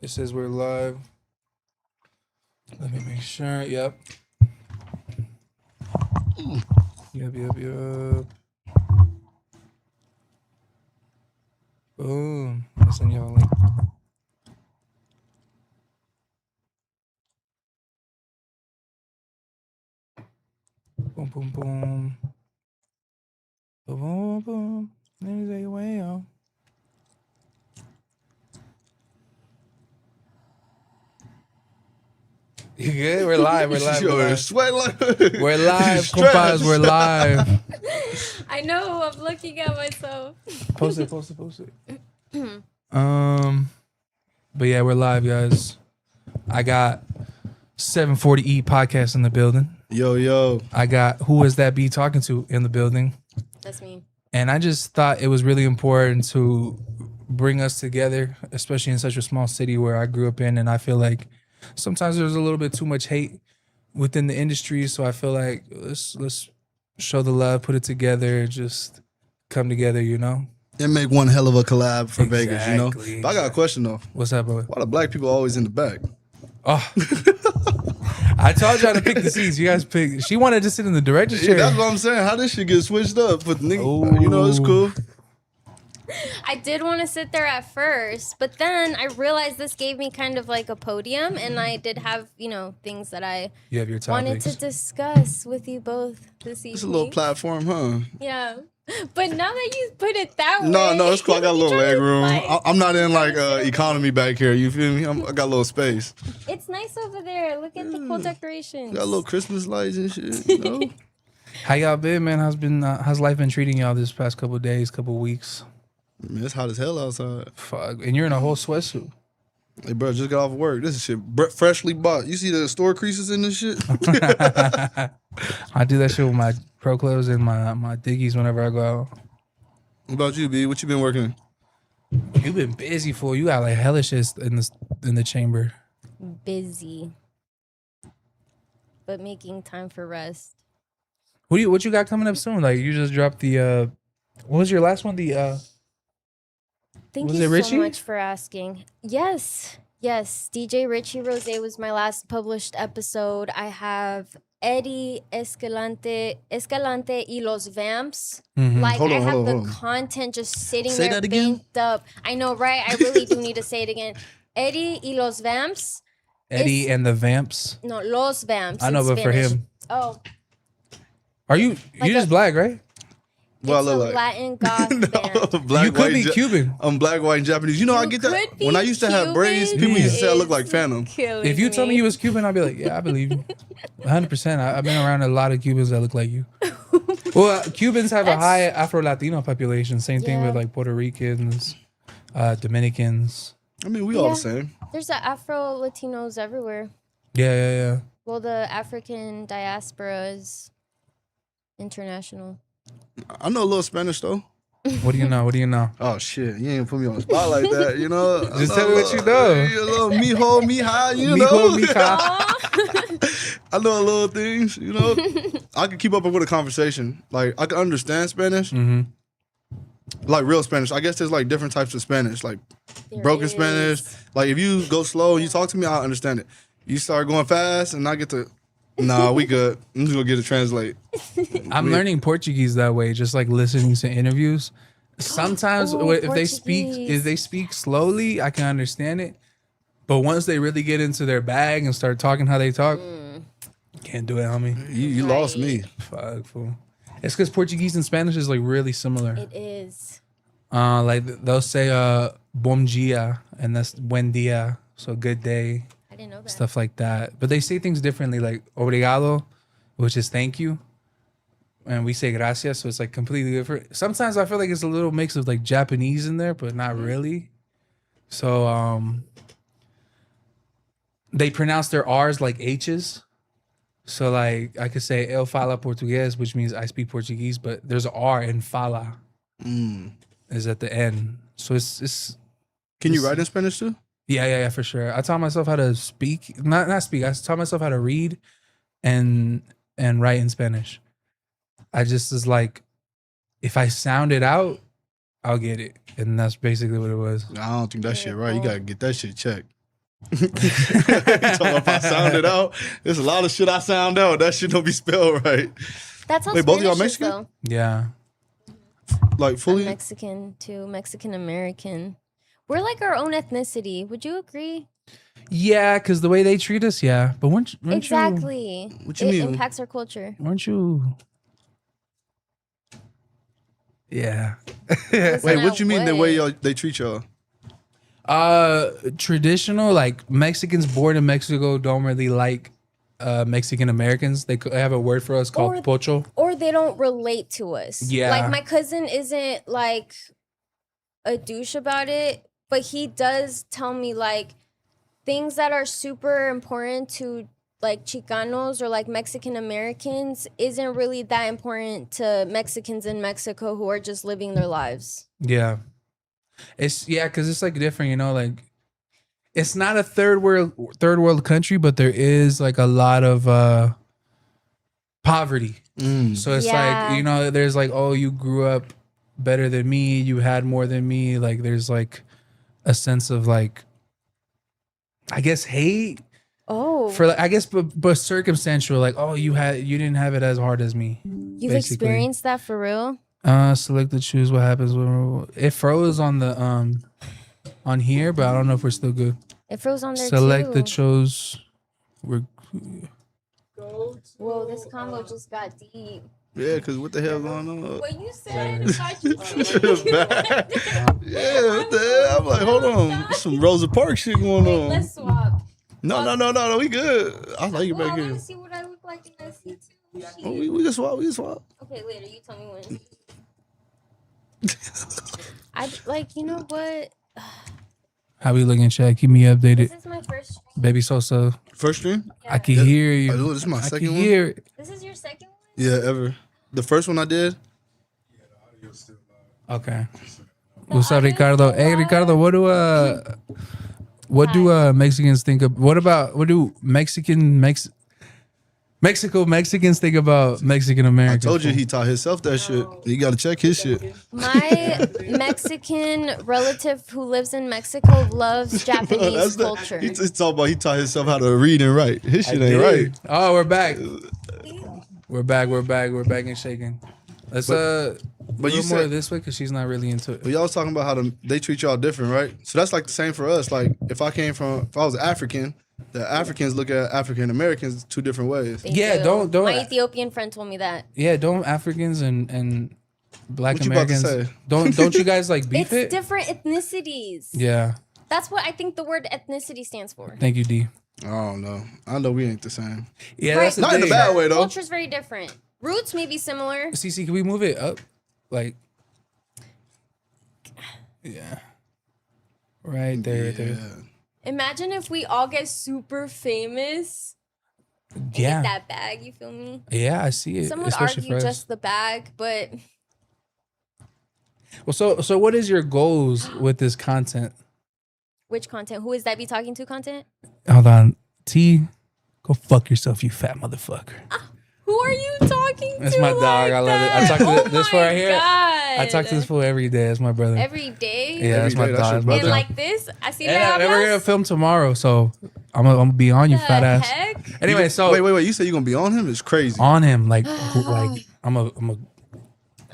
It says we're live. Let me make sure. Yep. Yep. Boom. I'll send y'all a link. Boom, boom, boom. Boom, boom, boom. There's a way out. You good? We're live. We're live. We're live. Sweat like We're live, Stress. compadres. We're live. I know. I'm looking at myself. Post it. But yeah, we're live, guys. I got 740E podcast in the building. Yo. I got Who Is That Be talking to in the building. That's me. And I just thought it was really important to bring us together, especially in such a small city where I grew up in. And I feel like sometimes there's a little bit too much hate within the industry. So I feel like let's show the love, put it together, just come together, you know? And make one hell of a collab for Vegas, you know? Exactly. But I got a question though. What's up, boy? Why the black people always in the back? Oh, I told y'all to pick the seats. You guys pick. She wanted to sit in the director's Yeah, chair. that's what I'm saying. How this shit get switched up? But the nigga, you know, it's cool. I did want to sit there at first, but then I realized this gave me kind of like a podium, and I did have, things that I You have your wanted topics. to discuss with you both this evening. It's a little platform, huh? Yeah. But now that you put it that way. No, it's cool. I got a little you're leg trying to room. fight. I'm not in like economy back here. You feel me? I got a little space. It's nice over there. Look at the cool decorations. Got little Christmas lights and shit. You know? How y'all been, man? How's life been treating y'all this past couple of days, couple of weeks? Man, it's hot as hell outside. Fuck, and you're in a whole sweatsuit. Hey, bro, just got off work. This is shit freshly bought. You see the store creases in this shit? I do that shit with my pro clothes and my diggies whenever I go out. What about you, B? What you been working? You've been busy, fool. You got like hella shit in the chamber. Busy. But making time for rest. What you got coming up soon? Like you just dropped the what was your last one? The Thank Was you it Richie? so much for asking. Yes. DJ Richie Rose was my last published episode. I have Eddie Escalante y Los Vamps. Mhm. Like Hold I on, have hold the on. content just sitting Say there that again? banked up. I know, right? I really do need to say it again. Eddie y Los Vamps. Eddie and the Vamps. No, Los Vamps. I know, in but for Spanish. him, Oh, are you Like just a- black, right? What I it's a look like? Latin goth band. Black, You could white, be Cuban. I'm black, white, and Japanese. You know, I You get that. could be When I used to have braids, Cuban people used to say I look is like Phantom. killing If you told me you was Cuban, I'd be like, yeah, I believe you. 100%. I've been around a lot of Cubans that look like you. Well, Cubans have a That's- high Afro-Latino population. Same thing Yeah. with like Puerto Ricans, Dominicans. I mean, we all Yeah. the same. There's the Afro Latinos everywhere. Yeah. Well, the African diaspora is international. I know a little Spanish though. What do you know? Oh shit, you ain't put me on the spot like that. You know, Just I tell me what you know. A little mijo, mija. You Mijo, know, mija. I know a little things. You know, I can keep up with a conversation. Like I can understand Spanish, Mm-hmm. like real Spanish. I guess there's like different types of Spanish, like There broken is. Spanish. Like if you go slow and you talk to me, I understand it. You start going fast and I get to, nah, we good. I'm just gonna get it translate. I'm learning Portuguese that way, just like listening to interviews. Sometimes Ooh, if they speak Portuguese. slowly, I can understand it. But once they really get into their bag and start talking how they talk, can't do it, homie. You lost me. Fuck, fool. It's because Portuguese and Spanish is like really similar. It is. Like they'll say bom dia and that's buen dia, so good day, I didn't know that. stuff like that. But they say things differently, like obrigado, which is thank you. And we say gracias, so it's like completely different. Sometimes I feel like it's a little mix of like Japanese in there, but not really. So they pronounce their R's like H's. So like I could say eu falo português, which means I speak Portuguese, but there's an R in fala is at the end. So it's Can you write in Spanish too? yeah, for sure. I taught myself how to speak, not speak. I taught myself how to read and write in Spanish. I just was like, if I sound it out, I'll get it, and that's basically what it was. I don't think that shit right. You gotta get that shit checked. You talking about if I sound it out? There's a lot of shit I sound out. That shit don't be spelled right. That's how Wait, both of y'all Spanish is, Mexican? though. Yeah. Like I'm fully. Mexican too, Mexican American. We're like our own ethnicity. Would you agree? Yeah, because the way they treat us, yeah. But weren't you? Exactly. What you it mean? impacts our culture. Weren't you? Yeah. Listen, Wait, I what you mean the way would. they treat y'all? Traditional, like Mexicans born in Mexico don't really like Mexican Americans. They have a word for us called Or- pocho. Or they don't relate to us. Yeah. Like my cousin isn't like a douche about it, but he does tell me like things that are super important to like Chicanos or like Mexican Americans isn't really that important to Mexicans in Mexico who are just living their lives. Yeah. It's because it's like different, you know, like it's not a third world country, but there is like a lot of poverty. So it's Yeah. like, you know, there's like, oh, you grew up better than me, you had more than me. Like there's like a sense of like, I guess, hate Oh, for like, I guess, but circumstantial, like, oh, you didn't have it as hard as me. you've basically. experienced that for real? Select to choose what happens when it froze on the on here, but I don't know if we're still good. It froze on there Select too. the chose. We're Whoa, this combo just got deep. Yeah, because what the hell going on? What you said? I thought you Bad. Yeah, what the hell? I'm like, hold on. There's some Rosa Parks shit going Wait, on. let's swap. No, we good. I like it Well, back I here. want to see what I look like in that seat too. Oh, we can swap, Okay, later. You tell me when. I like. You know what? how we looking, Chad? Keep me updated, This is my first. baby Sosa. First stream? I can hear you. Oh, this is my I second can one? hear it. This is your second one. Yeah, ever. The first one I did? Okay. What's up, Ricardo? Hey, Ricardo, what do Mexicans think of? What do Mexicans think about Mexican I Americans? told you he taught himself that shit. You got to check his shit. My Mexican relative who lives in Mexico loves Japanese culture. He talking about he taught himself how to read and write. His shit ain't right. Oh, we're back. We're back and shaking. Let's but you you more said- this way because she's not really into it. But y'all was talking about how they treat y'all different, right? So that's like the same for us. Like if I was African, the Africans look at African Americans two different ways. They Yeah, do. don't- My Ethiopian friend told me that. Yeah, don't Africans and Black What you about to Americans say? don't you guys like beef It's it? different ethnicities. Yeah, That's what I think the word ethnicity stands for. thank you, D. I don't know. I know we ain't the same. Yeah, Right. that's the Not in a thing. bad way though. Culture's very different. Roots may be similar. CC, can we move it up? Like, yeah, right there, right there. Yeah. Imagine if we all get super famous. And Yeah, Get that bag, you feel me? yeah, I see it. Some would Especially argue for us. just the bag, but Well, so what is your goals with this content? which content? Who is that be talking to content? Hold on, T, go fuck yourself, you fat motherfucker. Who are you talking That's to? my dog. like I love it. I that? talk to Oh this fool my right here. God. I talk to this fool every day. It's my brother. every day. Yeah, that's my Every day, that dog. shit's That's my my And dog. like this, I see And that. we're gonna film tomorrow, so I'm gonna be on you, The fat ass. heck? Anyway, so Wait. You said you gonna be on him? It's crazy. on him, like I'm a.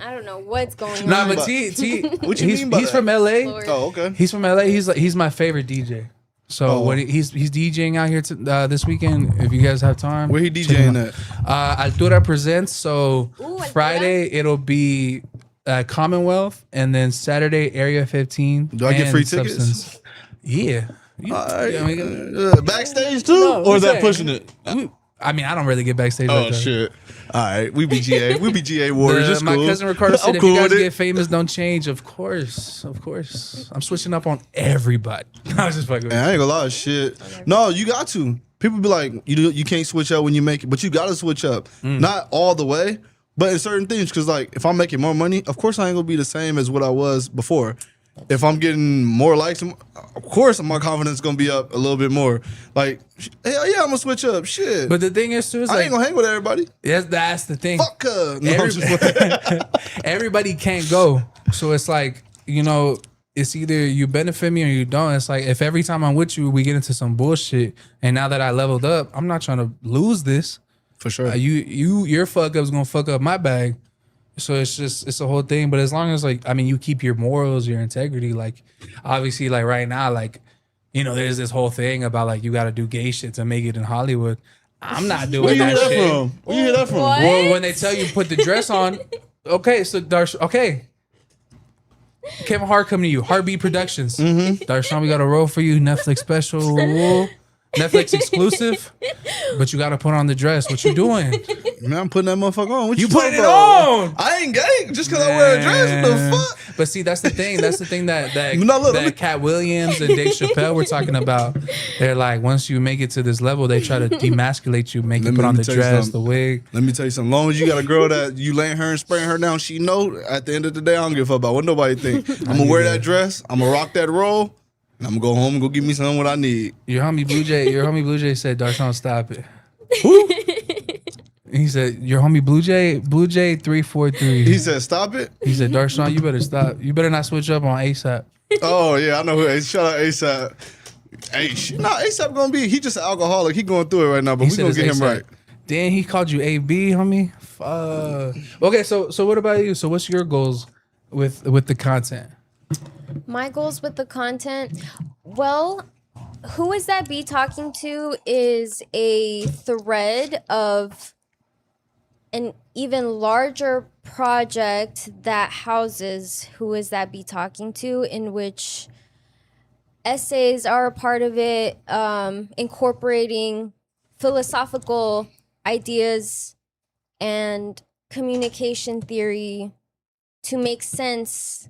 I don't know what's going Nah, on. but T, What you mean by he's that? from LA. Lord. Oh, okay. He's from LA. He's my favorite DJ. So Oh. when he's DJing out here this weekend, if you guys have time, Where he check him DJing out. at? Altura presents. So Ooh, Altura. Friday it'll be Commonwealth, and then Saturday Area 15. Do I get and free tickets? Substance. Yeah. You- All right. I mean, Backstage too, No, or is that saying- pushing it? I mean, I don't really get backstage. Oh like that. shit! All right, we be GA. We be GA Warriors. It's My cool. cousin Ricardo said, I'm if cool you guys with it. get famous, don't change. Of course. I'm switching up on everybody. I was just fucking with Man, you. I ain't gonna lie, shit. No, you got to. People be like, you can't switch up when you make it, but you gotta switch up. Not all the way, but in certain things. Because like, if I'm making more money, of course I ain't gonna be the same as what I was before. If I'm getting more likes, of course my confidence is gonna be up a little bit more. Like, hell yeah, I'm gonna switch up. Shit, But the thing is, too, is I like, ain't gonna hang with everybody. that's the thing. Fuck her. No, I'm just playing. Everybody can't go. So it's like, you know, it's either you benefit me or you don't. It's like if every time I'm with you, we get into some bullshit, and now that I leveled up, I'm not trying to lose this. For sure. Your fuck up's gonna fuck up my bag. So it's a whole thing. But as long as like, I mean, you keep your morals, your integrity. Like, obviously, like right now, like, you know, there's this whole thing about like you got to do gay shit to make it in Hollywood. I'm not doing Where you hear that that shit. from? Where you hear that from? What? Well, when they tell you put the dress on, okay, so okay. Kevin Hart coming to you, Heartbeat Productions. Darshan, we got a role for you, Netflix special, Netflix exclusive. But you got to put on the dress. What you doing? Man, I'm putting that motherfucker on. What You talking putting it about? on. I ain't gay just because I wear a dress. What the fuck? But see, that's the thing. That's the thing that No, look, let me- Cat Williams and Dave Chappelle were talking about. They're like, once you make it to this level, they try to demasculate you, make you Let put me on the tell you dress, something. the wig. Let me tell you something. As long as you got a girl that you laying her and spraying her down, she know at the end of the day, I don't give a fuck about what nobody think. I'm gonna wear that dress. I'm gonna rock that roll. And I'm gonna go home and go give me something what I need. Your homie Blue Jay said, Darshan, stop it. He said, your homie Blue Jay 343. He said, "Stop it." He said, Darshan, you better stop. You better not switch up on ASAP. Oh yeah, I know who. Shout out ASAP. Hey, ASAP gonna be. He just an alcoholic. He going through it right now, but He we said gonna it's get him A$AP. right. Damn, he called you AB, homie. Fuck. Okay, so what about you? So what's your goals with the content? My goals with the content, well, Who Is That Be Talking To is a thread of an even larger project that houses Who Is That Be Talking To, in which essays are a part of it, incorporating philosophical ideas and communication theory to make sense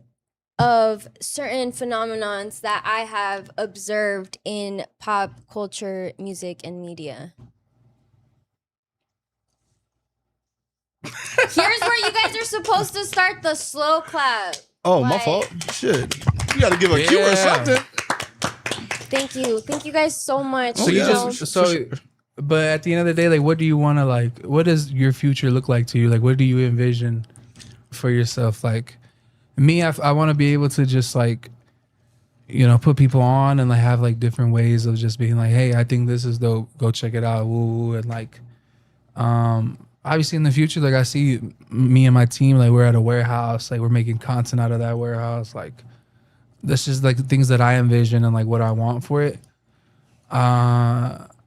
of certain phenomenons that I have observed in pop culture, music, and media. Here's where you guys are supposed to start the slow clap. Oh, my Like, fault. Shit, you got to give a cue or Yeah. something. Thank you guys so much. Oh, So you yeah. know. just but at the end of the day, like, what do you want to like? What does your future look like to you? Like, what do you envision for yourself? Like, me, I want to be able to just like, you know, put people on and like have like different ways of just being like, hey, I think this is dope. Go check it out. Woo, and like, obviously in the future, like I see me and my team, like we're at a warehouse, like we're making content out of that warehouse. Like, that's just like the things that I envision and like what I want for it.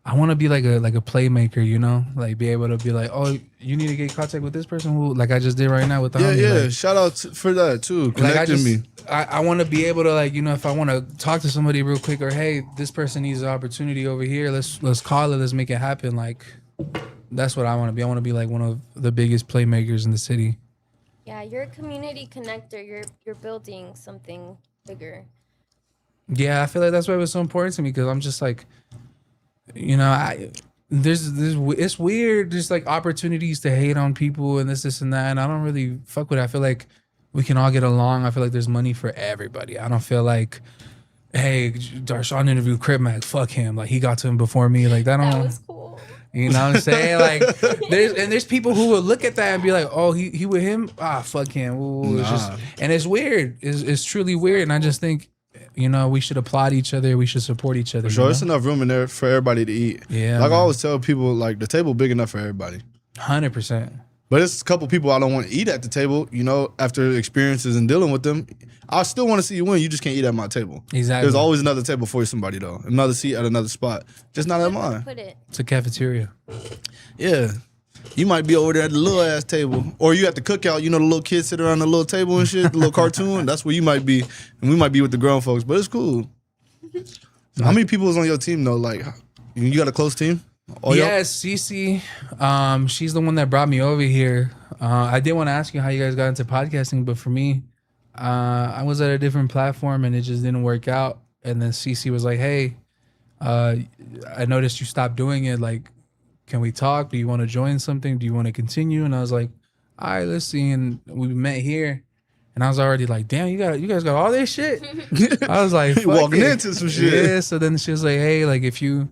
I want to be like a playmaker, you know, like be able to be like, oh, you need to get in contact with this person who, like I just did right now with the Yeah, homie. yeah. Like, Shout out for that too. like I Connecting just, me. I want to be able to like, you know, if I want to talk to somebody real quick or hey, this person needs an opportunity over here, let's call it, let's make it happen. Like, that's what I want to be. I want to be like one of the biggest playmakers in the city. Yeah, you're a community connector. You're building something bigger. Yeah, I feel like that's why it was so important to me because I'm just like, you know, there's it's weird, just like opportunities to hate on people and this and that, and I don't really fuck with it. I feel like we can all get along. I feel like there's money for everybody. I don't feel like, hey, Darshan interviewed Crip Mac, fuck him, like he got to him before me, like that That don't. was cool. You know what I'm saying? Like, there's people who will look at that and be like, oh, he with him? Ah, fuck him. Ooh, it's just, Nah. and it's weird. It's truly weird. And I just think, you know, we should applaud each other. We should support each other. For sure, you it's enough room in there for everybody to eat. Yeah, like I man. always tell people, like the table big enough for everybody. 100%. But it's a couple people I don't want to eat at the table. You know, after experiences and dealing with them, I still want to see you win. You just can't eat at my table. Exactly. There's always another table for somebody though. Another seat at another spot, just not at mine. Put it. It's a cafeteria. Yeah. You might be over there at the little ass table. Or you at the cookout, you know, the little kids sit around the little table and shit, the little cartoon. That's where you might be. And we might be with the grown folks, but it's cool. How many people is on your team though? Like, you got a close team? All y'all? Yes, Cece. She's the one that brought me over here. I did want to ask you how you guys got into podcasting, but for me, I was at a different platform and it just didn't work out. And then Cece was like, hey, I noticed you stopped doing it. Like, can we talk? Do you want to join something? Do you want to continue? And I was like, all right, let's see. And we met here. And I was already like, damn, you guys got all this shit? I was like, fuck Walking it. into some shit. Yeah, so then she was like, hey, like if you're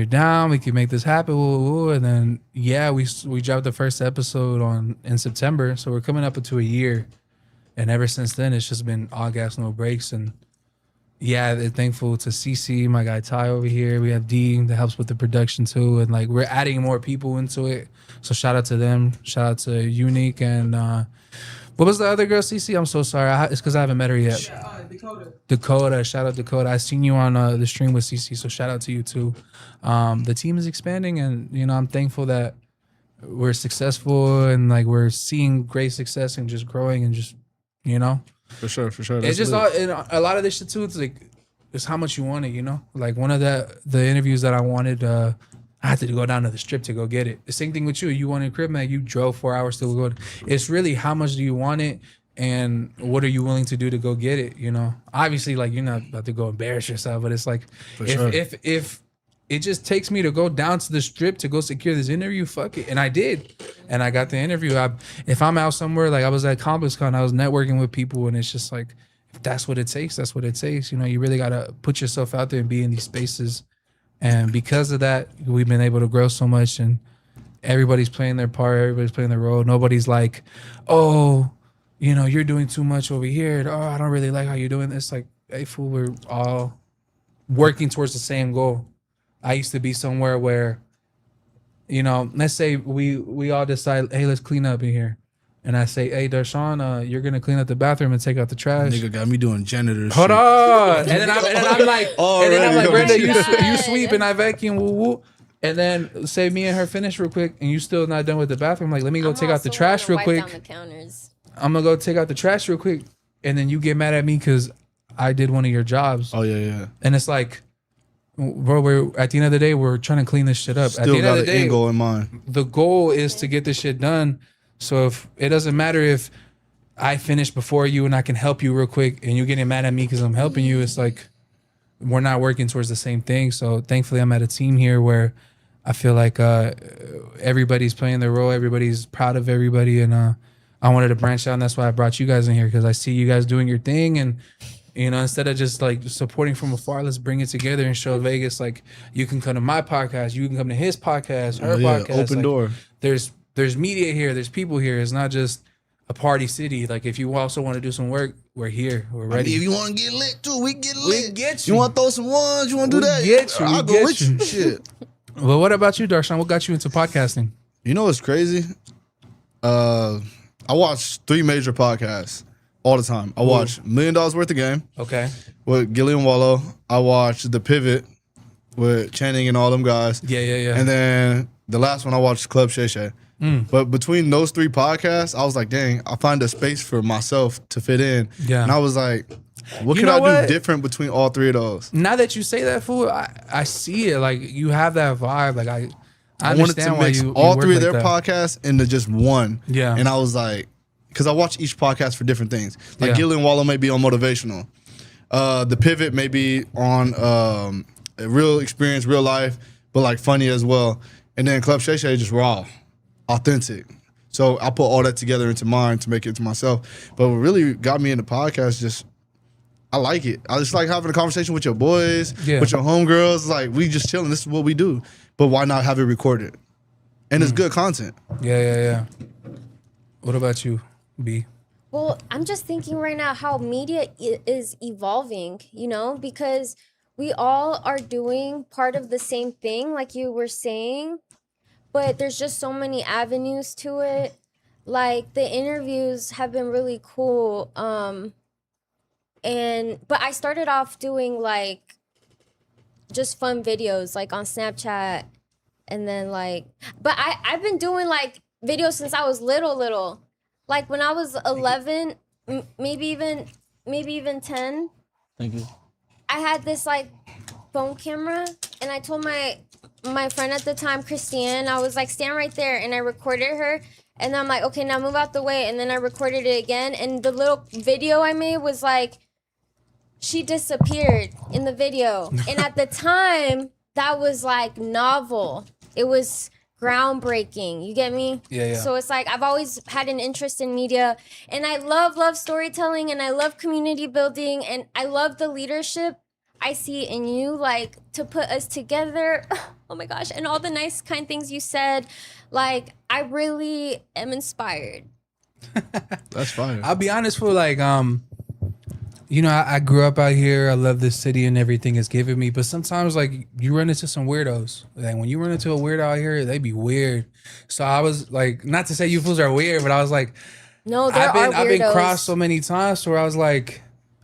down, we can make this happen. Woo, woo, woo. And then we dropped the first episode in September. So we're coming up into a year. And ever since then, it's just been all gas, no brakes. And yeah, they're thankful to CC, my guy Ty over here. We have D that helps with the production too. And like we're adding more people into it. So shout out to them. Shout out to Unique and what was the other girl, CC? I'm so sorry. It's because I haven't met her yet. Dakota. Shout out Dakota. I seen you on the stream with CC, so shout out to you too. The team is expanding, and you know I'm thankful that we're successful and like we're seeing great success and just growing and just you know. For sure. It's just all, and a lot of this shit too. It's like it's how much you want it, you know. Like one of the interviews that I wanted, I had to go down to the strip to go get it. The same thing with you. You wanted Crib Mag, you drove 4 hours to go. It's really how much do you want it, and what are you willing to do to go get it? You know, obviously, like you're not about to go embarrass yourself, but it's like if it just takes me to go down to the strip to go secure this interview, fuck it. And I did. And I got the interview. If I'm out somewhere, like I was at ComplexCon, I was networking with people, and it's just like, if that's what it takes, that's what it takes. You know, you really got to put yourself out there and be in these spaces. And because of that, we've been able to grow so much, and everybody's playing their part. Everybody's playing their role. Nobody's like, oh, you know, you're doing too much over here. Oh, I don't really like how you're doing this. Like, hey, fool, we're all working towards the same goal. I used to be somewhere where, you know, let's say we all decide, hey, let's clean up in here. And I say, hey, Darshawn, you're going to clean up the bathroom and take out the trash. Nigga got me doing janitor Hold shit. on. And then I'm like, Brenda, you God. sweep and I vacuum, woo woo. And then say me and her finish real quick and you still not done with the bathroom. Like, let me go take out the trash real quick. Down the counters. I'm going to go take out the trash real quick. And then you get mad at me because I did one of your jobs. Oh, yeah. And it's like, bro, we're at the end of the day, we're trying to clean this shit up. Still at the end got of an the day, end goal in mind. the goal is to get this shit done. So if it doesn't matter if I finish before you and I can help you real quick and you're getting mad at me because I'm helping you, it's like we're not working towards the same thing. So thankfully I'm at a team here where I feel like everybody's playing their role, everybody's proud of everybody, and I wanted to branch out, and that's why I brought you guys in here, because I see you guys doing your thing, and you know, instead of just like supporting from afar, let's bring it together and show Vegas like you can come to my podcast, you can come to his podcast, her podcast. Open like, door. There's media here, there's people here. It's not just a party city. Like if you also want to do some work, we're here, we're ready. If you want to get lit too, we get lit. We get you. You want to throw some ones? You want to do We that? get you, we I'll go get with you. you. Shit. Well, what about you, Darshan? What got you into podcasting? You know what's crazy? I watch 3 major podcasts all the time. I watch $1 Million Worth of Game Okay. with Gillian Wallow. I watch The Pivot with Channing and all them guys. Yeah. And then the last one I watched Club Shay Shay. But between those 3 podcasts, I was like, dang, I find a space for myself to fit in. Yeah. And I was like, what You can know I what? do different between all 3 of those? Now that you say that, fool, I see it. Like you have that vibe. Like I I wanted to understand why mix you all work 3 of like their that. podcasts into just one. Yeah. And I was like, because I watch each podcast for different things. Like Yeah. Gillian Wallow may be on motivational. The Pivot may be on a real experience, real life, but like funny as well. And then Club Shay Shay just raw, authentic. So I put all that together into mine to make it to myself. But what really got me into podcasts, just I like it. I just like having a conversation with your boys, Yeah. with your homegirls. Like we just chilling. This is what we do. But why not have it recorded? And it's good content. Yeah. What about you, B? Well, I'm just thinking right now how media is evolving, you know, because we all are doing part of the same thing, like you were saying, but there's just so many avenues to it. Like the interviews have been really cool. But I started off doing like just fun videos like on Snapchat, and then like, but I've been doing like videos since I was little. Like when I was 11, maybe even 10, Thank you. I had this like phone camera, and I told my friend at the time, Christiane, I was like, stand right there, and I recorded her, and I'm like, okay, now move out the way, and then I recorded it again, and the little video I made was like, she disappeared in the video, and at the time, that was like novel. It was groundbreaking. You get me? Yeah. So it's like I've always had an interest in media, and I love storytelling, and I love community building, and I love the leadership I see in you, like to put us together. Oh my gosh, and all the nice kind things you said. Like I really am inspired. That's fire. I'll be honest, for like, you know, I grew up out here. I love this city and everything it's given me. But sometimes, like, you run into some weirdos. Like, when you run into a weirdo out here, they be weird. So I was like, not to say you fools are weird, but I was like, No, there are weirdos. I've been crossed so many times where I was like,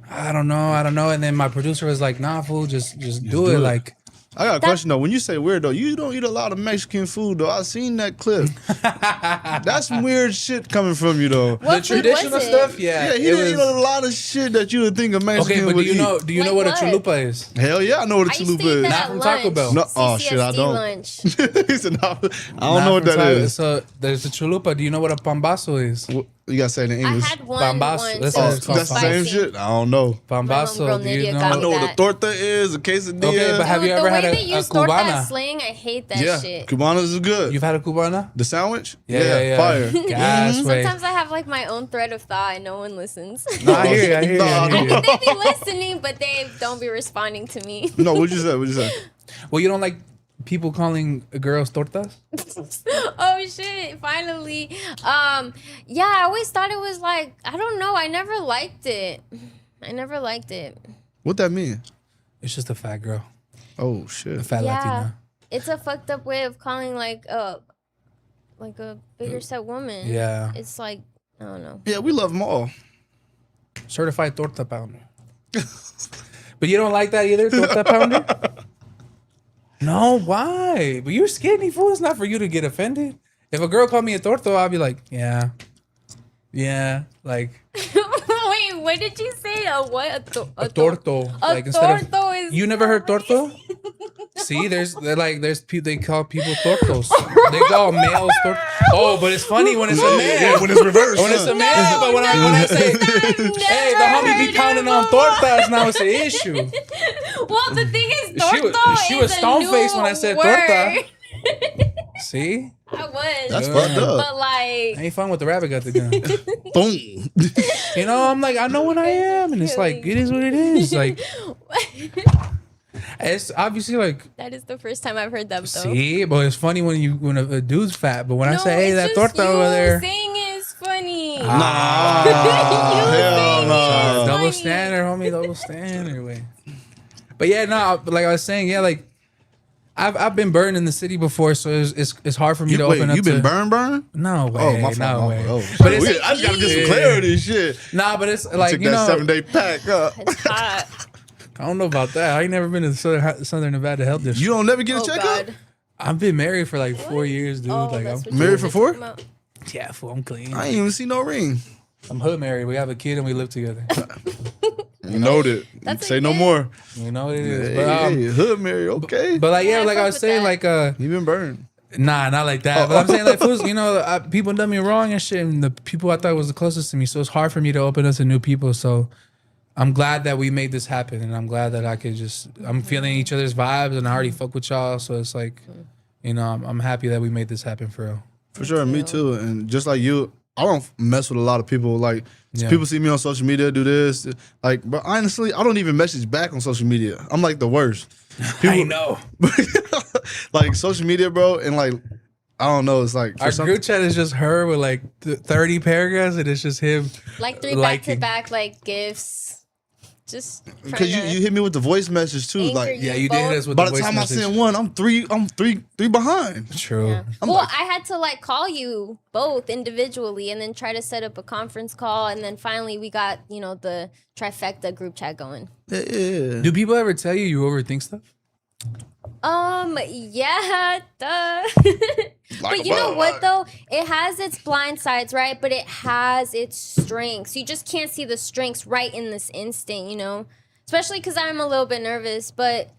I don't know. And then my producer was like, nah, fool, just do it. Like, I got a question though. When you say weird though, you don't eat a lot of Mexican food though. I seen that clip. That's some weird shit coming from you though. What the food traditional was it? stuff, yeah. Yeah, he didn't eat a lot of shit that you would think a Mexican Okay, but would do you eat. know Like what a what? chalupa is? Hell yeah, I know what a I used to chalupa eat is. that Not at from Taco lunch. Bell. No, oh shit, I CCSD don't. lunch. He said, no, I don't know Not what from that Taco- is. So there's a chalupa. Do you know what a pambazo is? You gotta say it in I English. had one Pambazo. once. That's it what was it's called. That's the same spicy. shit. I don't know. Pambazo. homegirl Do you Nydia know? got I know what a that. torta is, a quesadilla. Okay, but have you Dude, ever the had way a they use torta cubana? slang, I hate that Yeah, shit. Cubanas is good. You've had a cubana? The sandwich? Yeah. fire. Gas way. Sometimes I have like my own thread of thought and no one listens. No, I hear you. I hear you. I hear you. They be listening, but they don't be responding to me. No, what'd you say? What'd you say? Well, you don't like people calling girls tortas? Oh shit! Finally, yeah. I always thought it was like I don't know. I never liked it. I never liked it. What that mean? It's just a fat girl, Oh shit. a fat Yeah, Latina. it's a fucked up way of calling like a bigger set woman. Yeah. It's like I don't know. Yeah, we love them all. Certified torta pounder. But you don't like that either, torta pounder? No, why? But you're skinny, fool. It's not for you to get offended. If a girl called me a torto, I'd be like, yeah. Like Wait, what did you say? A what? a torto. A Like instead of torto is. you never heard torto? See, there's they call people tortos. They call males tortos. Oh, but it's funny when it's a man. Yeah, when it's reversed. When it's a huh? man, but when I say, hey, the homie be heard pounding it on before. tortas, now it's an issue. Well, the thing is, torto she was is a stone-faced new when I said word. torta. See, I was. That's Yeah. fucked up. But like, ain't fun with the rabbit got the gun. Boom. You know, I'm like, I know what I am, and it's like, it is what it is. Like, it's obviously like, that is the first time I've heard that though. see, but it's funny when a dude's fat, but when I say, hey, it's that just torta you over there, saying is funny. Nah. You Hell saying no. it. double funny. standard, homie, double standard. Way. But yeah, no, like I was saying, yeah, like I've been burned in the city before, so it's hard for me to open up. You been to, burn? No way, Oh, my fault. no my way. fault. Oh, But it's shit. I just gotta get some Yeah. clarity and shit. Nah, but it's like Took you that know, 7-day pack up. It's hot. I don't know about that. I ain't never been to Southern Nevada Health District. You don't never get a Oh checkup? God. I've been married for like 4 years, dude. Oh, like that's I'm, what you Married were for 4? talking about. yeah, fool, I'm clean. I ain't even see no ring. I'm hood married. We have a kid and we live together. You know that. That's Say what no you more. You know what it is. Hey, But, hey, hood Mary, okay. but like yeah, Yeah, I like I fuck was with saying, that. like You been burned. nah, not like that. But I'm saying like fools, you know, people done me wrong and shit, and the people I thought was the closest to me, so it's hard for me to open up to new people. So I'm glad that we made this happen, and I'm glad that I could I'm feeling each other's vibes, and I already fuck with y'all. So it's like, you know, I'm happy that we made this happen for real. For sure, me too. And just like you, I don't mess with a lot of people. Like Yeah. people see me on social media, do this. Like, but honestly, I don't even message back on social media. I'm like the worst. I know. Like social media, bro, and like I don't know. It's like Our group chat is just her with like 30 paragraphs, and it's just him. Like 3 Liking. back-to-back like gifts. Just because you hit me with the voice message too. Anchor Like you. Yeah, you did hit us with by the the voice time message. I send one, I'm three behind. True. Yeah. I'm Well, like- I had to like call you both individually and then try to set up a conference call, and then finally we got the trifecta group chat going. Yeah. Do people ever tell you overthink stuff? Yeah, duh. Like But you know a what bug. though? It has its blind sides, right? But it has its strengths. You just can't see the strengths right in this instant, Especially because I'm a little bit nervous, but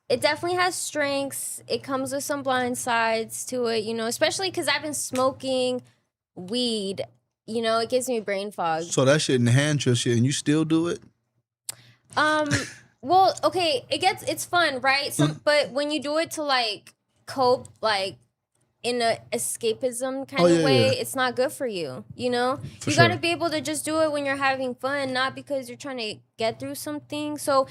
it definitely has strengths. It comes with some blind sides to it, especially because I've been smoking weed. It gives me brain fog. So that shit enhance your shit, and you still do it. Well, okay, it's fun, right? But when you do it to like cope, like in a escapism kind Oh, of yeah, way, yeah. it's not good for you. You For got to sure. be able to just do it when you're having fun, not because you're trying to get through something. So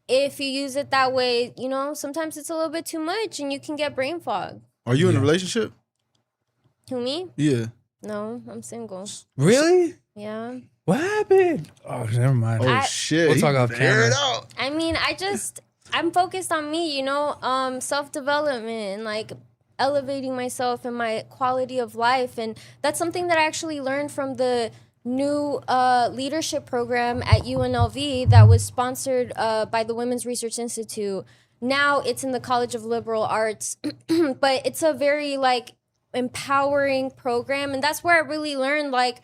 if you use it that way, sometimes it's a little bit too much, and you can get brain fog. Are you in a Yeah. relationship? Who, me? Yeah. No, I'm single. Really? Yeah. What happened? Oh, never mind. Oh I- shit! We'll he talk off bare it camera. out. I mean, I'm focused on me, self-development and like elevating myself and my quality of life. And that's something that I actually learned from the new leadership program at UNLV that was sponsored by the Women's Research Institute. Now it's in the College of Liberal Arts, but it's a very like empowering program. And that's where I really learned like,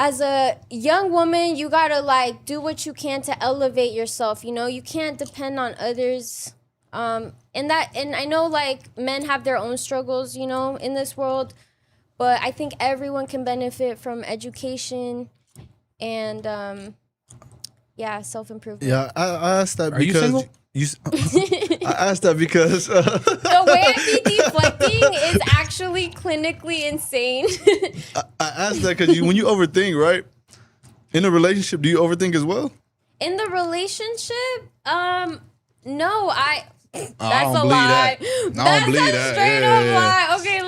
as a young woman, you gotta like do what you can to elevate yourself. You can't depend on others. And I know like men have their own struggles, in this world, but I think everyone can benefit from education and self-improvement. Yeah, I asked that Are you because single? I asked that because The way I be deflecting is actually clinically insane. I asked that because when you overthink, right? In a relationship, do you overthink as well? In the relationship, no, that's don't a believe lie. that. I don't That's believe a that. straight Yeah, up yeah, lie. Okay,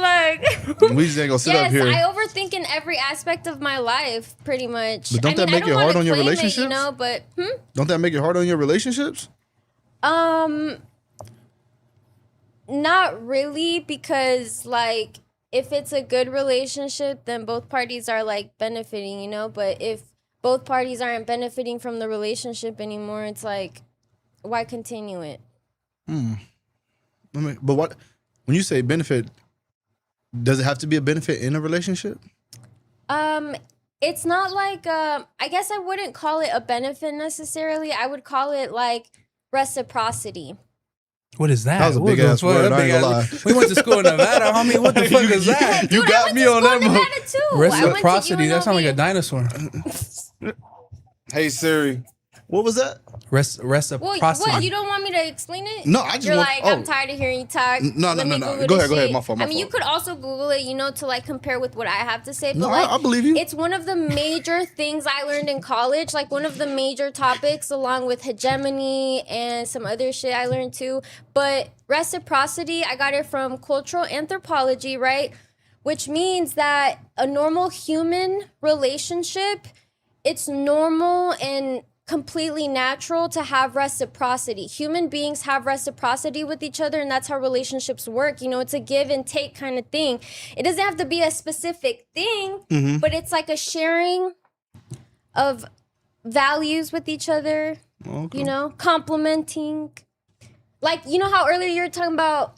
look. We just ain't gonna sit up Yes, here. I overthink in every aspect of my life, pretty much. But don't that make I it don't hard wanna on your claim it, relationships? but Don't that make it hard on your relationships? not really, because like if it's a good relationship, then both parties are like benefiting, But if both parties aren't benefiting from the relationship anymore, it's like, why continue it? But what when you say benefit, does it have to be a benefit in a relationship? It's not like I guess I wouldn't call it a benefit necessarily. I would call it like reciprocity. What is that? That was a What big the ass fuck? word, That I big ain't gonna ass- We went to school in Nevada, homie. What the fuck is that? You Dude, got I went me to on school that in mo- Nevada too. I went to Reciprocity. That sounds like a UNLV. dinosaur. Hey Siri, what was that? Well, Reciprocity. what? You don't want me to explain it? No, I just You're want- like, oh. I'm tired of hearing you talk. No, Let me no. Google Go this ahead, go ahead. shit. My fault, my I mean, you fault. could also Google it, to like compare with what I have to say. But No, like, I believe you. It's one of the major things I learned in college. Like one of the major topics, along with hegemony and some other shit I learned too. But reciprocity, I got it from cultural anthropology, right? Which means that a normal human relationship, it's normal and completely natural to have reciprocity. Human beings have reciprocity with each other, and that's how relationships work. It's a give and take kind of thing. It doesn't have to be a specific thing, but it's like a sharing of values with each other, complimenting. Like, how earlier you were talking about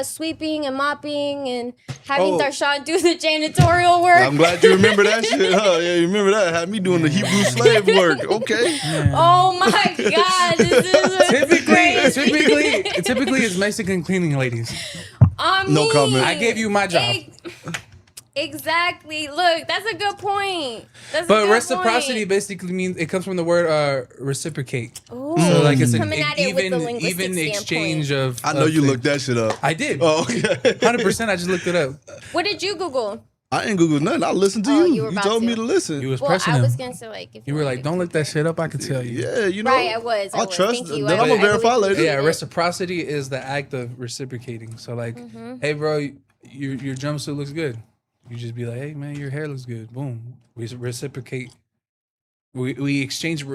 sweeping and mopping and having Oh. Darshan do the janitorial work. I'm glad you remember that shit. Huh? Yeah, you remember that? Had me doing the Hebrew slave work. Okay. Oh my God, this is Typically, it's Mexican cleaning ladies. No comment. I gave you my job. Exactly. Look, that's a good point. But reciprocity basically means it comes from the word reciprocate. Ooh, So like it's an coming at it with the linguistic even exchange standpoint. of. I know of you things. looked that shit up. I did. Oh, okay. 100%. I just looked it up. What did you Google? I ain't Googled nothing. I listened to Oh, you. you were You about told to. me to listen. You was Well, pressing I him. was gonna say like if You were like, "Don't look that shit up." I could tell you. Yeah, you know. Right, I was. I'll trust. Thank you. Then I I'm gonna really verify later. appreciate Yeah, it. reciprocity is the act of reciprocating. So like, hey, bro, your jumpsuit looks good. You just be like, hey, man, your hair looks good. Boom. We reciprocate. We exchange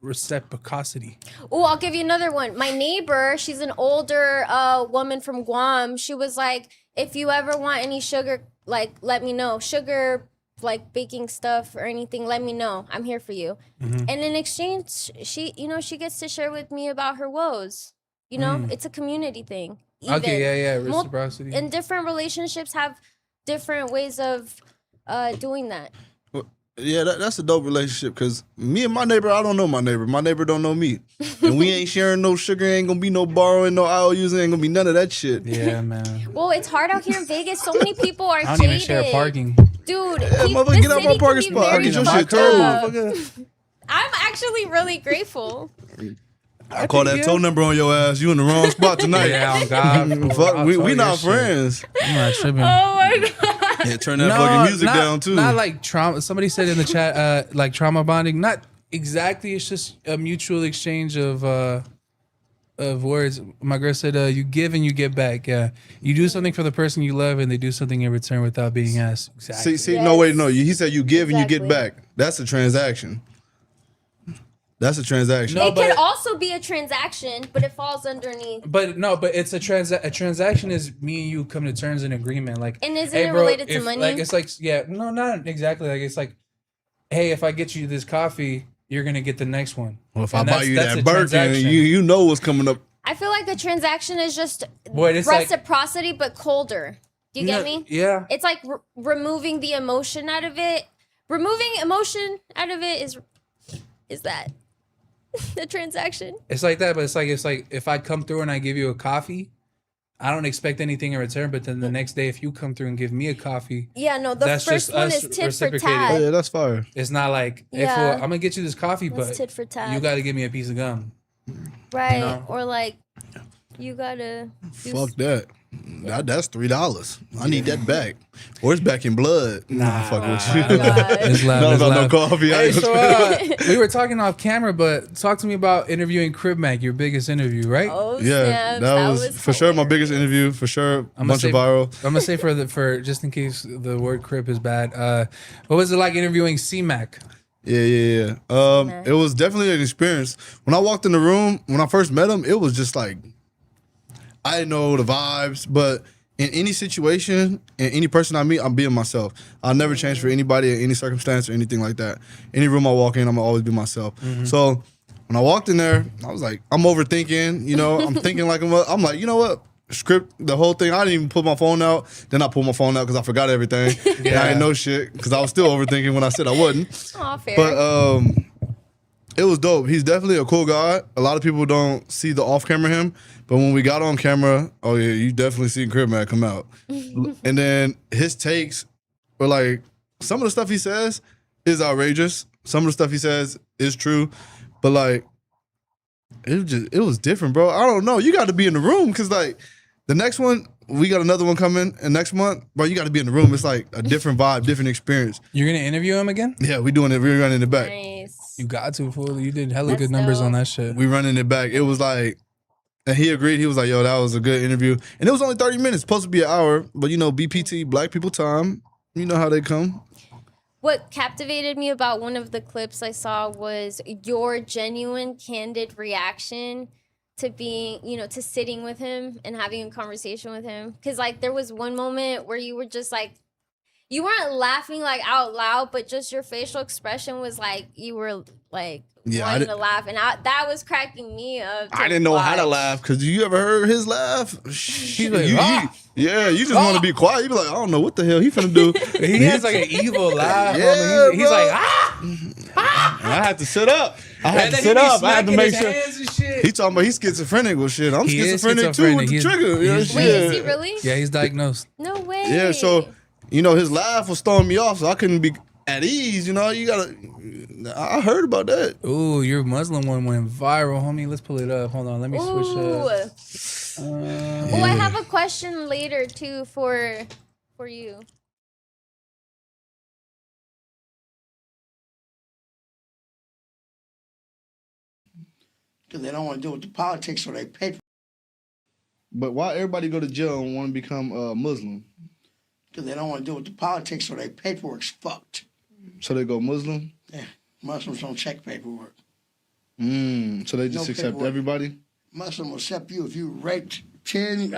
reciprocity. Oh, I'll give you another one. My neighbor, she's an older woman from Guam. She was like, if you ever want any sugar, like, let me know. Sugar, like baking stuff or anything, let me know. I'm here for you. And in exchange, she gets to share with me about her woes. It's a community thing. Okay, yeah, reciprocity. And different relationships have different ways of doing that. Yeah, that's a dope relationship because me and my neighbor, I don't know my neighbor. My neighbor don't know me. And we ain't sharing no sugar, ain't gonna be no borrowing, no IOUs, ain't gonna be none of that shit. Yeah, man. Well, it's hard out here in Vegas. So many people are I don't jaded. even share parking. Dude, motherfucker, get out my parking spot. I'll get your shit towed. I'm actually really grateful. I call that tow number on your ass. You in the wrong spot tonight. Yeah, on God. Fuck, I'll we tell you not that shit. friends. I'm not tripping. Oh my God. Yeah, turn that fucking music not, down too. Not like trauma. Somebody said in the chat, like trauma bonding. Not exactly. It's just a mutual exchange of of words. My girl said, "You give and you get back." Yeah, you do something for the person you love, and they do something in return without being asked. Exactly. See, no, wait, no. Yes. He said you give and you get Exactly. back. That's a transaction. That's a transaction. No, It could but- also be a transaction, but it falls underneath. But no, but it's a transaction is me and you come to terms and agreement. Like, And isn't hey, it bro, related to if, money? Like it's like yeah, no, not exactly. Like it's like, hey, if I get you this coffee, you're gonna get the next one. Well, if I And buy that's- you that's that a Birkin, transaction. you know what's coming up. I feel like a transaction is just Boy, it's like- reciprocity, but colder. Do you get me? Yeah. It's like removing the emotion out of it. Removing emotion out of it is that the transaction? It's like that, but it's like if I come through and I give you a coffee, I don't expect anything in return. But then the next day, if you come through and give me a coffee, Yeah, no. The That's first just one us is tit for reciprocating. Oh, tat. yeah, that's fire. it's not like, hey, Yeah. fool, I'm gonna get you this coffee, That's but tit for tat. you got to give me a piece of gum. Right. know? Or like, you gotta do Fuck that. That's $3. I need that back. Or it's back in blood. Nah, fuck with you. Oh, God. It's loud. Not It's about no loud. coffee. I Hey, ain't so gonna- we were talking off camera, but talk to me about interviewing Crib Mac, your biggest interview, right? Oh, Yeah, snaps. that was for sure my biggest hilarious. interview. For sure, I'm bunch of viral. I'm gonna say for just in case the word Crib is bad. What was it like interviewing C-Mac? Yeah. It was definitely an experience. When I walked in the room, when I first met him, it was just like I didn't know the vibes, but in any situation and any person I meet, I'm being myself. I'll never change for anybody in any circumstance or anything like that. Any room I walk in, I'm gonna always be myself. So when I walked in there, I was like, I'm overthinking. You know, I'm thinking like I'm like, you know what? Script the whole thing. I didn't even pull my phone out. Then I pulled my phone out because I forgot everything. And I didn't know shit because I was still overthinking when I said I wouldn't. Aw, fair. But it was dope. He's definitely a cool guy. A lot of people don't see the off camera him, but when we got on camera, oh yeah, you definitely seen Crib Mac come out. And then his takes were like some of the stuff he says is outrageous. Some of the stuff he says is true, but like it was different, bro. I don't know. You got to be in the room because like the next one. We got another one coming, and next month, bro, you got to be in the room. It's like a different vibe, different experience. You're gonna interview him again? Yeah, we doing it. We running it back. Nice. You got to, fool. You did hella That's good numbers on dope. that shit. We running it back. It was like, and he agreed. He was like, "Yo, that was a good interview." And it was only 30 minutes, supposed to be an hour. But you know, BPT, Black People Time. You know how they come. What captivated me about one of the clips I saw was your genuine, candid reaction to being, to sitting with him and having a conversation with him. Because, like, there was one moment where you were just like, you weren't laughing like out loud, but just your facial expression was like you were like Yeah, I wanting did- to laugh, and that was cracking me up. I didn't know how to watch. laugh because you ever heard his laugh? He's like, "Ah!" yeah, you just want to be quiet. You be like, I don't know what the hell he finna do. He has like an evil laugh. Yeah, He's bro. like, ah! I had to sit up. I had And to then sit he be up. I had to smacking make his sure. hands and shit. He talking about he's schizophrenic with shit. I'm He is schizophrenic too with the schizophrenic. trigger. Yeah, He's- Wait, shit. is he really? Yeah, he's diagnosed. No way. Yeah, so his laugh was throwing me off, so I couldn't be at ease. You gotta. I heard about that. Ooh, your Muslim one went viral, homie. Let's pull it up. Hold on, let me switch Ooh. up. Oh, I have a question later too for you. Because they don't want to deal with the politics, so they pay for But why everybody go to jail and want to become Muslim? because they don't want to deal with the politics, so their paperwork's fucked. So they go Muslim. Yeah, Muslims don't check paperwork. So they just No accept paperwork. everybody. Muslim will accept you if you raped 10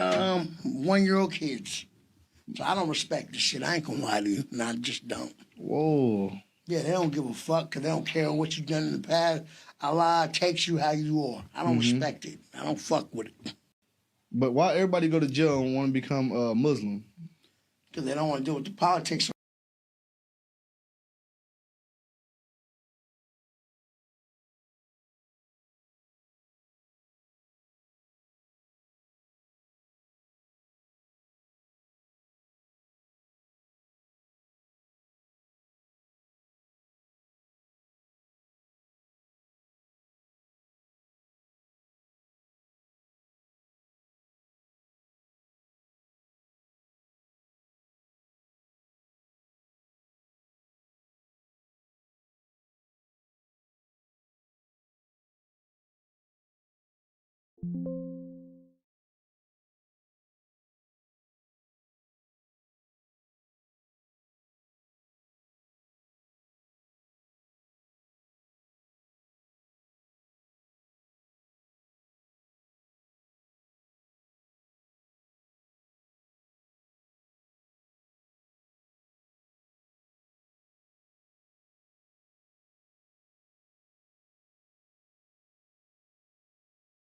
one-year-old kids. So I don't respect this shit. I ain't gonna lie to you, and I just don't. Whoa. Yeah, they don't give a fuck because they don't care what you've done in the past. Allah takes you how you are. I don't respect it. I don't fuck with it. But why everybody go to jail and want to become Muslim? Because they don't want to deal with the politics,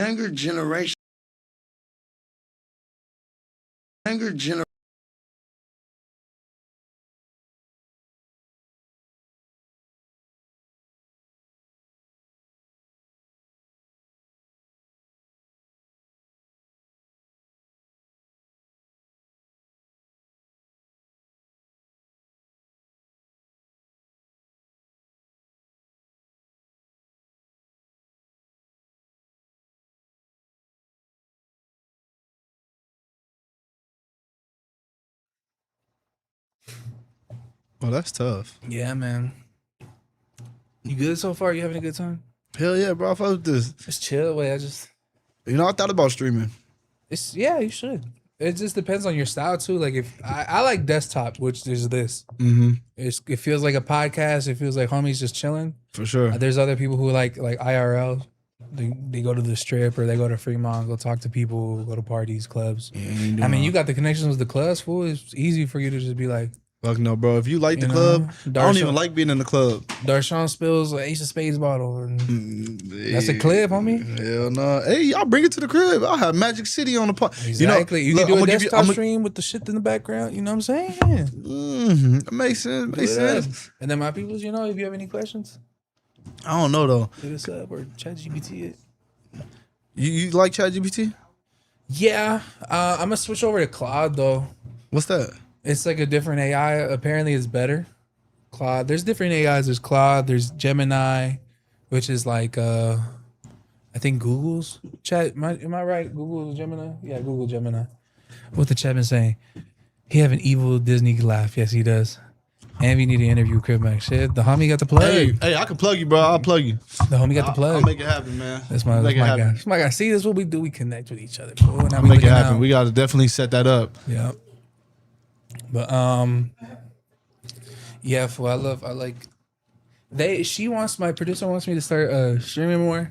Younger generation. Younger generation. Oh, that's tough. Yeah, man. You good so far? You having a good time? Hell yeah, bro. I fuck with this. It's chill. Wait, I just. You know, I thought about streaming. It's yeah, you should. It just depends on your style too. Like if I like desktop, which is this. Mm-hmm. It feels like a podcast. It feels like homies just chilling. For sure. There's other people who like IRL. They go to the strip or they go to Fremont, go talk to people, go to parties, clubs. Yeah, I mean, you got the connections with the clubs, fool. It's easy for you to just be like, fuck no, bro. If you like the You know, club, I don't Darshawn- even like being in the club. Darshawn spills an Ace of Spades bottle. And that's a Yeah. clip, homie. Hell no. Hey, y'all bring it to the crib. I'll have Magic City on the part. Exactly. You look, can do I'ma a give you- desktop I'ma- stream with the shit in the background. You know what I'm saying? That makes sense. Makes Yeah. sense. And then my peoples, you know, if you have any questions, I don't know though. hit us up or ChatGPT it. You like ChatGPT? Yeah, I'm gonna switch over to Claude though. What's that? It's like a different AI. Apparently, it's better. Claude. There's different AIs. There's Claude. There's Gemini, which is like I think Google's chat. Am I right? Google Gemini. Yeah, Google Gemini. What the chat been saying? He have an evil Disney laugh. Yes, he does. And we need to interview Crib Max. Shit, the homie got the plug. Hey, I can plug you, bro. I'll plug you. The homie got the plug. I'll make it happen, man. That's my make it guy. happen. That's my guy. See, this is what we do. We connect with each other. Bro. Now we Make it looking happen. out. We got to definitely set that up. Yeah. But yeah, fool, I like my producer wants me to start streaming more.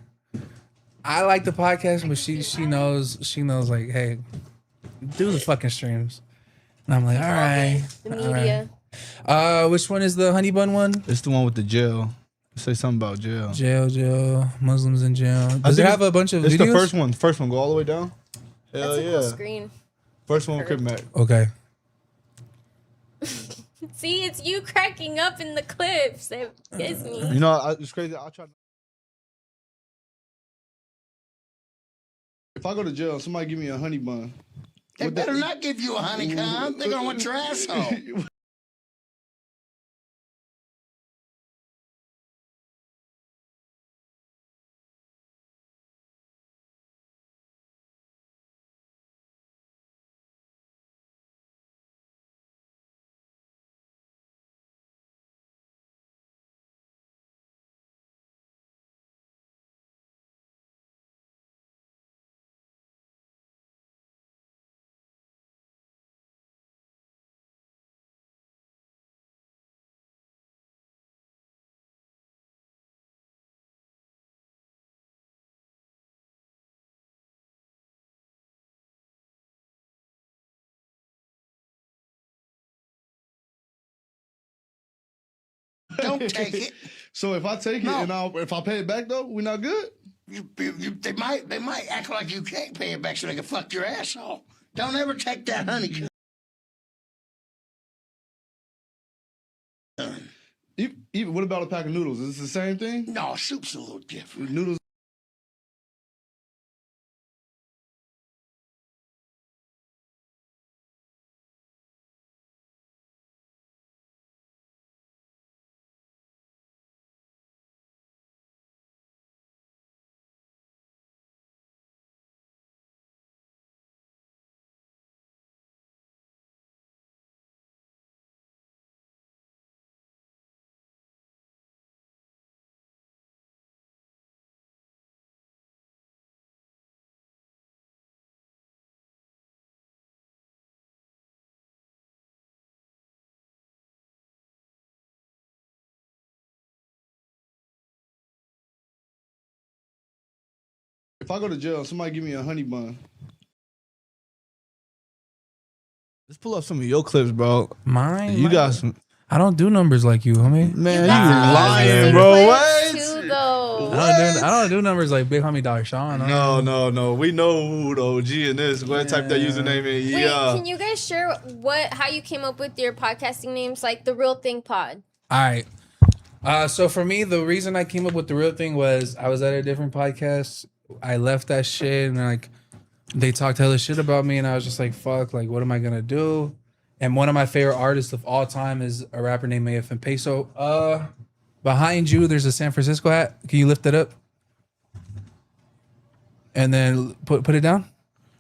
I like the podcast, but she knows like, hey, do the fucking streams. And I'm like, all right. The media. Which one is the honey bun one? It's the one with the jail. Say something about jail. Jail, Muslims in jail. Does it think have a bunch of It's videos? the first one. First one, go all the way down. Hell That's a yeah. cool screen. First one with Crib Mac. Okay. See, it's you cracking up in the clips. That gets me. You know, it's crazy. I'll try. If I go to jail, somebody give me a honey bun. They better not give you a honeycomb. They're gonna want your asshole. Don't take it. So if I take it No. and if I pay it back though, we not good. They might act like you can't pay it back so they can fuck your ass off. Don't ever take that honeycomb. Even what about a pack of noodles? Is it the same thing? No, soup's a little different. Noodles. If I go to jail, somebody give me a honey bun. Let's pull up some of your clips, bro. Mine. You got some. I don't do numbers like you, homie. Man, you got lying, some bro. clips What? too, though. I don't do numbers like Big Homie Dollar Sean. No. We know who the OG in this. Go ahead, type that username in. Wait, Yeah. can you guys share how you came up with your podcasting names, like The Real Thing Pod? All right. So for me, the reason I came up with The Real Thing was I was at a different podcast. I left that shit and like they talked hella shit about me and I was just like, fuck, like what am I gonna do? And one of my favorite artists of all time is a rapper named AFM Peso. Behind you, there's a San Francisco hat. Can you lift it up? And then put it down.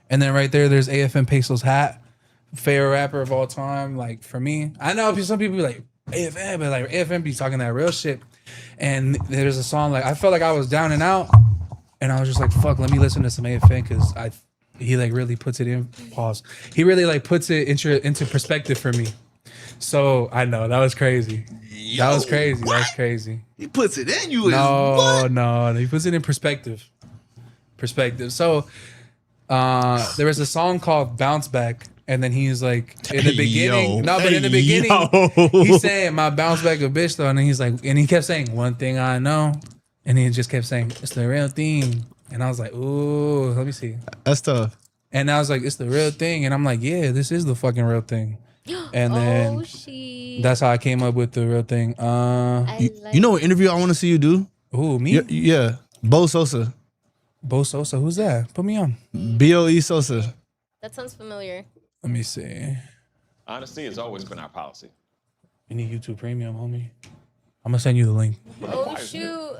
And then right there's AFM Peso's hat. Favorite rapper of all time. Like for me, I know some people be like AFM, but like AFM be talking that real shit. And there's a song like I felt like I was down and out, and I was just like, fuck, let me listen to some AFM because he like really puts it in pause. He really like puts it into perspective for me. So I know that was crazy. That was crazy. What? That was crazy. He puts it in you. No, he puts it in perspective. So there was a song called Bounce Back, and then he's like in the beginning. In the beginning, he's saying my bounce back a bitch though, and then he's like, and he kept saying one thing I know, and he just kept saying it's the real thing, and I was like, ooh, let me see, That's tough. and I was like, it's the real thing, and I'm like, yeah, this is the fucking real thing, and then Shit. that's how I came up with the real thing. You know what interview I want to see you do? Ooh, me, Yeah. Bo Sosa. Bo Sosa, who's that? Put me on. BOE Sosa. That sounds familiar. Let me see. Honesty has always been our policy. You need YouTube Premium, homie. I'm gonna send you the link. Oh shoot!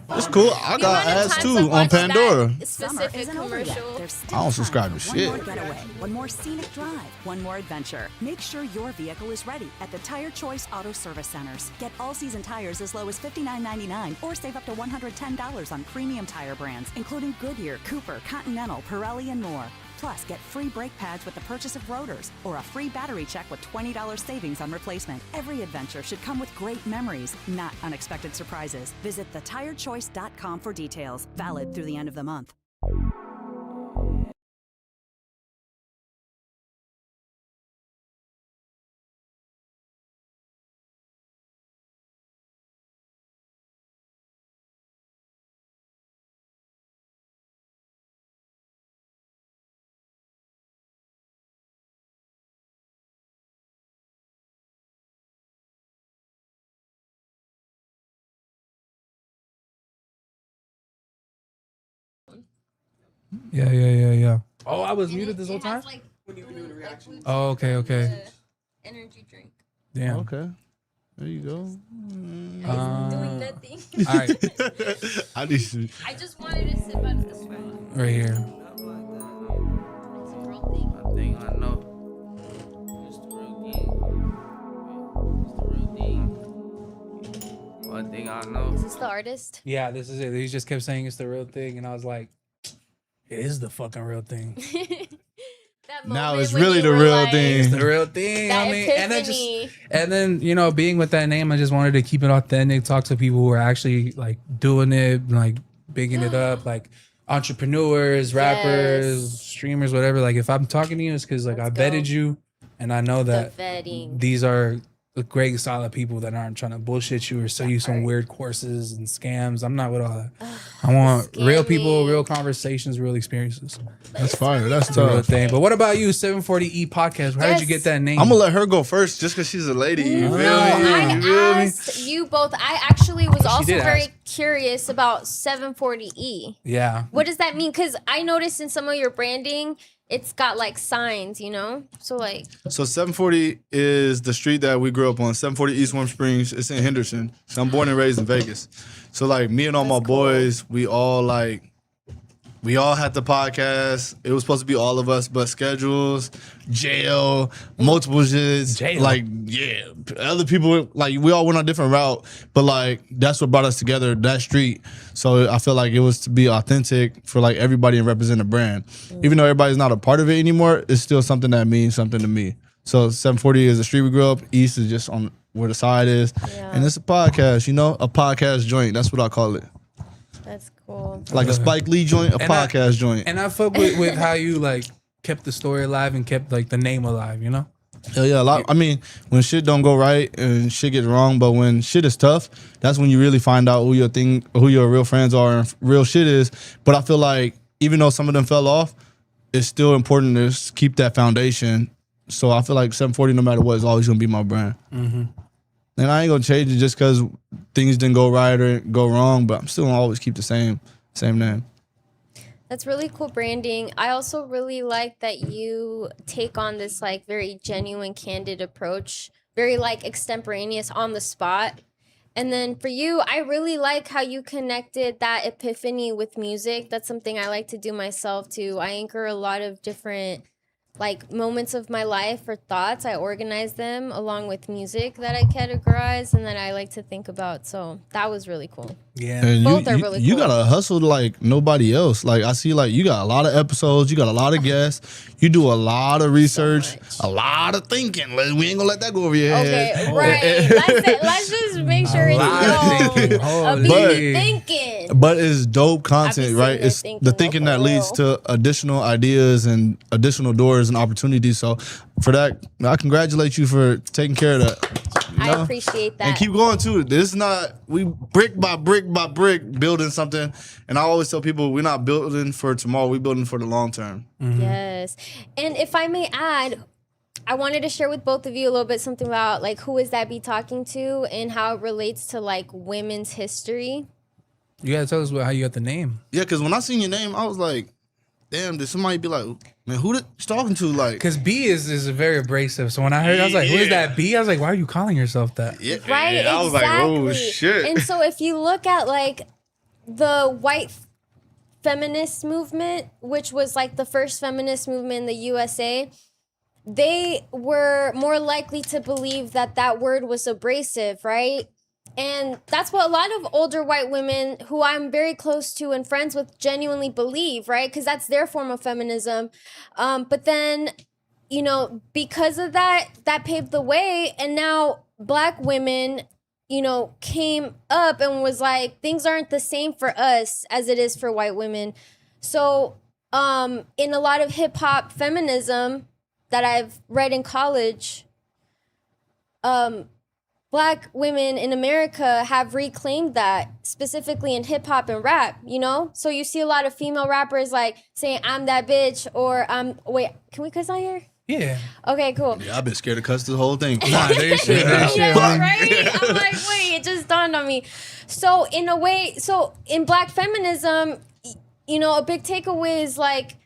That's cool. I got ads too on Pandora. Specific isn't over yet. commercial. There's still I don't subscribe to time. shit. One more getaway, one more scenic drive, one more adventure. Make sure your vehicle is ready at the Tire Choice Auto Service Centers. Get all-season tires as low as $59.99 or save up to $110 on premium tire brands, including Goodyear, Cooper, Continental, Pirelli, and more. Plus, get free brake pads with the purchase of rotors or a free battery check with $20 savings on replacement. Every adventure should come with great memories, not unexpected surprises. Visit thetirechoice.com for details. Valid through the end of the month. Yeah. Oh, I was muted this whole time? Oh, okay. Energy drink. Damn. Okay. There you go. Doing nothing. All right, I need to. I just wanted to sip out of this one. right here. It's a real thing. One thing I know. It's the real thing. It's the real thing. One thing I know. Is this the artist? Yeah, this is it. He just kept saying it's the real thing, and I was like, it is the fucking real thing. That Now moment it's when really you the were real like, thing. It's the real thing. That I mean, epiphany. and then being with that name, I just wanted to keep it authentic. Talk to people who are actually like doing it, like bigging it up, like entrepreneurs, rappers, streamers, whatever. Like if I'm talking to you, it's because like Let's I vetted go. you, and I know The that vetting. these are great, solid people that aren't trying to bullshit you or sell you some weird courses and scams. I'm not with all that. I want real people, Scamming. real conversations, real experiences. That's fire. That's The real tough. thing. But what about you, 740E podcast? How did you get that name? I'm gonna let her go first, just because she's a lady. You feel No, me? I You feel me? asked you both. I actually was also did very ask. curious about 740E. Yeah. What does that mean? Because I noticed in some of your branding, it's got like signs, So like, So 740 is the street that we grew up on. 740 East Warm Springs. It's in Henderson. So I'm born and raised in Vegas. So like me and all my That's cool. boys, we all had the podcast. It was supposed to be all of us, but schedules, jail, multiple shits. Jail. Like, yeah. Other people, like, we all went on a different route, but like, that's what brought us together, that street. So I feel like it was to be authentic for like everybody and represent a brand. Even though everybody's not a part of it anymore, it's still something that means something to me. So 740 is the street we grew up. East is just on where the side is. Yeah. And it's a podcast, a podcast joint. That's what I call it. that's Cool. Like a Spike Lee joint, a And I- podcast joint. And I fuck with how you like kept the story alive and kept like the name alive, you know? Hell yeah, a lot. I mean, when shit don't go right and shit gets wrong, but when shit is tough, that's when you really find out who your real friends are and real shit is. But I feel like even though some of them fell off, it's still important to keep that foundation. So I feel like 740, no matter what, is always gonna be my brand. Mm-hmm. And I ain't gonna change it just because things didn't go right or go wrong. But I'm still gonna always keep the same name. That's really cool branding. I also really like that you take on this like very genuine, candid approach, very like extemporaneous on the spot. And then for you, I really like how you connected that epiphany with music. That's something I like to do myself too. I anchor a lot of different like moments of my life or thoughts. I organize them along with music that I categorize and that I like to think about. So that was really cool. Yeah. And Both are really you cool. gotta hustle like nobody else. Like I see, like you got a lot of episodes, you got a lot of guests, you do a lot of research, much. a lot of thinking. We ain't gonna let that go over your head. Okay, right. Let's just make sure it's lot of thinking. known. Holy. Be thinking. But it's dope content, sitting right? there It's thinking, the thinking no, that for leads real. to additional ideas and additional doors and opportunities. So for that, I congratulate you for taking care of that. You I know? appreciate that. And keep going too. This is not, we brick by brick by brick building something. And I always tell people we're not building for tomorrow, we're building for the long term. Yes. And if I may add, I wanted to share with both of you a little bit something about like who is that be talking to and how it relates to like women's history. You gotta tell us how you got the name. Yeah, because when I seen your name, I was like, damn, did somebody be like, man, who you talking to? Like, Because B is very abrasive. So when I heard, I was like, "Who is Yeah. that B?" I was like, "Why are you calling yourself that?" yeah, Right, yeah, I was like, oh exactly. shit. And so if you look at like the white feminist movement, which was like the first feminist movement in the USA, they were more likely to believe that that word was abrasive, right? And that's what a lot of older white women who I'm very close to and friends with genuinely believe, right? Because that's their form of feminism. But then, you know, because of that, that paved the way. And now black women, you know, came up and was like, things aren't the same for us as it is for white women. So in a lot of hip hop feminism that I've read in college, Black women in America have reclaimed that, specifically in hip hop and rap, you know? So you see a lot of female rappers like saying, I'm that bitch, or wait, can we cuss on here? Yeah. Okay, cool. Yeah, I've been scared to cuss this whole thing. Nah, they should. They should. Yeah, right? I'm like, wait, it just dawned on me. So in a way, so in black feminism, you know, a big takeaway is like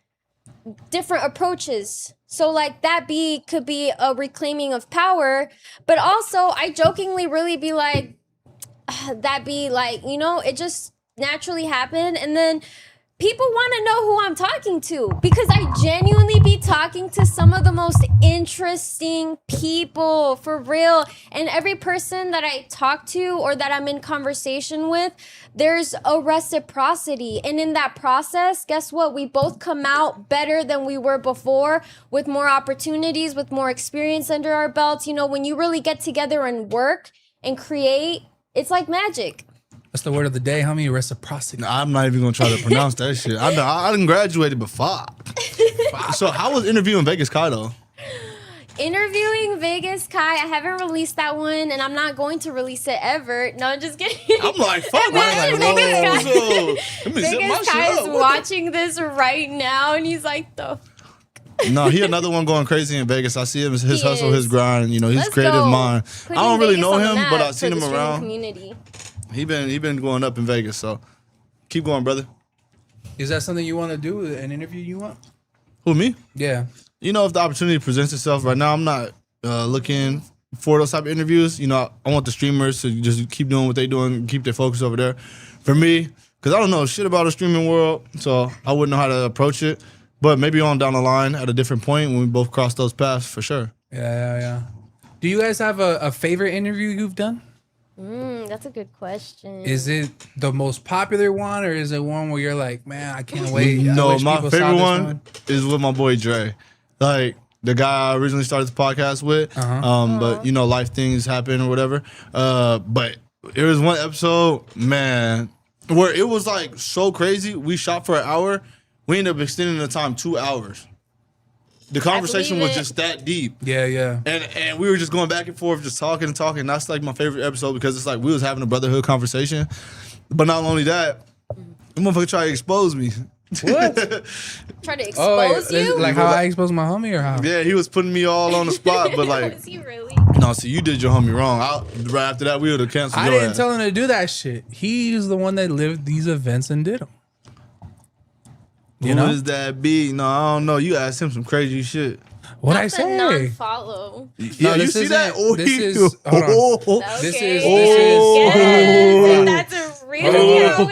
different approaches. So like that could be a reclaiming of power, but also I jokingly really be like, that be like, you know, it just naturally happened. And then people want to know who I'm talking to because I genuinely be talking to some of the most interesting people for real. And every person that I talk to or that I'm in conversation with, there's a reciprocity. And in that process, guess what? We both come out better than we were before, with more opportunities, with more experience under our belts. You know, when you really get together and work and create, it's like magic. That's the word of the day, homie. Reciprocity. I'm not even gonna try to pronounce that shit. I didn't graduated before. So how was interviewing Vegas Kai though? Interviewing Vegas Kai, I haven't released that one, and I'm not going to release it ever. No, I'm just kidding. I'm like, fuck, Imagine man. Vegas Kai. Let me zip my Vegas Kai shit is up. What watching this right now, and he's like, the No, he another one going crazy in Vegas. I see him, his He hustle, is. his grind. You know, his Let's creative go. mind. Putting I don't really Vegas know on the him, map but I've for seen the him streaming around. Community. He been going up in Vegas. So keep going, brother. Is that something you want to do? An interview you want? Who, me? Yeah. You know, if the opportunity presents itself right now, I'm not looking for those type of interviews. You know, I want the streamers to just keep doing what they doing, keep their focus over there. For me, because I don't know shit about the streaming world, so I wouldn't know how to approach it. But maybe on down the line at a different point when we both cross those paths, for sure. Yeah. Do you guys have a favorite interview you've done? That's a good question. Is it the most popular one, or is it one where you're like, man, I can't wait? I No, wish my people saw favorite this one is with my boy Dre. Like the guy I originally started the podcast with. But you know, life things happen or whatever. But there was one episode, man. where it was like so crazy. We shot for an hour. We ended up extending the time 2 hours. The conversation was it. just that deep. Yeah. And we were just going back and forth, just talking and talking. That's like my favorite episode because it's like we was having a brotherhood conversation. But not only that, the motherfucker tried to expose me. What? Try to Oh, wait, expose you? like how I exposed my homie or how? Yeah, he was putting me all on the spot, but like, Was he really? no, see, you did your homie wrong. Right after that, we would have canceled I your didn't ass. tell him to do that shit. He's the one that lived these events and did them. You Who know is that big? No, I don't know. You asked him some crazy shit. what I Not the say? non-follow. Yeah, you this see that? isn't- this is- hold on. This Okay. is- Yes, hold on. if that's a real Hold on. account,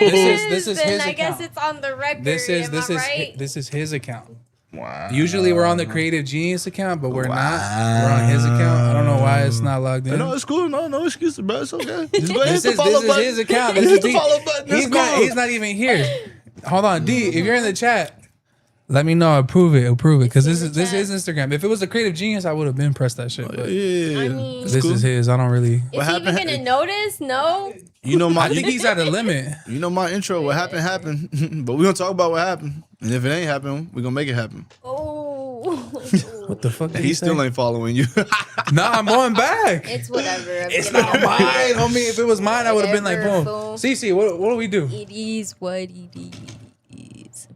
This is then his I guess account. it's on the record. This is right? this is his account. Wow. Usually we're on the Creative Genius account, but we're not. We're on his account. I don't know why it's not logged in. No, it's cool. No excuses, bro. It's okay. Just go ahead, This hit the follow is button. his account. Hit This is the D. follow button. It's cool. He's not even here. Hold on, D. If you're in the chat, let me know. Approve it. Because this is Instagram. If it was a Creative Genius, I would have been pressed that shit. But Yeah. I mean, It's this cool. is his. I don't really. is he even happened? gonna notice? No. You know I my think he's at a limit. you know my intro. What happened. But we're gonna talk about what happened. And if it ain't happened, we're gonna make it happen. Oh. What the fuck? Did He he still say? ain't following you. Nah, I'm going back. It's whatever. It's not mine, homie. If it was mine, I would have been like, Whatever, boom. fool. Cece, what do we do? It is what it is.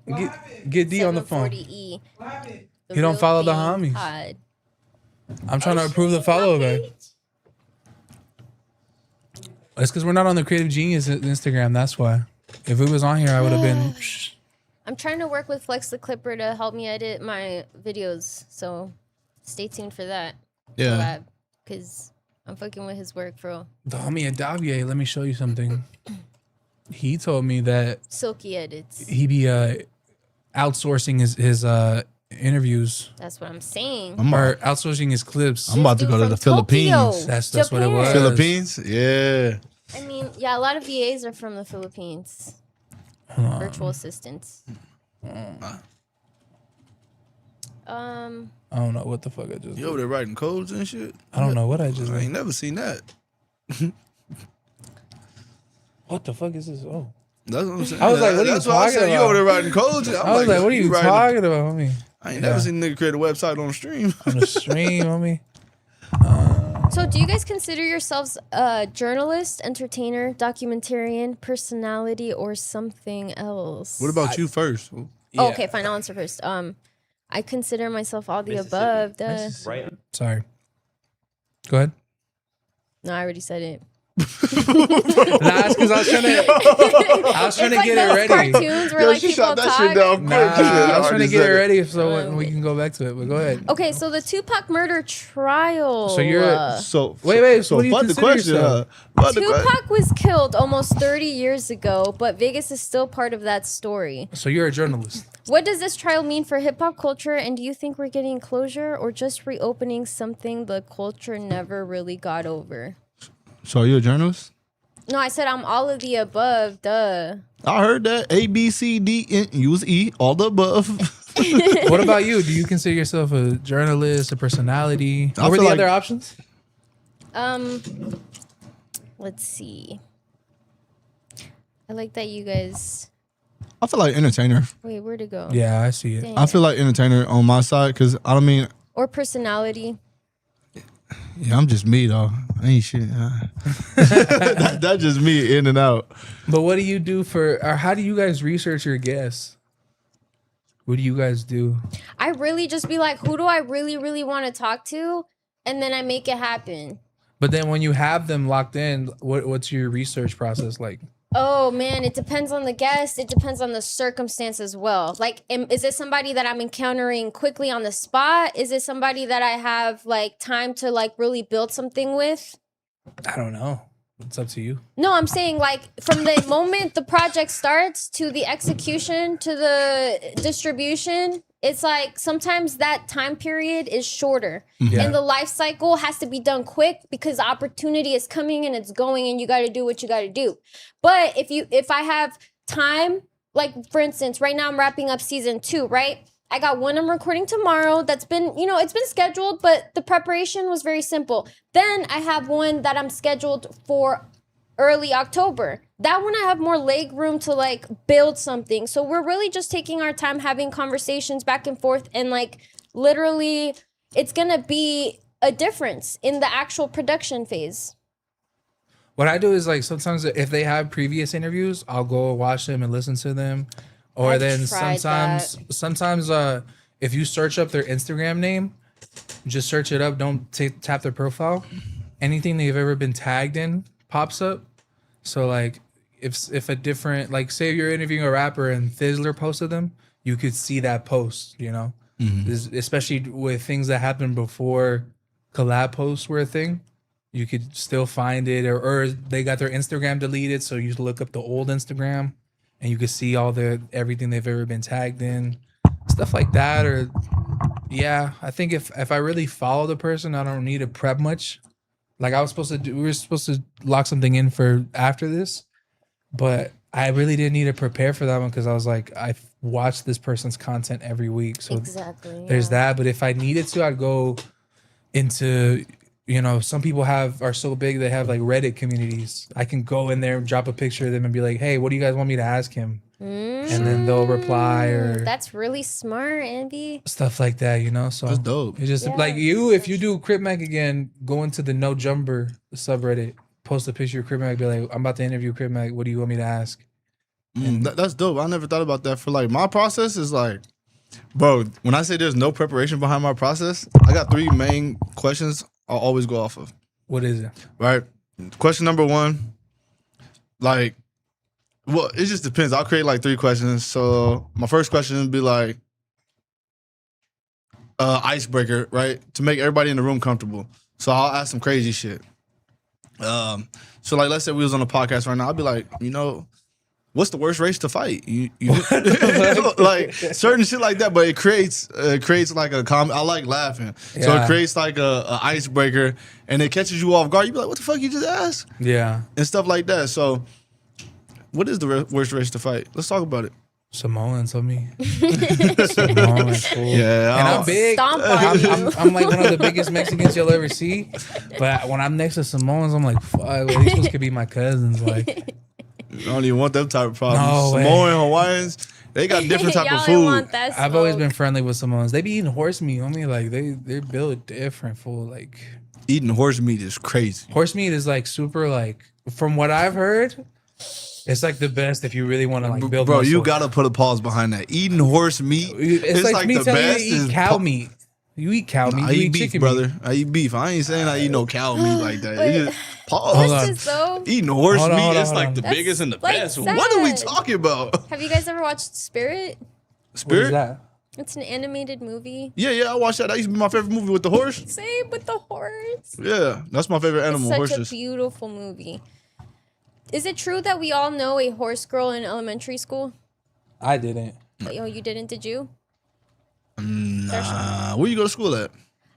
Get D on the phone. 740E. The He don't real follow the thing homies. pod. I'm trying to approve the follow back. It's because we're not on the Creative Genius Instagram. That's why. If it was on here, I would have been. I'm trying to work with Flex the Clipper to help me edit my videos, so stay tuned for that. Yeah. Because I'm fucking with his work, bro. The homie Adavier, let me show you something. He told me that Silky edits. he be outsourcing his interviews That's what I'm saying. or outsourcing his clips. I'm about to Dude go to from the Philippines. Tokyo, That's what it was. Japan. Philippines? Yeah. I mean, yeah, a lot of VAs are from the Philippines. Virtual assistants. I don't know what the fuck I just. You Did. over there writing codes and shit? I don't know what I just. I Did. ain't never seen that. What the fuck is this? Oh, That's what I'm saying. I was like, what are you That's why I talking said you about? over there writing codes. I was like, what are you writing- talking about, homie? I ain't never seen a nigga create a website on stream. On the stream, homie. So, do you guys consider yourselves a journalist, entertainer, documentarian, personality, or something else? What about you first? Oh, okay, fine. I'll answer first. I consider myself all the above. Duh. Right? Sorry. Go ahead. No, I already said it. Nah, it's because I was trying to It's get like it those ready. cartoons where Yo, like she people shot that talk. shit down quick. Nah, She said, I was trying to already get it said ready so we can go back to it. But go ahead. Okay, so the Tupac murder trial. So you're- So Wait, So what do you fuck the consider question. yourself? Fuck the question. Tupac was killed almost 30 years ago, but Vegas is still part of that story. So you're a journalist. What does this trial mean for hip hop culture? And do you think we're getting closure or just reopening something the culture never really got over? So are you a journalist? No, I said I'm all of the above. Duh. I heard that. A, B, C, D, N, use E, all the above. What about you? Do you consider yourself a journalist, a personality? I What were feel the like- other options? Let's see. I like that you guys. I feel like entertainer. Wait, where'd it go? Yeah, I see it. Dang I it. feel like entertainer on my side because I don't mean, Or personality. yeah, I'm just me though. I ain't shit. That's just me in and out. But what do you do or how do you guys research your guests? What do you guys do? I really just be like, who do I really, really want to talk to? And then I make it happen. But then when you have them locked in, what's your research process like? Oh man, it depends on the guest. It depends on the circumstance as well. Like, is it somebody that I'm encountering quickly on the spot? Is it somebody that I have like time to like really build something with? I don't know. It's up to you. No, I'm saying like from the moment the project starts to the execution to the distribution, it's like sometimes that time period is shorter. Yeah. And the life cycle has to be done quick because opportunity is coming and it's going and you got to do what you got to do. But if I have time, like for instance, right now I'm wrapping up season 2, right? I got one I'm recording tomorrow that's been, it's been scheduled, but the preparation was very simple. Then I have one that I'm scheduled for early October. that one I have more leg room to like build something. So we're really just taking our time having conversations back and forth, and like literally it's gonna be a difference in the actual production phase. What I do is like sometimes if they have previous interviews, I'll go watch them and listen to them. Or I've then tried sometimes if you search up their Instagram name, just search it up. Don't tap their profile. Anything they've ever been tagged in pops up. So like if a different, like say you're interviewing a rapper and Thizzler posted them, you could see that post, you know? Especially with things that happened before collab posts were a thing. You could still find it, or they got their Instagram deleted, so you look up the old Instagram and you can see all everything they've ever been tagged in, stuff like that. Or yeah, I think if I really follow the person, I don't need to prep much. Like we were supposed to lock something in for after this, but I really didn't need to prepare for that one because I was like, I watch this person's content every week, so Exactly. there's that. But if I needed to, I'd go into, you know, some people are so big they have like Reddit communities. I can go in there and drop a picture of them and be like, hey, what do you guys want me to ask him? And then they'll reply, or That's really smart, Andy. stuff like that, you know. So That's dope. It's just Yeah. like if you do Crip Mac again, go into the No Jumper subreddit, post a picture of Crip Mac, be like, I'm about to interview Crip Mac. What do you want me to ask? That's dope. I never thought about that. For like my process is like, bro, when I say there's no preparation behind my process, I got 3 main questions I'll always go off of. What is it? Right? Question number 1, like, well, it just depends. I'll create like 3 questions. So my first question would be like, icebreaker, right? To make everybody in the room comfortable. So I'll ask some crazy shit. So like, let's say we was on a podcast right now. I'd be like, you know, what's the worst race to fight? You like certain shit like that, but it creates like a I like laughing, so Yeah. it creates like a icebreaker, and it catches you off guard. You be like, what the fuck you just asked, Yeah, and stuff like that. So, what is the worst race to fight? Let's talk about it. Samoans on me. Samoans, cool. Yeah, And I'm big. Stomp on you. I'm like one of the biggest Mexicans you'll ever see. But when I'm next to Samoans, I'm like, fuck, well, these supposed to be my cousins. Like, I don't even want them type of problems. No way. Samoan Hawaiians, they got different type Y'all of ain't food. want that I've always smoke. been friendly with Samoans. They be eating horse meat on me. Like they're built different, fool. Like Eating horse meat is crazy. horse meat is like super, like from what I've heard, it's like the best if you really want to like build. Bro, muscle. you gotta put a pause behind that. Eating horse meat, It's like me the telling you to best eat is cow meat. You eat cow meat. I You eat eat beef, chicken brother. meat. I eat beef. I ain't saying I eat no cow meat like that. Wait. It just pause. Hold on. This is so. Eating horse Hold on, meat hold on, is hold like on. the That's biggest and the like best. sad. What are we talking about? Have you guys ever watched Spirit? What is Spirit? that? It's an animated movie. Yeah, I watched that. That used to be my favorite movie with the horse. Same with the horse. Yeah, that's my favorite animal, It's such horses. a beautiful movie. Is it true that we all know a horse girl in elementary school? I didn't. Oh, you didn't? Did you? Where you go to school at?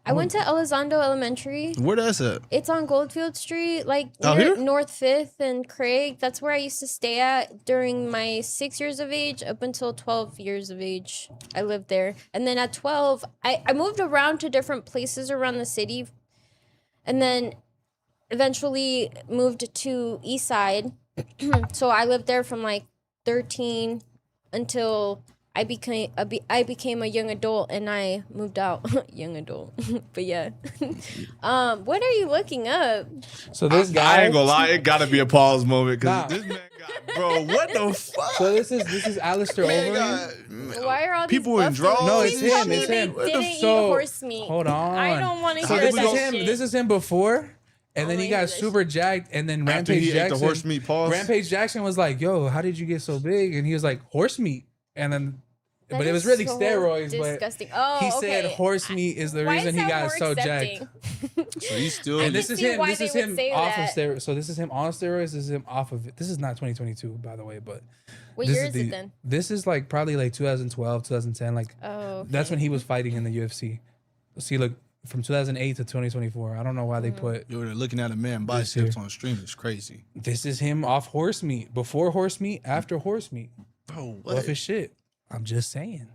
I went to Elizondo Elementary. Where that's at? It's on Goldfield Street, like Out near here? North 5th and Craig. That's where I used to stay at during my 6 years of age up until 12 years of age. I lived there. And then at 12, I moved around to different places around the city. And then eventually moved to East Side. So I lived there from like 13 until I became a young adult and I moved out. Young adult. But yeah. What are you looking up? So this guy. I ain't gonna lie, it gotta be a pause moment Nah. because this man got, bro, what the fuck? So this is Alistair Man Overeem. got, Why are all people these in buffaloes? draws? No, it's Please tell him, me it's they him. didn't eat So, horse meat. hold on. I don't want to So hear this that is him. shit. This is him before, and then wanna he hear got that super jacked, and then After Rampage he ate the Jackson. horse meat, pause. Rampage Jackson was like, "Yo, how did you get so big?" And he was like, "Horse meat." And then, That but it was is really so steroids. disgusting. But Oh, he said okay. horse meat is the Why reason is he that got more so accepting? jacked. So he's still. And this is see him. why This they is would him say off that. of steroids. So this is him on steroids. This is him off of it. This is not 2022, by the way, but What this year is the- it then? This is like probably like 2012, 2010. Like Oh, that's when he was fighting in the UFC. See, look, from 2008 to 2024. I don't know why Mm. they put You're looking at a man This biceps here. on stream. It's crazy. this is him off horse meat, before horse meat, after horse meat. Bro, Off his shit. I'm just saying.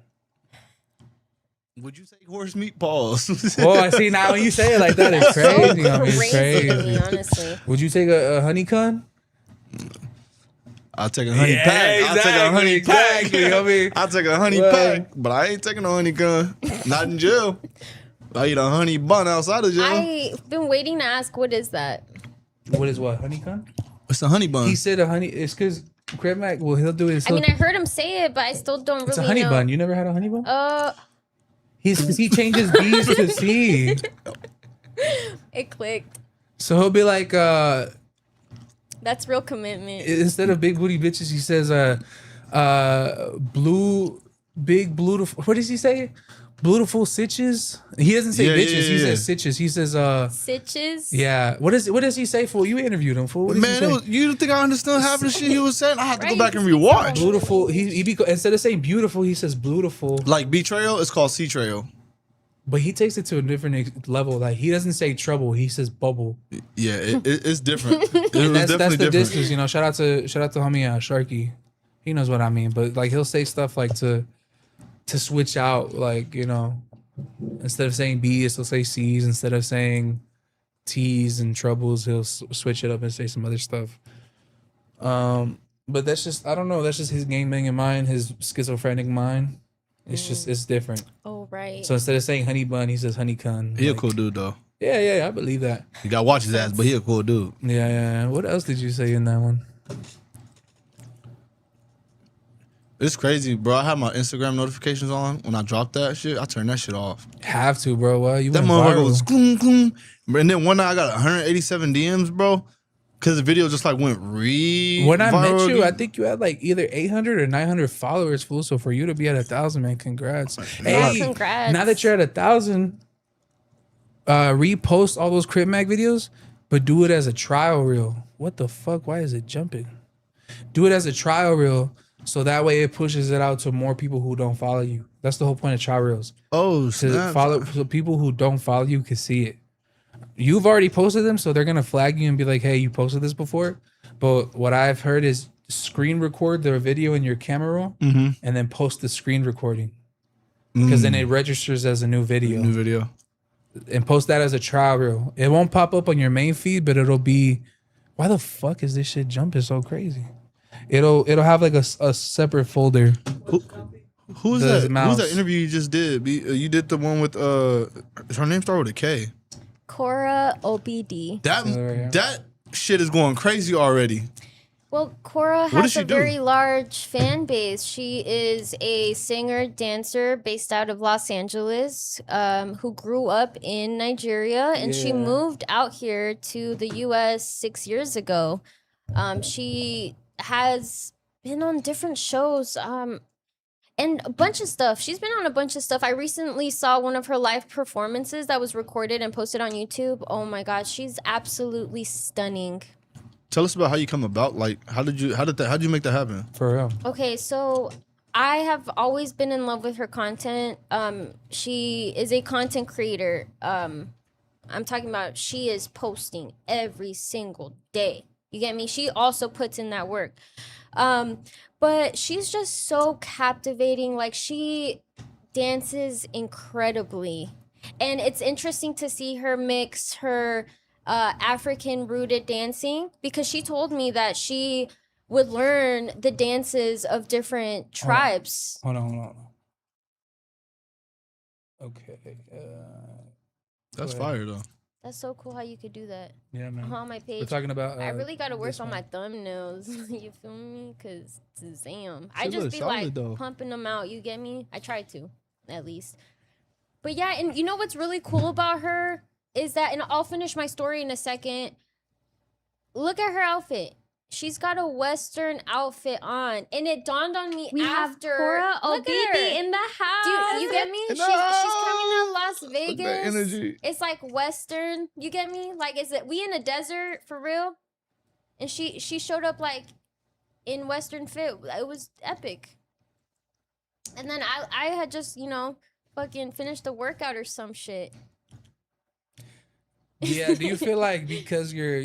Would you say horse meat? Pause. Oh, I see now when you say it like that, it's crazy. I mean, it's crazy to me, crazy. honestly. Would you take a honeycomb? I'll take a honey pack. I'll take a honey exactly, pack. homie. I'll take a honey Right. pack, but I ain't taking a honey gun. Not in jail. I eat a honey bun outside of jail. I've been waiting to ask, what is that? What is what? Honeycomb? It's a honey bun. He said a honey. It's because Crab Mac. Well, he'll do it. I mean, I heard him say it, but I still don't really it's a honey know. bun. You never had a honey bun? He changes B's to C. It clicked. So he'll be like, That's real commitment. instead of big booty bitches, he says, big beautiful. What does he say? Beautiful sitches. He doesn't say Yeah, bitches. He yeah. says sitches. He says, Sitches. yeah. What does he say? Fool? You interviewed him. Fool. What does Man, he say? you think I understood half the shit he was saying? I had to go Right, back and he's rewatch. Beautiful. Instead of saying beautiful, he says beautiful. Like betrayal, it's called sea trail. But he takes it to a different level. Like he doesn't say trouble. He says bubble. Yeah, it's different. It was That's definitely the different. distance. You know. Shout out to homie Sharky. He knows what I mean. But like he'll say stuff like to switch out. Like instead of saying B's, he'll say C's. Instead of saying T's and troubles, he'll switch it up and say some other stuff. But that's just I don't know. That's just his gangbanging mind, his schizophrenic mind. It's just it's different. Oh, right. So instead of saying honey bun, he says honeycomb. He a Like, cool dude though. Yeah, I believe that. You gotta watch his ass, but he a cool dude. Yeah. What else did you say in that one? It's crazy, bro. I have my Instagram notifications on. When I drop that shit, I turn that shit off. Have to, bro. Well, you That went motherfucker viral. goes gloom, gloom. And then one night I got 187 DMs, bro. Cause the video just like went When I met viral you, I again. think you had like either 800 or 900 followers, fool. So for you to be at 1,000, man, congrats. Yeah, Hey, congrats. now that you're at 1,000, repost all those Crib Mag videos, but do it as a trial reel. What the fuck? Why is it jumping? Do it as a trial reel, so that way it pushes it out to more people who don't follow you. That's the whole point of trial reels. Oh, To snap. follow, so people who don't follow you can see it. You've already posted them, so they're gonna flag you and be like, "Hey, you posted this before." But what I've heard is screen record their video in your camera roll, Mm-hmm. and then post the screen recording because then it registers as a new video, New video. and post that as a trial reel. It won't pop up on your main feed, but it'll be. Why the fuck is this shit jumping so crazy? It'll have like a separate folder. Who's The that? mouse. Who's that interview you just did? You did the one with her name started with a K. Cora OBD. That shit is going crazy already. Well, Cora does has she a do? very large fan base. She is a singer dancer based out of Los Angeles, who grew up in Nigeria, and she Yeah. moved out here to the U.S. 6 years ago. She has been on different shows. And a bunch of stuff. She's been on a bunch of stuff. I recently saw one of her live performances that was recorded and posted on YouTube. Oh my God, she's absolutely stunning. Tell us about how you come about. Like, how did you make that happen? For real. Okay, so I have always been in love with her content. She is a content creator. I'm talking about she is posting every single day. You get me? She also puts in that work. But she's just so captivating. Like, she dances incredibly. And it's interesting to see her mix her African rooted dancing, because she told me that she would learn the dances of different tribes. Hold on. Okay. That's Go ahead. fire though. That's so cool how you could do that. Yeah, man. On my We're page. talking about. I really got to work this on one. my thumbnails. You feel me? Because, damn. I Shit just look be solid, like though. pumping them out. You get me? I try to, at least. But yeah, and you know what's really cool about her is that, and I'll finish my story in a second. Look at her outfit. She's got a Western outfit on. And it dawned on me We have after. Cora Look at her. Obibi in the house. Dude, you get me? She's No! coming to Las With Vegas. that energy. It's like Western. You get me? Like, is it we in a desert for real? And she showed up like in Western fit. It was epic. And then I had just, fucking finished the workout or some shit. Yeah. Do you feel like because your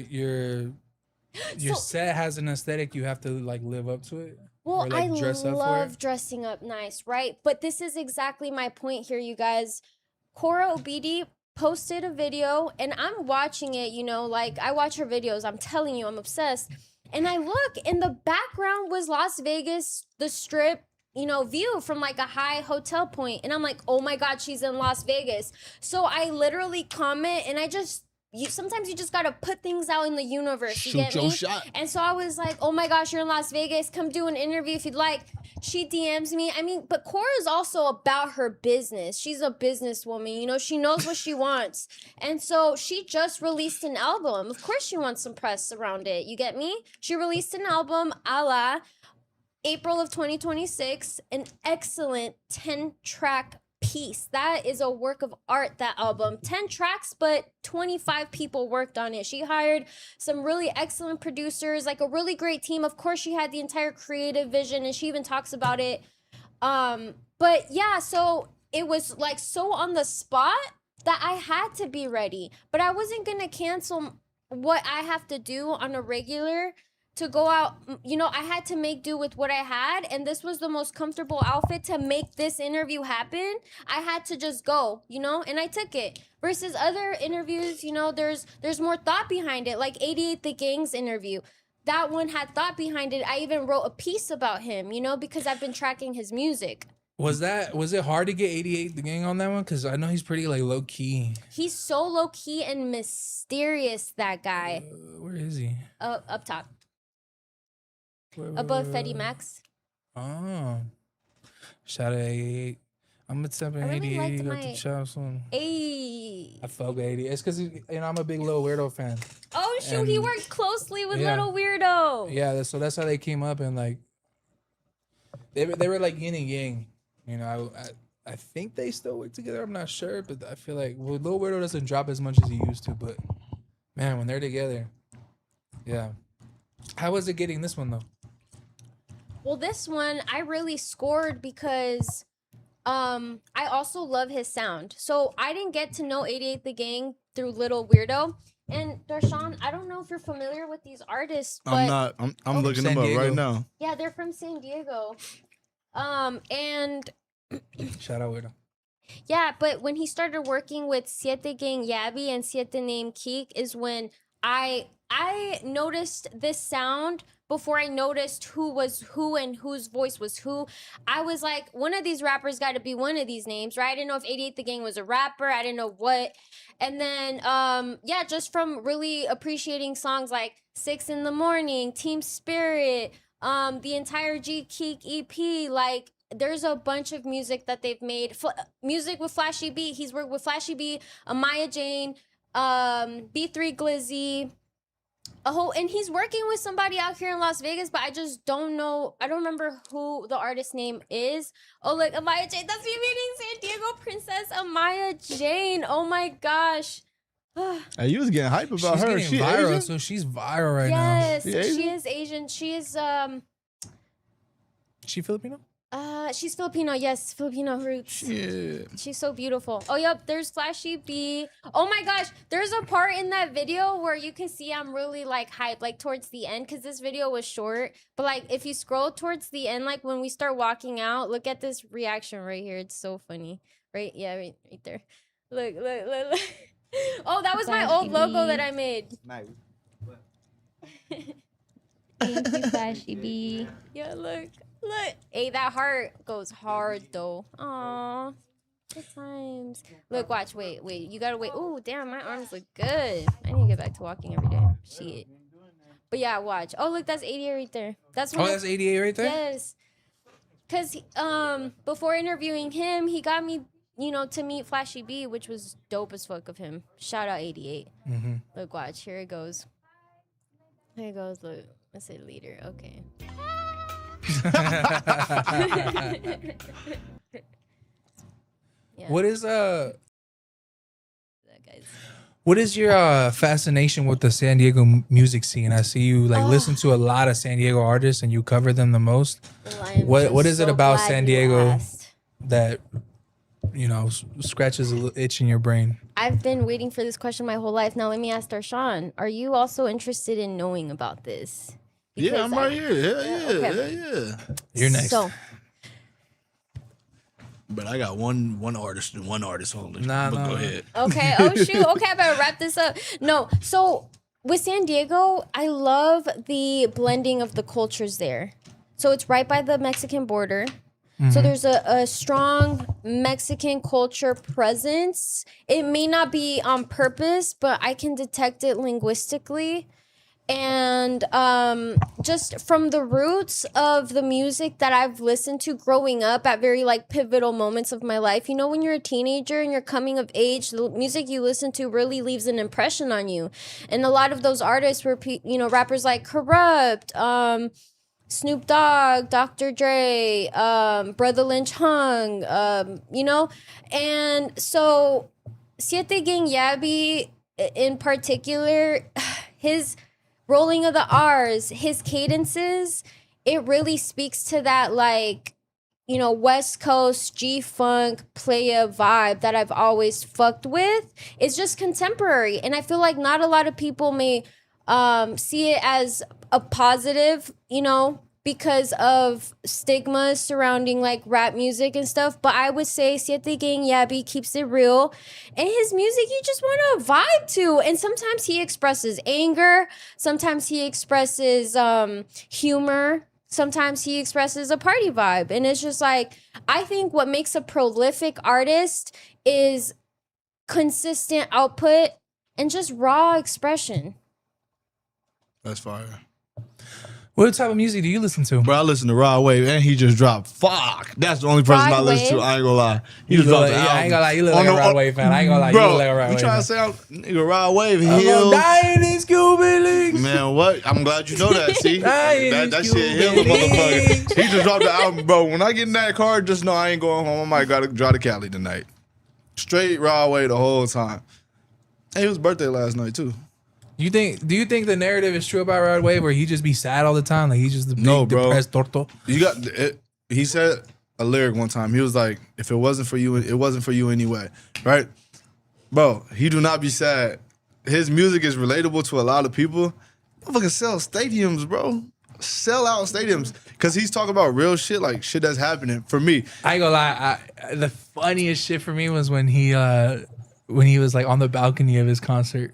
So- set has an aesthetic, you have to like live up to it? Well, Or, like, I dress up for love it? dressing up nice, right? But this is exactly my point here, you guys. Cora Obidi posted a video, and I'm watching it, like, I watch her videos. I'm telling you, I'm obsessed. And I look, and the background was Las Vegas, the strip, you know, view from like a high hotel point. And I'm like, oh my God, she's in Las Vegas. So I literally comment, and I just, sometimes you just gotta put things out in the universe. You get me? shot. And so I was like, oh my gosh, you're in Las Vegas. Come do an interview if you'd like. She DMs me. I mean, but Cora is also about her business. She's a businesswoman. You know, she knows what she wants. And so she just released an album. Of course she wants some press around it. You get me? She released an album, a la April of 2026, an excellent 10-track piece. That is a work of art, that album. 10 tracks, but 25 people worked on it. She hired some really excellent producers, like a really great team. Of course, she had the entire creative vision, and she even talks about it. But yeah, so it was like so on the spot that I had to be ready. But I wasn't gonna cancel what I have to do on a regular to go out. You know, I had to make do with what I had, and this was the most comfortable outfit to make this interview happen. I had to just go, you know, and I took it. Versus other interviews, you know, there's more thought behind it, like 88 The Gang's interview. That one had thought behind it. I even wrote a piece about him, you know, because I've been tracking his music. Was it hard to get 88 The Gang on that one? Because I know he's pretty like low key. He's so low key and mysterious, that guy. Where is he? Up top. Where, Above Fetty Max. Oh. Shout out 88. I'm gonna step in I really 88. liked You got my- the chops on. Ayy. I fuck with 88. It's because you know I'm a big Lil Weirdo fan. Oh shoot, he And- worked closely with Yeah. Little Weirdo. Yeah, so that's how they came up, and like they were like yin and yang. You know, I think they still work together. I'm not sure, but I feel like Lil Weirdo doesn't drop as much as he used to. But man, when they're together, yeah. How was it getting this one though? Well, this one I really scored because I also love his sound. So I didn't get to know 88 The Gang through Little Weirdo. And Darshan, I don't know if you're familiar with these artists, but I'm not. I'm looking San them up Diego. right now. yeah, they're from San Diego. And Shout out Weirdo. yeah, but when he started working with Siete Gang Yabby and Siete Name Keek is when I noticed this sound before I noticed who was who and whose voice was who. I was like, one of these rappers got to be one of these names, right? I didn't know if 88 The Gang was a rapper. I didn't know what. And then, yeah, just from really appreciating songs like 6 in the Morning, Team Spirit, the entire G Keek EP, like, there's a bunch of music that they've made. Music with Flashy B. He's worked with Flashy B, Amaya Jane, B3 Glizzy, and he's working with somebody out here in Las Vegas, but I just don't know. I don't remember who the artist name is. Oh, look, Amaya Jane. That's me meeting San Diego Princess Amaya Jane. Oh my gosh. Hey, you was getting hype about She's her. getting She viral, Asian? so she's viral right Yes, She Asian? she is Asian. She is now. She Filipino? she's Filipino. Yes, Filipino roots. Yeah. She's so beautiful. Oh, yep. There's Flashy B. Oh my gosh. There's a part in that video where you can see I'm really like hyped, like towards the end, because this video was short. But like if you scroll towards the end, like when we start walking out, look at this reaction right here. It's so funny. Right? Yeah, right there. Look. Oh, that was my old logo that I made. Nice. Thank you, Flashy B. Yeah, look. Hey, that heart goes hard though. Aw. Good times. Look, watch, wait. You gotta wait. Oh, damn, my arms look good. I need to get back to walking every day. Shit. But yeah, watch. Oh, look, that's 88 right there. That's when Oh, that's 88 right there? Yes. Cause before interviewing him, he got me, you know, to meet Flashy B, which was dope as fuck of him. Shout out 88. Mm-hmm. Look, watch. Here it goes. Here it goes. Look. Let's say leader. Okay. Yeah, What is that guy's. What is your fascination with the San Diego music scene? I see you like listen to a lot of San Diego artists and you cover them the most. Well, I am What just is it so about glad San you Diego asked. that you know scratches a little itch in your brain? I've been waiting for this question my whole life. Now let me ask Darshan. Are you also interested in knowing about this? Yeah, Because I'm right here. Yeah, okay. yeah. You're next. So But I got one artist and one artist only. Nah, but nah. go ahead. okay. Oh shoot. Okay, I better wrap this up. No. So with San Diego, I love the blending of the cultures there. So it's right by the Mexican border. So there's a strong Mexican culture presence. It may not be on purpose, but I can detect it linguistically. And just from the roots of the music that I've listened to growing up at very like pivotal moments of my life, you know, when you're a teenager and you're coming of age, the music you listen to really leaves an impression on you. And a lot of those artists were, you know, rappers like Corrupt, Snoop Dogg, Dr. Dre, Brother Lynch Hung, you know? And so Siete Gang Yabi in particular, his rolling of the R's, his cadences, it really speaks to that, like, you know, West Coast G-Funk playa vibe that I've always fucked with. It's just contemporary. And I feel like not a lot of people may see it as a positive, you know, because of stigma surrounding like rap music and stuff. But I would say Siete Gang Yabi keeps it real. And his music, you just want to vibe to. And sometimes he expresses anger. Sometimes he expresses humor. Sometimes he expresses a party vibe. And it's just like, I think what makes a prolific artist is consistent output and just raw expression. That's fire. What type of music do you listen to? Bro, I listen to Rod Wave, and he just dropped. Fuck, that's the only person Rod I listen to. Wave? I ain't gonna lie. He You just look dropped like, the album. I ain't gonna lie, you look like a On the- Rod Wave fan. I ain't gonna lie, Bro, you look like a Rod you Wave trying fan. to say nigga Rod Wave I'm gonna Hill? die in these Cuban links. Man, what? I'm glad you know that. See, Dying that is shit Hill, Cuban motherfucker. links. He just dropped the album, bro. When I get in that car, just know I ain't going home. I might gotta drive to Cali tonight. Straight Rod Wave the whole time. Hey, it was birthday last night too. Do you think the narrative is true about Rod Wave, where he just be sad all the time, like he's just the big No, bro. depressed torto? You got it. He said a lyric one time. He was like, "If it wasn't for you, it wasn't for you anyway." Right, bro. He do not be sad. His music is relatable to a lot of people. Motherfucker sell stadiums, bro. Sell out stadiums because he's talking about real shit, like shit that's happening. For me, I ain't gonna lie. The funniest shit for me was when he was like on the balcony of his concert,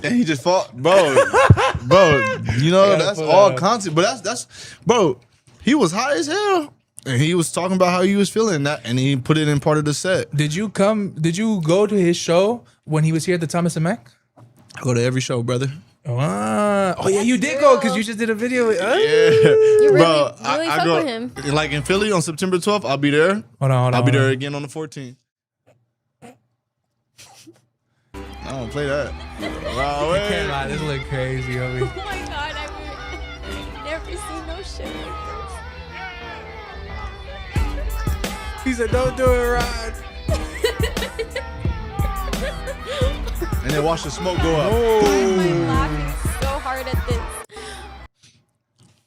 and he just fought, bro. You know gotta that's pull all that up. content, but that's, bro. He was high as hell, and he was talking about how he was feeling that, and he put it in part of the set. Did you go to his show when he was here at the Thomas and Mack? I go to every show, brother. Oh yeah, you did go because you just did a video. With, You really, Bro, really I fuck go with him. like in Philly on September 12th. I'll be there. Hold on. I'll be there again on the 14th. I don't play that. Wow, I can't lie, this look crazy, homie. Oh my god, I've never seen no shit like He said, "Don't do it, Rod." And then watch the smoke go up. this. I'm laughing so hard at this.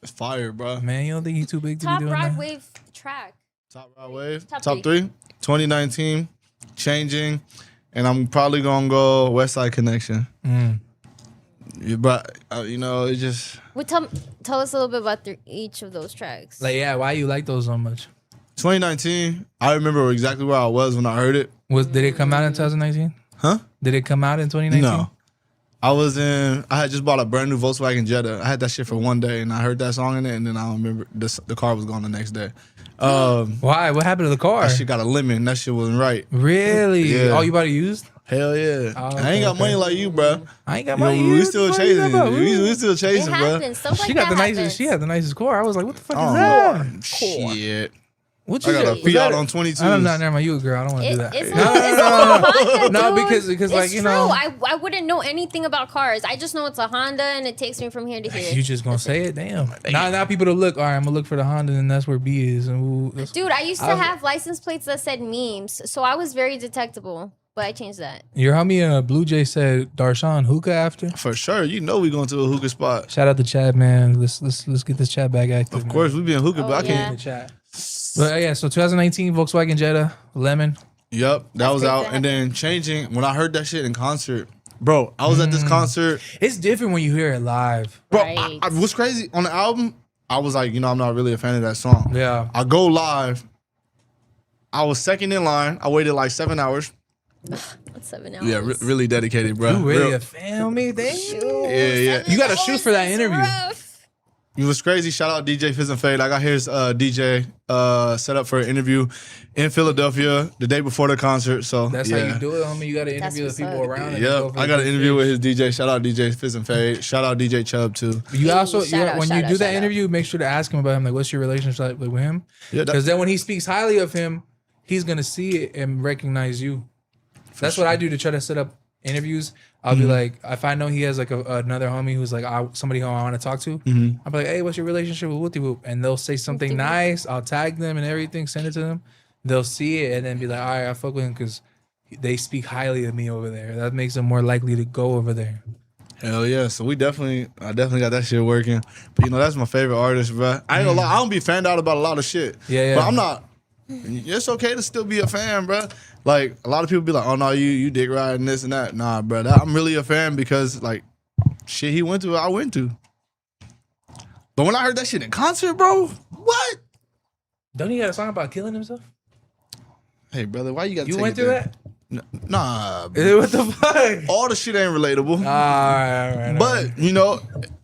It's fire, bro. Man, you don't think he's too big to Top be doing Rod that? Wave track. Top Rod Wave. Top Top three. 2019. Changing. And I'm probably gonna go West Side Connection. Yeah, but you know, it just Well, tell us a little bit about each of those tracks. Like, yeah, why you like those so much? 2019. I remember exactly where I was when I heard it. Did it come out in 2019? Huh? Did it come out in 2019? No. I had just bought a brand new Volkswagen Jetta. I had that shit for one day, and I heard that song in it, and then I don't remember the car was gone the next day. Why? What happened to the car? That shit got a lemon. That shit wasn't right. Really? Yeah. Oh, you bought it used? Hell yeah. Oh, I ain't got okay. money like you, bro. I ain't got You know, money. we used. still What are you chasing. talking about? We still it chasing, bro. happens. Stuff like She got that the nicest. happens. She had the nicest car. I was like, what the fuck is Oh, that? shit. What I got a was that? Fiat on 22. I'm not near my you, girl. I don't want to do that. It's No, not, no, it's no, not no, a Honda, no, dude. because It's like you true. know, I wouldn't know anything about cars. I just know it's a Honda and it takes me from here to here. you just gonna say it. Damn. Now people to look. All right, I'm gonna look for the Honda, and that's where B is. And Dude, I used to have license plates that said memes, so I was very detectable. But I changed that. your homie Blue Jay said Darshan hookah after. For sure. You know we going to a hookah spot. Shout out to Chad, man. Let's get this chat back active. Of course, we be in hookah, Oh, but I yeah. can't. The chat. But yeah, so 2019 Volkswagen Jetta Lemon. Yep, that was crazy out. that And then changing, when I heard that shit in concert, bro, I was at this concert. It's different when you hear it live. Bro, Right. what's crazy on the album, I was like, I'm not really a fan of that song. Yeah. I go live. I was second in line. I waited like 7 hours. That's 7 hours. Yeah, really dedicated, bro. You really Real- a fan of me? Thank you. yeah. You got to shoot for that interview. It was crazy. Shout out DJ Fizz and Fade. I got his DJ set up for an interview in Philadelphia the day before the concert. So That's how you do it, homie. You got to interview the what's people up. around. and Yeah, go for I got the an interview with stage. his DJ. Shout out DJ Fizz and Fade. Shout out DJ Chubb too. You also Shout out, when shout you out, do that shout out. interview, make sure to ask him about him. Like, what's your relationship with him? Yeah, Because then when he speaks highly of him, he's gonna see it and recognize you. That's what I do to try to set up interviews. I'll be like, if I know he has like another homie who's like somebody who I want to talk to, I'll be like, hey, what's your relationship with Wooty Whoop? And they'll say something Wooty Whoop. nice. I'll tag them and everything, send it to them. They'll see it and then be like, all right, I fuck with him because they speak highly of me over there. That makes them more likely to go over there. Hell yeah. So I definitely got that shit working. But that's my favorite artist, bro. I ain't gonna lie, I don't be fanned out about a lot of shit. Yeah. But I'm not. It's okay to still be a fan, bro. Like a lot of people be like, oh no, you dick riding this and that. Nah, bro. I'm really a fan because like shit he went to, I went to. But when I heard that shit in concert, bro, what? Don't he got a song about killing himself? Hey, brother, why you got? You went through that? Nah, bro. What the fuck? All the shit ain't relatable. All right. But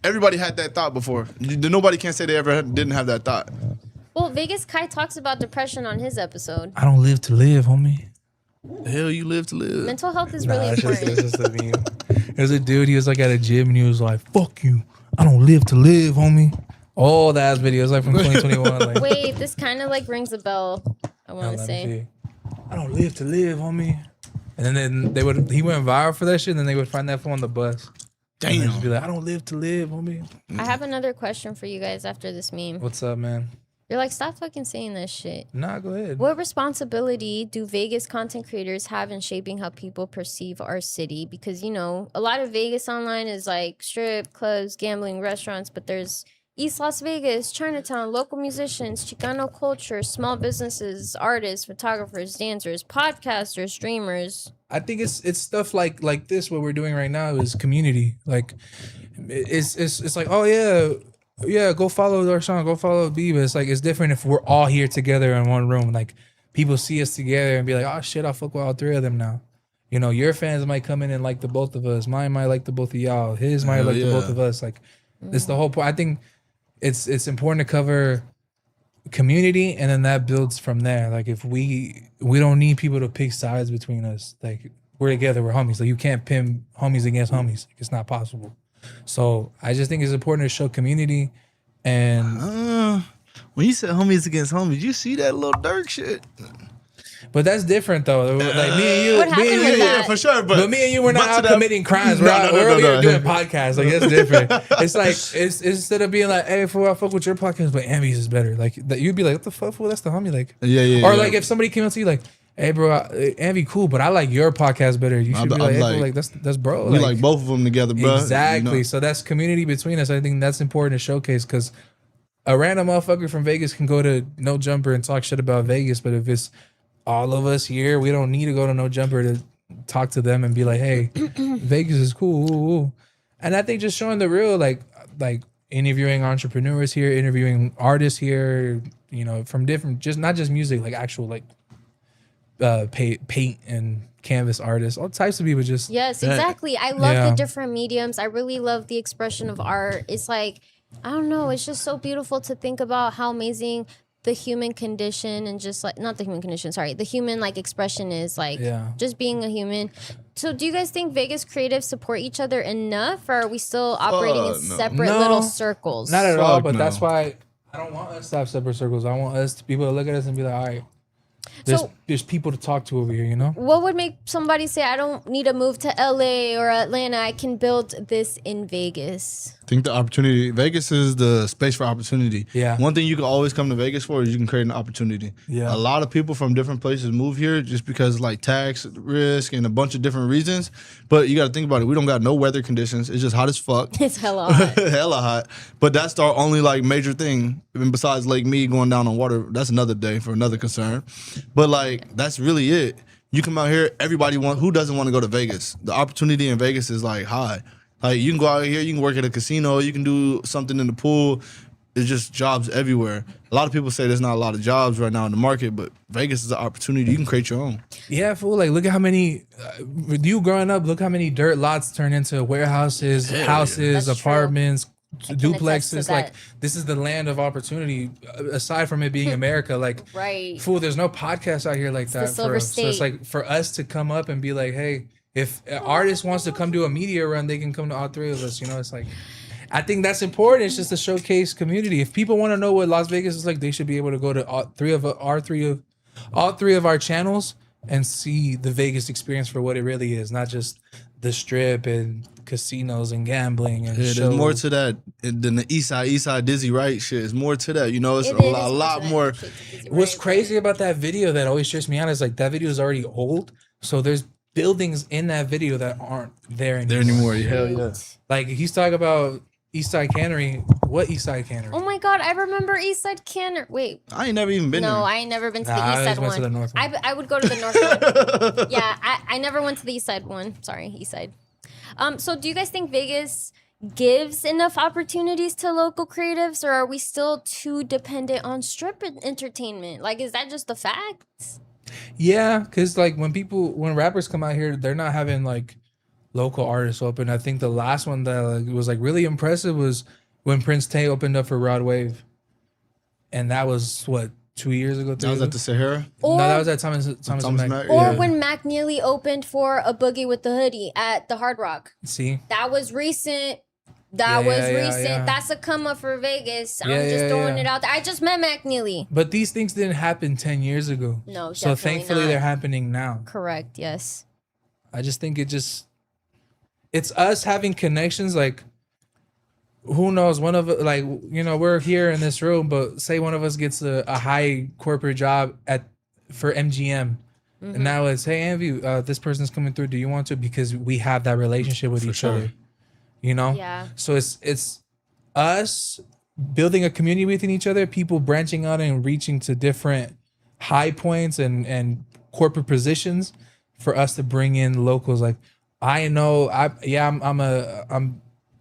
everybody had that thought before. Nobody can say they ever didn't have that thought. Well, Vegas Kai talks about depression on his episode. I don't live to live, homie. The hell you live to live. Mental health is really That's important. just a meme. There's a dude, he was like at a gym and he was like, fuck you. I don't live to live, homie. All that videos like from 2021. Like, Wait, this kind of like rings a bell. I want to let me say. see. I don't live to live, homie. And then he went viral for that shit and then they would find that fool on the bus. And they'd just be like, I don't live to live, homie. I have another question for you guys after this meme. What's up, man? You're like, stop fucking saying that shit. Nah, go ahead. What responsibility do Vegas content creators have in shaping how people perceive our city? Because, a lot of Vegas online is like strip, clubs, gambling, restaurants, but there's East Las Vegas, Chinatown, local musicians, Chicano culture, small businesses, artists, photographers, dancers, podcasters, streamers. I think it's stuff like this. What we're doing right now is community. Like it's like, oh yeah, go follow our song, go follow B. But it's different if we're all here together in one room. Like people see us together and be like, oh shit, I fuck with all three of them now. Your fans might come in and like the both of us. Mine might like the both of y'all. His might like the both of us. Like it's the whole point. I think it's important to cover community and then that builds from there. Like if we don't need people to pick sides between us. Like we're together, we're homies. Like you can't pin homies against homies. Like, it's not possible. So I just think it's important to show community and When you said homies against homies, you see that little Dirk shit? but that's different though. Like me and you, What happened with that? for sure. but me and you were not but to out that- committing crimes. No, We're over here no. doing podcasts. Like it's different. It's like it's instead of being like, hey, fool, I fuck with your podcast, but Ambi's is better. Like that, you'd be like, what the fuck, fool? That's the homie. Like Yeah. Or like if somebody came up to you like, hey bro, Ambi cool, but I like your podcast better. You should be I'm like, hey, like- fool, like that's bro. we like both of them together, bro. Exactly. So that's community between us. I think that's important to showcase because a random motherfucker from Vegas can go to No Jumper and talk shit about Vegas, but if it's all of us here, we don't need to go to No Jumper to talk to them and be like, hey, Vegas is cool. Ooh, ooh. And I think just showing the real, like interviewing entrepreneurs here, interviewing artists here, from different, just not just music, like actual like paint and canvas artists, all types of people. Just Yes, exactly. I love Yeah. the different mediums. I really love the expression of art. It's like, I don't know, it's just so beautiful to think about how amazing the human condition and just like, not the human condition, sorry, the human like expression is like Yeah. just being a human. So do you guys think Vegas creatives support each other enough, or are we still operating in no. separate No, little circles? not at all. Fuck But no. that's why I don't want us to have separate circles. I want us to people to look at us and be like, all right, there's people to talk to over here. What would make somebody say, I don't need to move to LA or Atlanta, I can build this in Vegas? I think the opportunity, Vegas is the space for opportunity. Yeah. One thing you can always come to Vegas for is you can create an opportunity. Yeah. A lot of people from different places move here just because like tax risk and a bunch of different reasons. But you got to think about it. We don't got no weather conditions. It's just hot as fuck. It's hella hot. Hella hot. But that's our only like major thing. And besides Lake Mead going down on water, that's another day for another concern. But like that's really it. You come out here, who doesn't want to go to Vegas? The opportunity in Vegas is like high. Like you can go out here, you can work at a casino, you can do something in the pool. There's just jobs everywhere. A lot of people say there's not a lot of jobs right now in the market, but Vegas is an opportunity. You can create your own. Yeah, fool. Like, look at how many, with you growing up, look how many dirt lots turn into warehouses, houses, That's true. apartments, can attest to duplexes. Like, that. this is the land of opportunity. Aside from it being America, like, Right. fool, there's no podcast out here like the that. Silver So it's State. like for us to come up and be like, hey, if an artist wants to come do a media run, they can come to all three of us. You know, it's like, I think that's important. It's just to showcase community. If people want to know what Las Vegas is like, they should be able to go to all three of our channels and see the Vegas experience for what it really is, not just the strip and casinos and gambling and Yeah, there's more to that than the East Side Dizzy Right shit. There's more to that. You know, it's It a is lot more. What's crazy about that video that always trips me out is like that video is already old, so there's buildings in that video that aren't there anymore. Hell yeah. Like he's talking about East Side Cannery. What East Side Cannery? Oh my God, I remember East Side Canner. Wait, I ain't never even been no, there. I ain't never been to Nah, the I East Side always went to one. the North one. I would go to the North one. Yeah, I never went to the East Side one. Sorry, East Side. So do you guys think Vegas gives enough opportunities to local creatives, or are we still too dependent on strip entertainment? Like, is that just a fact? Yeah, because like when rappers come out here, they're not having like local artists open. I think the last one that like, was like really impressive was when Prince Tay opened up for Rod Wave, and that was what 2 years ago. That was at the Sahara. Or, No, that was at Thomas Mack. Mack, or yeah. when Mac Neely opened for a Boogie with the Hoodie at the Hard Rock. See, That was recent. That Yeah, was yeah, recent. yeah. That's a come up for Vegas. I'm Yeah, just yeah, throwing yeah. it out there. I just met Mac Neely. but these things didn't happen 10 years ago. No, So definitely thankfully not. they're happening now. Correct. Yes. I just think it's us having connections. Like, who knows? One of like, you know, we're here in this room, but say one of us gets a high corporate job for MGM, Mm-hmm. and now it's, hey, Envy, this person's coming through. Do you want to? Because we have that relationship with each sure. other. You know. Yeah. So it's us building a community within each other. People branching out and reaching to different high points and corporate positions for us to bring in locals. Like, I know I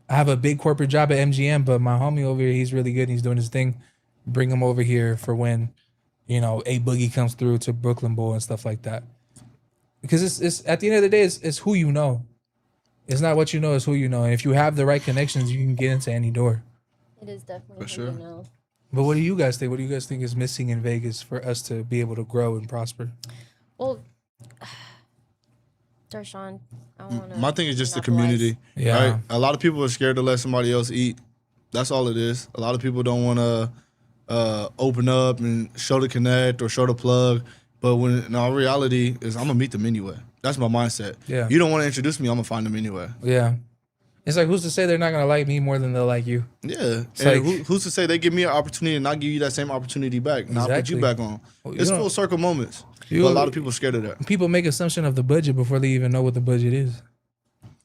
have a big corporate job at MGM, but my homie over here, he's really good and he's doing his thing. Bring him over here for when, you know, A Boogie comes through to Brooklyn Bowl and stuff like that. Because it's at the end of the day, it's who you know. It's not what you know, it's who you know. And if you have the right connections, you can get into any door. It is definitely For sure. you know. But what do you guys think? What do you guys think is missing in Vegas for us to be able to grow and prosper? Well, Darshawn, I want to. My thing is just the community. Yeah. Right? A lot of people are scared to let somebody else eat. That's all it is. A lot of people don't want to open up and show the connect or show the plug. But when in all reality is I'm gonna meet them anyway. That's my mindset. Yeah. You don't want to introduce me, I'm gonna find them anyway. Yeah. It's like, who's to say they're not going to like me more than they'll like you? Yeah. It's And like- who's to say they give me an opportunity and not give you that same opportunity back? Not put Exactly. you back on. Well, you It's don't- full circle moments. You- But a lot of people are scared of that. People make assumption of the budget before they even know what the budget is.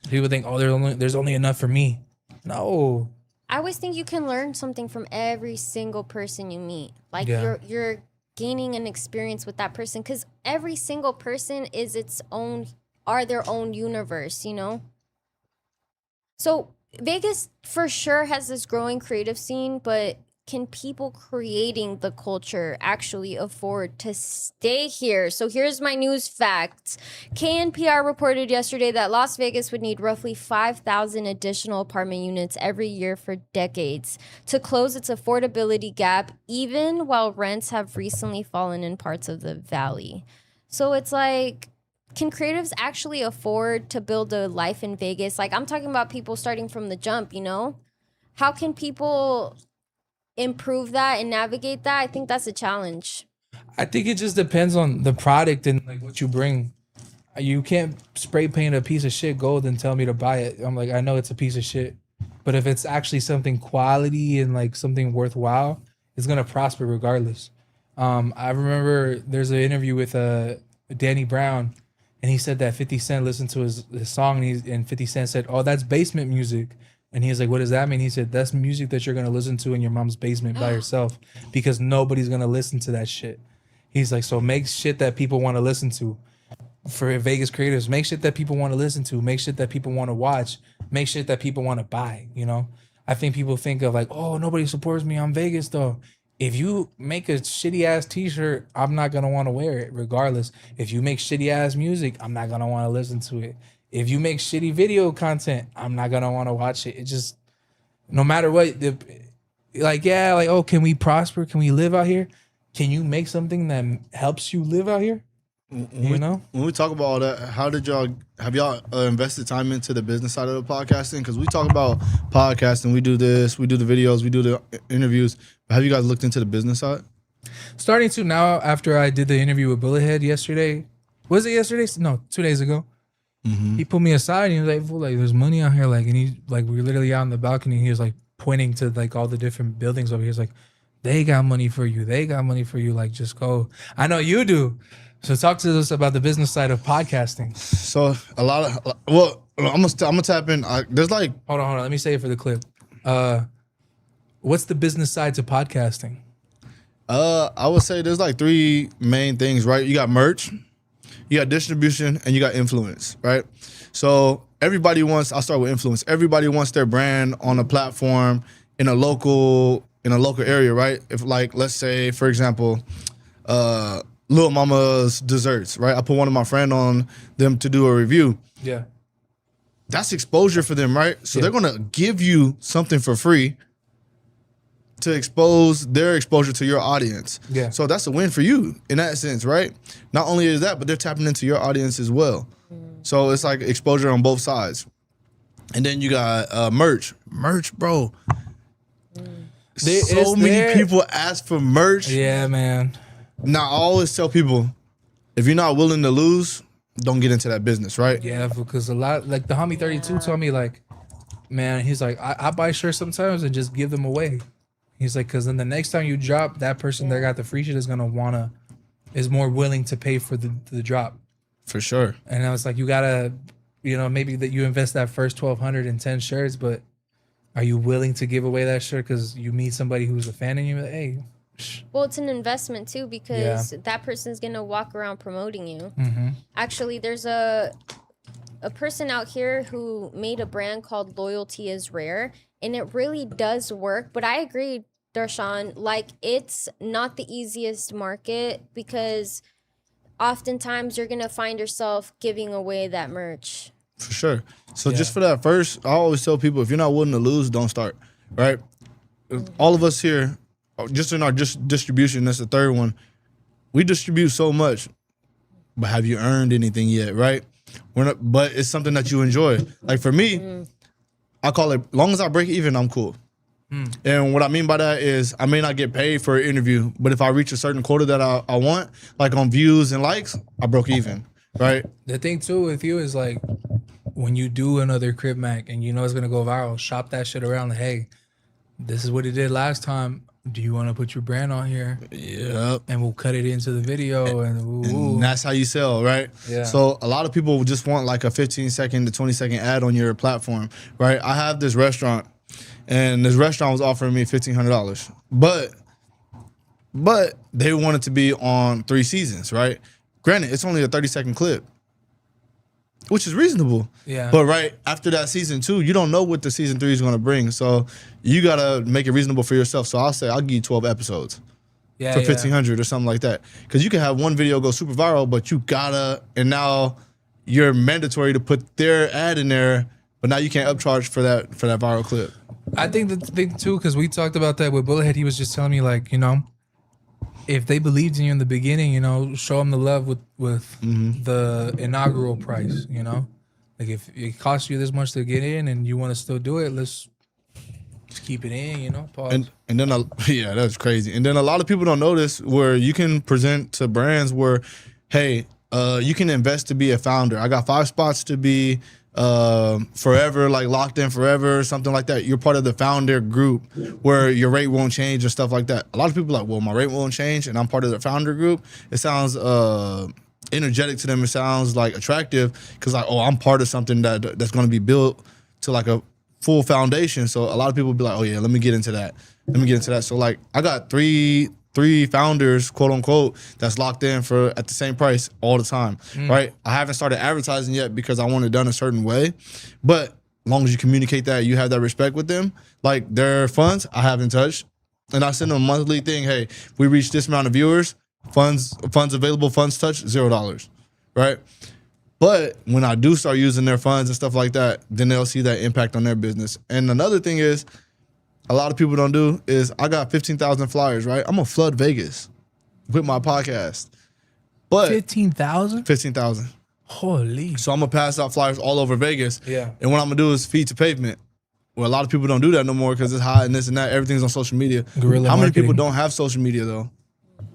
People think, oh, there's only enough for me. No. I always think you can learn something from every single person you meet. Like Yeah. you're gaining an experience with that person because every single person is their own universe, you know? So Vegas for sure has this growing creative scene, but can people creating the culture actually afford to stay here? So here's my news facts. KNPR reported yesterday that Las Vegas would need roughly 5,000 additional apartment units every year for decades to close its affordability gap, even while rents have recently fallen in parts of the valley. So it's like, can creatives actually afford to build a life in Vegas? Like, I'm talking about people starting from the jump, you know? How can people improve that and navigate that? I think that's a challenge. I think it just depends on the product and like what you bring. You can't spray paint a piece of shit gold and tell me to buy it. I'm like, I know it's a piece of shit, but if it's actually something quality and like something worthwhile, it's gonna prosper regardless. I remember there's an interview with Danny Brown, and he said that 50 Cent listened to his song, and 50 Cent said, "Oh, that's basement music." And he was like, "What does that mean?" He said, "That's music that you're gonna listen to in your mom's basement by yourself, because nobody's gonna listen to that shit." He's like, "So make shit that people want to listen to." For Vegas creators, make shit that people want to listen to, make shit that people want to watch, make shit that people want to buy, you know? I think people think of like, oh, nobody supports me. I'm Vegas though. If you make a shitty ass t-shirt, I'm not gonna want to wear it regardless. If you make shitty ass music, I'm not gonna want to listen to it. If you make shitty video content, I'm not gonna want to watch it. It just, no matter what, like, yeah, like, oh, can we prosper? Can we live out here? Can you make something that helps you live out here? You know? When we talk about all that, have y'all invested time into the business side of the podcasting? Because we talk about podcasting, we do this, we do the videos, we do the interviews. Have you guys looked into the business side? Starting to now, after I did the interview with Bullethead yesterday. Was it yesterday? No, 2 days ago. He put me aside and he was like, "Fool, like, there's money out here." Like, and he, like, we were literally out on the balcony. And he was like pointing to like all the different buildings over here. He's like, they got money for you. They got money for you. Like, just go. I know you do. So talk to us about the business side of podcasting. So a lot of, well, I'm gonna tap in. There's like, Hold on. Let me say it for the clip. What's the business side to podcasting? I would say there's like three main things, right? You got merch, you got distribution, and you got influence, right? So everybody wants, I'll start with influence. Everybody wants their brand on a platform in a local area, right? If, like, let's say, for example, Lil Mama's Desserts, right? I put one of my friends on them to do a review. Yeah. That's exposure for them, right? So Yeah. they're gonna give you something for free to expose their exposure to your audience. Yeah. So that's a win for you in that sense, right? Not only is that, but they're tapping into your audience as well. So it's like exposure on both sides. And then you got merch. Merch, bro. So many people ask for merch. Yeah, man. Now, I always tell people, if you're not willing to lose, don't get into that business, right? Yeah, because a lot, like the homie 32 told me, like, man, he's like, I buy shirts sometimes and just give them away. He's like, because then the next time you drop, that person that got the free shit is more willing to pay for the drop. For sure. And I was like, you gotta, maybe that you invest that first 1,200 in 10 shirts, but are you willing to give away that shirt because you meet somebody who's a fan and you're like, hey. Well, it's an investment too, because that person's gonna walk around promoting you. Actually, there's a person out here who made a brand called Loyalty is Rare, and it really does work. But I agree, Darshan, like, it's not the easiest market because oftentimes you're gonna find yourself giving away that merch. For sure. So just for that first, I always tell people, if you're not willing to lose, don't start, right? All of us here, just in our distribution, that's the third one, we distribute so much, but have you earned anything yet, right? But it's something that you enjoy. Like for me, I call it, long as I break even, I'm cool. And what I mean by that is I may not get paid for an interview, but if I reach a certain quota that I want, like on views and likes, I broke even, right? The thing too with you is like, when you do another Crib Mac and it's gonna go viral, shop that shit around. Like, hey, this is what it did last time. Do you want to put your brand on here? Yep. And we'll cut it into the video And that's how you sell, right? Yeah. So a lot of people just want like a 15-second to 20-second ad on your platform, right? I have this restaurant, and this restaurant was offering me $1,500, but they wanted to be on 3 seasons, right? Granted, it's only a 30-second clip, which is reasonable. Yeah. But right after that season 2, you don't know what the season 3 is going to bring. So you got to make it reasonable for yourself. So I'll give you 12 episodes for $1,500 or something like that. Because you can have one video go super viral, but you and now you're mandatory to put their ad in there, but now you can't upcharge for that viral clip. I think the thing too, because we talked about that with Bullethead, he was just telling me like, if they believed in you in the beginning, show them the love with the inaugural price, Like if it costs you this much to get in and you want to still do it, let's just keep it in, Pause. And then, that's crazy. And then a lot of people don't know this, where you can present to brands where, hey, you can invest to be a founder. I got 5 spots to be forever, like locked in forever, something like that. You're part of the founder group where your rate won't change and stuff like that. A lot of people are like, well, my rate won't change and I'm part of the founder group. It sounds energetic to them. It sounds like attractive because like, oh, I'm part of something that's going to be built to like a full foundation. So a lot of people be like, oh yeah, let me get into that. So like I got three founders, quote unquote, that's locked in for at the same price all the time, right? I haven't started advertising yet because I want it done a certain way, but long as you communicate that, you have that respect with them. Like their funds, I haven't touched, and I send them a monthly thing. Hey, we reached this amount of viewers. Funds available. Funds touched $0. Right. But when I do start using their funds and stuff like that, then they'll see that impact on their business. And another thing is, a lot of people don't do is I got 15,000 flyers, right? I'm gonna flood Vegas with my podcast. But 15,000? 15,000. Holy. So I'm gonna pass out flyers all over Vegas. Yeah. And what I'm gonna do is feed to pavement. Well, a lot of people don't do that no more because it's hot and this and that. Everything's on social media. Guerrilla How many people marketing. don't have social media though?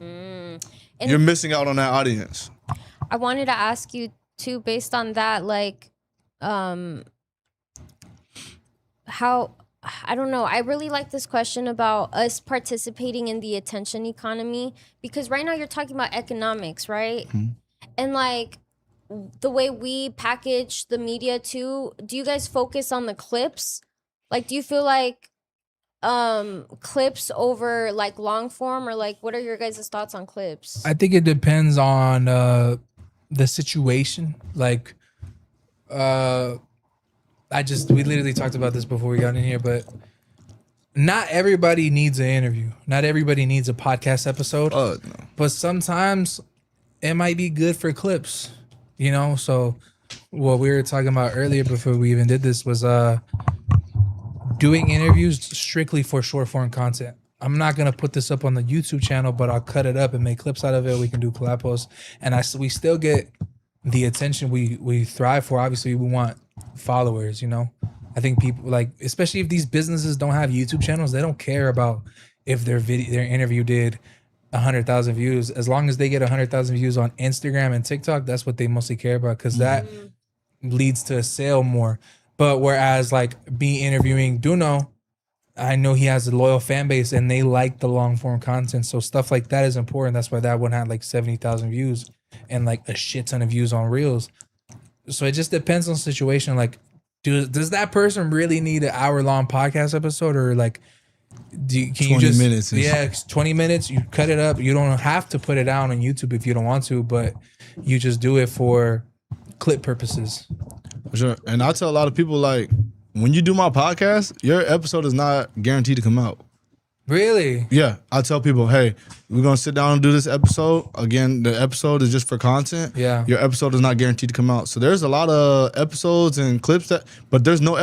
And You're missing out on that audience. I wanted to ask you too, based on that, like, how, I don't know. I really like this question about us participating in the attention economy, because right now you're talking about economics, right? And like the way we package the media too, do you guys focus on the clips? Like, do you feel like clips over like long form, or like what are your guys' thoughts on clips? I think it depends on the situation. Like, we literally talked about this before we got in here, but not everybody needs an interview. Not everybody needs a podcast episode. No. But sometimes it might be good for clips, you know? So what we were talking about earlier before we even did this was doing interviews strictly for short form content. I'm not gonna put this up on the YouTube channel, but I'll cut it up and make clips out of it. We can do collab posts, and we still get the attention we thrive for. Obviously, we want followers. You know, I think people like, especially if these businesses don't have YouTube channels, they don't care about if their interview did 100,000 views. As long as they get 100,000 views on Instagram and TikTok, that's what they mostly care about, because that leads to a sale more. But whereas like interviewing Duno, I know he has a loyal fan base and they like the long form content. So stuff like that is important. That's why that one had like 70,000 views and like a shit ton of views on Reels. So it just depends on the situation. Like, does that person really need an hour-long podcast episode, or like, can 20 you just minutes? Yeah, 20 minutes. You cut it up. You don't have to put it out on YouTube if you don't want to, but you just do it for clip purposes. For sure. And I tell a lot of people, like, when you do my podcast, your episode is not guaranteed to come out. Really? Yeah, I tell people, hey, we're gonna sit down and do this episode. Again, the episode is just for content. Yeah. Your episode is not guaranteed to come out. So there's a lot of episodes and clips but there's no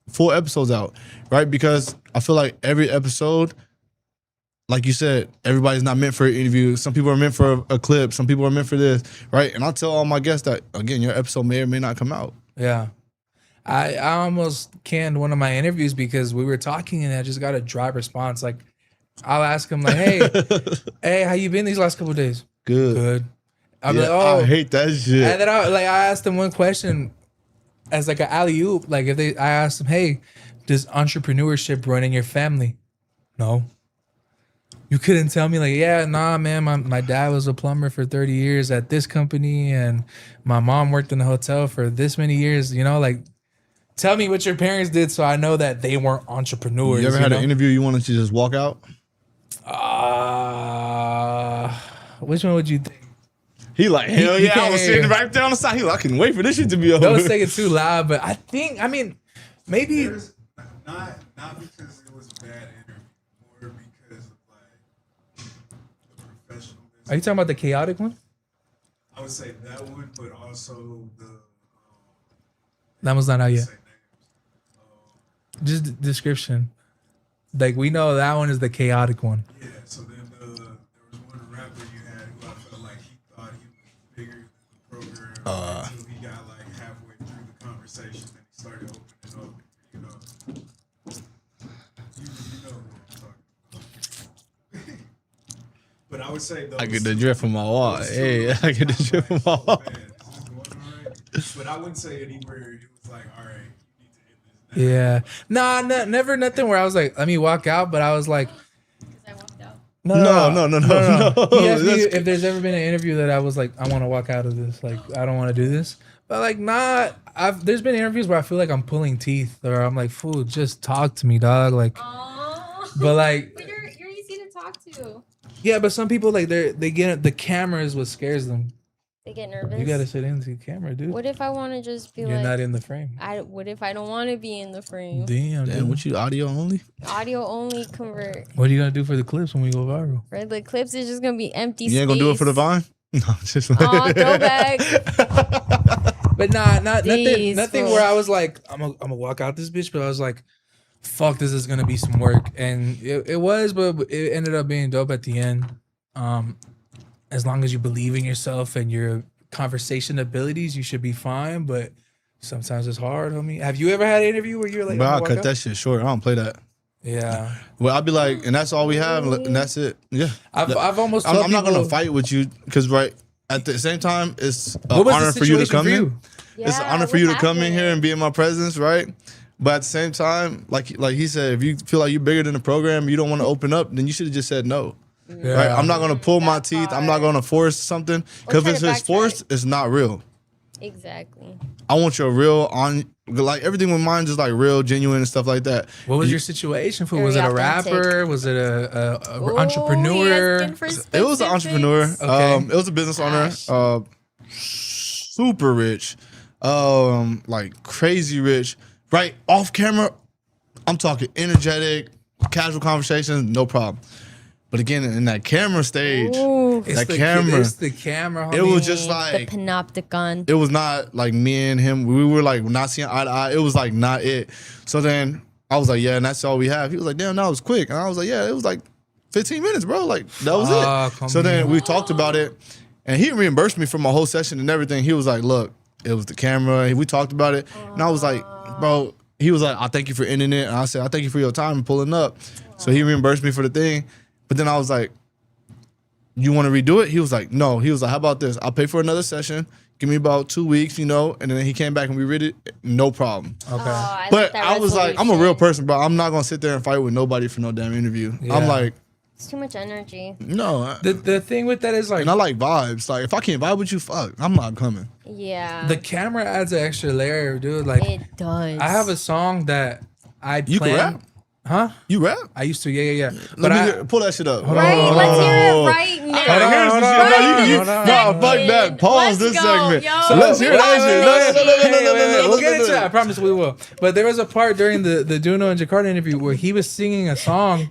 full episodes out, right? Because I feel like every episode, like you said, everybody's not meant for an interview. Some people are meant for a clip. Some people are meant for this, right? And I tell all my guests that, again, your episode may or may not come out. Yeah. I almost canned one of my interviews because we were talking and I just got a dry response. Like, I'll ask him like, hey, how you been these last couple of days? Good. I'm like, oh, I hate that shit. And then I asked him one question as like an alley-oop. Like I asked him, hey, does entrepreneurship run in your family? No. You couldn't tell me like, yeah, nah, man, my dad was a plumber for 30 years at this company and my mom worked in the hotel for this many years, you know, like, tell me what your parents did so I know that they weren't entrepreneurs. You ever had an interview you wanted to just walk out? Which one would you think? He like, hell He yeah, I was can't- sitting right there on the side. He like, I can wait for this shit to be over. Don't say it too loud, but I mean, maybe. Not because it was a bad interview, more because of like the professionalism. Are you talking about the chaotic one? I would say that one, but also the That one's not out yet. say names. Just description. Like, we know that one is the chaotic one. Yeah, so then there was one rapper you had who I felt like he thought he was bigger than the program until he got like halfway through the conversation and he started opening up. You know what I'm talking about. But I would say those I get the drip from my wall. Hey, I get the drip from my wall. But I wouldn't say anywhere it was like, all right, you need to hit this. Yeah. Nah, never nothing where I was like, let me walk out, but I was like, No. He asked me That's- if there's ever been an interview that I was like, I want to walk out of this. Like, I don't want to do this. But like, nah, there's been interviews where I feel like I'm pulling teeth, or I'm like, fool, just talk to me, dog. Like, but like, But you're easy to talk to. yeah, but some people like they get the camera is what scares them. They get nervous. You gotta sit into the camera, dude. What if I want to just be You're like, not in the frame. what if I don't want to be in the frame? Damn, Damn, dude. what you audio only? Audio only convert. What are you gonna do for the clips when we go viral? Right? The clips is just gonna be empty. You ain't gonna do it for the Vine? No, just Aw, throwback. But nothing Jeez, bro. where I was like, I'm gonna walk out this bitch, but I was like, fuck, this is gonna be some work. And it was, but it ended up being dope at the end. As long as you believe in yourself and your conversation abilities, you should be fine. But sometimes it's hard, homie. Have you ever had an interview where you're like, Bro, I'm I'll gonna cut walk that out? shit short. I don't play that. Yeah. Well, I'll be like, and that's all we have, and that's it. Yeah. I've almost I'm told not gonna people- fight with you because at the same time, it's an What was honor the for you to situation come for in. you? It's an Yeah, honor for what you to come in happened? here and be in my presence, right? But at the same time, like he said, if you feel like you're bigger than the program, you don't want to open up, then you should have just said no. Right? Yeah. I'm not gonna pull my That teeth. I'm part. not gonna force something because try if to it's backtrack. forced, it's not real. Exactly. I want your real like everything with mine, just like real, genuine and stuff like that. What was your situation for? Was it Very a authentic. rapper? Was it a Ooh, entrepreneur? he asking for It was an entrepreneur. specifics. Okay. It was a business owner. Gosh. Super rich. Like crazy rich. Right off camera, I'm talking energetic, casual conversations, no problem. But again, in that camera stage, Ooh, It's that the camera, It's the camera. it homie. was just the like panopticon. it was not like me and him. We were like not seeing eye to eye. It was like not it. So then I was like, yeah, and that's all we have. He was like, damn, that was quick. And I was like, yeah, it was like 15 minutes, bro. Like that was Fuck, it. So then homie. we talked about it, and he reimbursed me for my whole session and everything. He was like, look, it was the camera. We talked about it, and I was like, bro. He was like, I thank you for ending it, and I said, I thank you for your time and pulling up. So he reimbursed me for the thing, but then I was like, you want to redo it? He was like, no. He was like, how about this? I'll pay for another session. Give me about 2 weeks, and then he came back and we read it. No problem. Okay. But I was like, I'm a real person, bro. I'm not going to sit there and fight with nobody for no damn interview. Yeah. I'm like, It's too much energy. no. The thing with that is like And I like vibes. Like, if I can't vibe with you, fuck, I'm not coming. Yeah. the camera adds an extra layer, dude. Like it does. I have a song that I You can planned. rap? Huh? You rap? I used to, yeah. Let me pull that shit up. Right? Hold on, Let's hold hear on. it right now. All right, here's the shit. No, Right no, this fuck that. second. Pause Let's this go, segment. yo. So let's hear that shit. No, We'll get into that. I promise we will. But there was a part during the Duno and Jakarta interview where he was singing a song,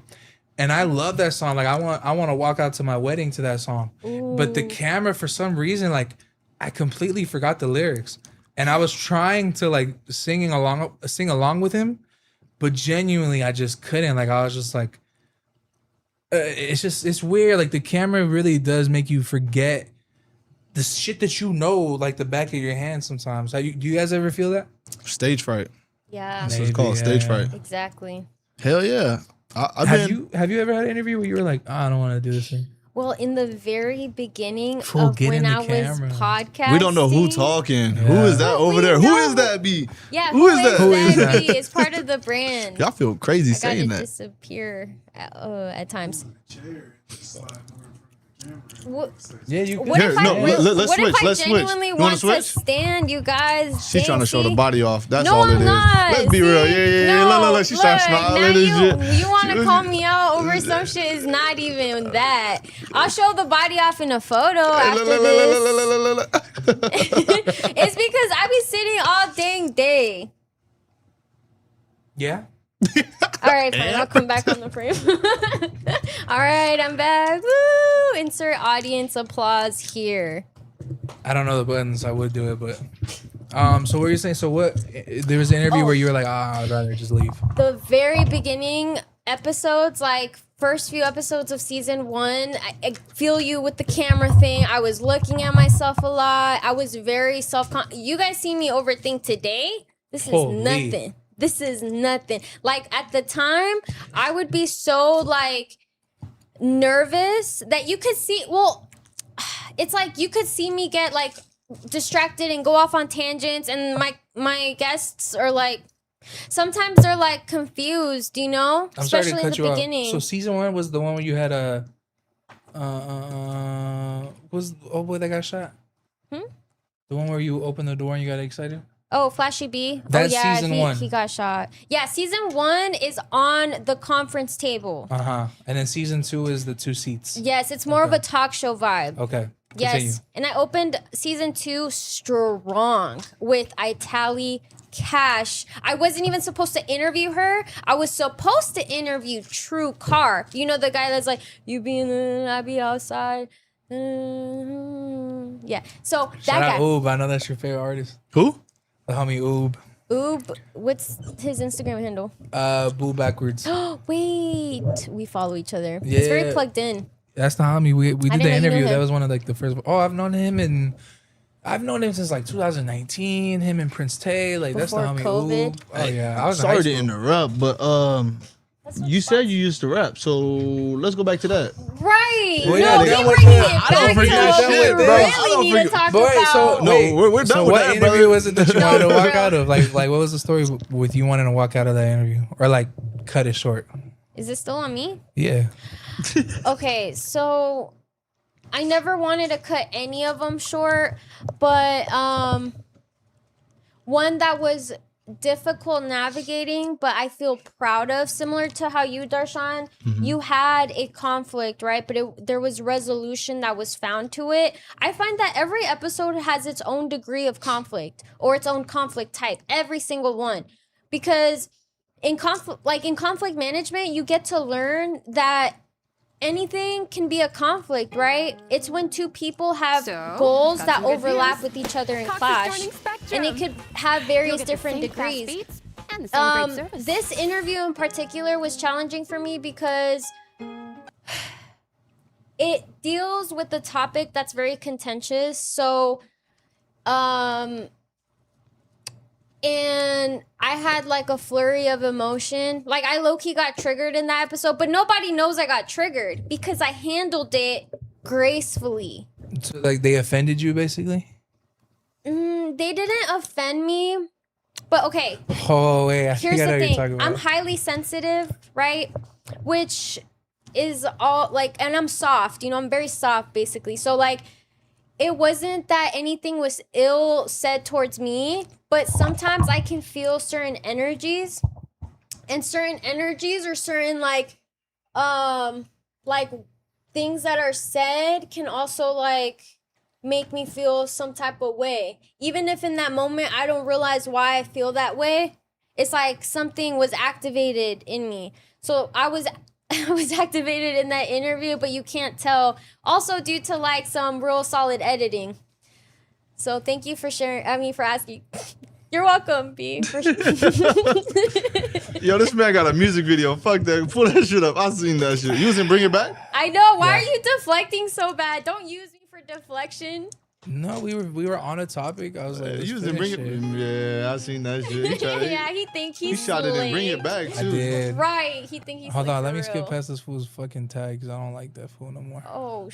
and I love that song. Like I want to walk out to my wedding to that song. But the camera, for some reason, like I completely forgot the lyrics, and I was trying to like sing along with him, but genuinely I just couldn't. Like I was just like, it's weird. Like the camera really does make you forget the shit that you know, like the back of your hand sometimes. Do you guys ever feel that? Stage fright. Yeah. That's what it's called, stage fright. Exactly. Hell yeah. I've Have been, you ever had an interview where you were like, oh, I don't want to do this thing? Well, in the very beginning Fool, of get when in the I camera. was podcasting, we don't know who talking. Who is that over We there? Who know. is that, B? Yeah, Who is that? Who is that? that? be? It's part of the brand. Y'all feel crazy I gotta saying that. disappear at times. Chair, just slide more in front of the camera. What, Yeah, you. what Here, if I, no, let's what switch, if I let's switch. genuinely You want wanna to switch? stand, you guys? She's trying to show the see? body off. That's No, all it I'm is. not. Let's be See? real. Yeah. No, Look, she's trying to smile now and shit. you want to call me out over some shit? Is not even that. I'll show the body off in a photo after this. It's because I be sitting all dang day. Yeah. All right, fine. I'll come back on the frame. All right, I'm back. Woo! Insert audience applause here. I don't know the buttons. I would do it, but. So what you're saying? So what? There was an interview where you were like, I'd rather just leave. The very beginning episodes, like first few episodes of season 1, I feel you with the camera thing. I was looking at myself a lot. I was very you guys see me overthink today. This is Holy. nothing. This is nothing. Like at the time, I would be so like nervous that you could see. Well, it's like you could see me get like distracted and go off on tangents, and my guests are like, sometimes they're like confused, you know, I'm sorry to especially in cut the you beginning. off. So season 1 was the one where you had a. Was oh boy that got shot? The one where you opened the door and you got excited. Oh, Flashy B. That's oh yeah, season 1. He got shot. Yeah, season 1 is on the conference table. And then season 2 is the 2 seats. Yes, it's more of a talk show vibe. Okay. Yes. Continue. And I opened season 2 strong with Itali Cash. I wasn't even supposed to interview her. I was supposed to interview True Car. You know, the guy that's like, you be in the, I be outside. Yeah. So that Shout out guy. Oob. I know that's your favorite artist. Who? The homie Oob. Oob. What's his Instagram handle? Boo backwards. Wait. We follow each other. He's very Yeah. plugged in. That's the homie. We did didn't the know you knew interview. That him. was one of like the first. Oh, I've known him since like 2019. Him and Prince Tay. Like that's the Before homie COVID. Oob. Oh yeah. I was in Sorry high to school. interrupt, but you said you used to rap, so let's go back to that. Right. Well, no, yeah, we they- bringing it I back don't to forget what shit, we bro. I really don't need to forget- talk But wait, so about. No, wait, we're so done with what that, interview brother. was it that you wanted to No, walk bro. out of? Like what was the story with you wanting to walk out of that interview, or like cut it short? Is it still on me? Yeah. Okay, so I never wanted to cut any of them short, but one that was difficult navigating, but I feel proud of, similar to how you, Darshan, you had a conflict, right? But there was resolution that was found to it. I find that every episode has its own degree of conflict or its own conflict type, every single one, because in conflict management, you get to learn that anything can be a conflict, right? It's when two people have So, goals got that some good overlap news. with each other and Cox is clash. joining Spectrum. And it could have various You'll get the different same fast degrees. beats and the same great service. This interview in particular was challenging for me because it deals with the topic that's very contentious. So, and I had like a flurry of emotion. Like I low-key got triggered in that episode, but nobody knows I got triggered because I handled it gracefully. So like they offended you basically. They didn't offend me, but okay. Oh wait, I Here's think I know the what you're thing. talking about. I'm highly sensitive, right? Which is all like, and I'm soft, I'm very soft basically. So like, it wasn't that anything was ill said towards me, but sometimes I can feel certain energies, and certain energies or certain like things that are said can also like make me feel some type of way. Even if in that moment I don't realize why I feel that way, it's like something was activated in me. So I was activated in that interview, but you can't tell. Also due to like some real solid editing. So thank you for for asking. You're welcome, B. Yo, this man got a music video. Fuck that. Pull that shit up. I seen that shit. You was in Bring It Back? I know. Why Yeah. are you deflecting so bad? Don't use me for deflection. No, we were on a topic. I was like, let's You was in Bring finish It. Yeah, I seen that shit. He tried, Yeah, he think he he's shot it and slick. Bring It Back I too. did. Right, he think he's Hold slick on, for let me real. skip past this fool's fucking tag because I don't like that fool no more. Oh,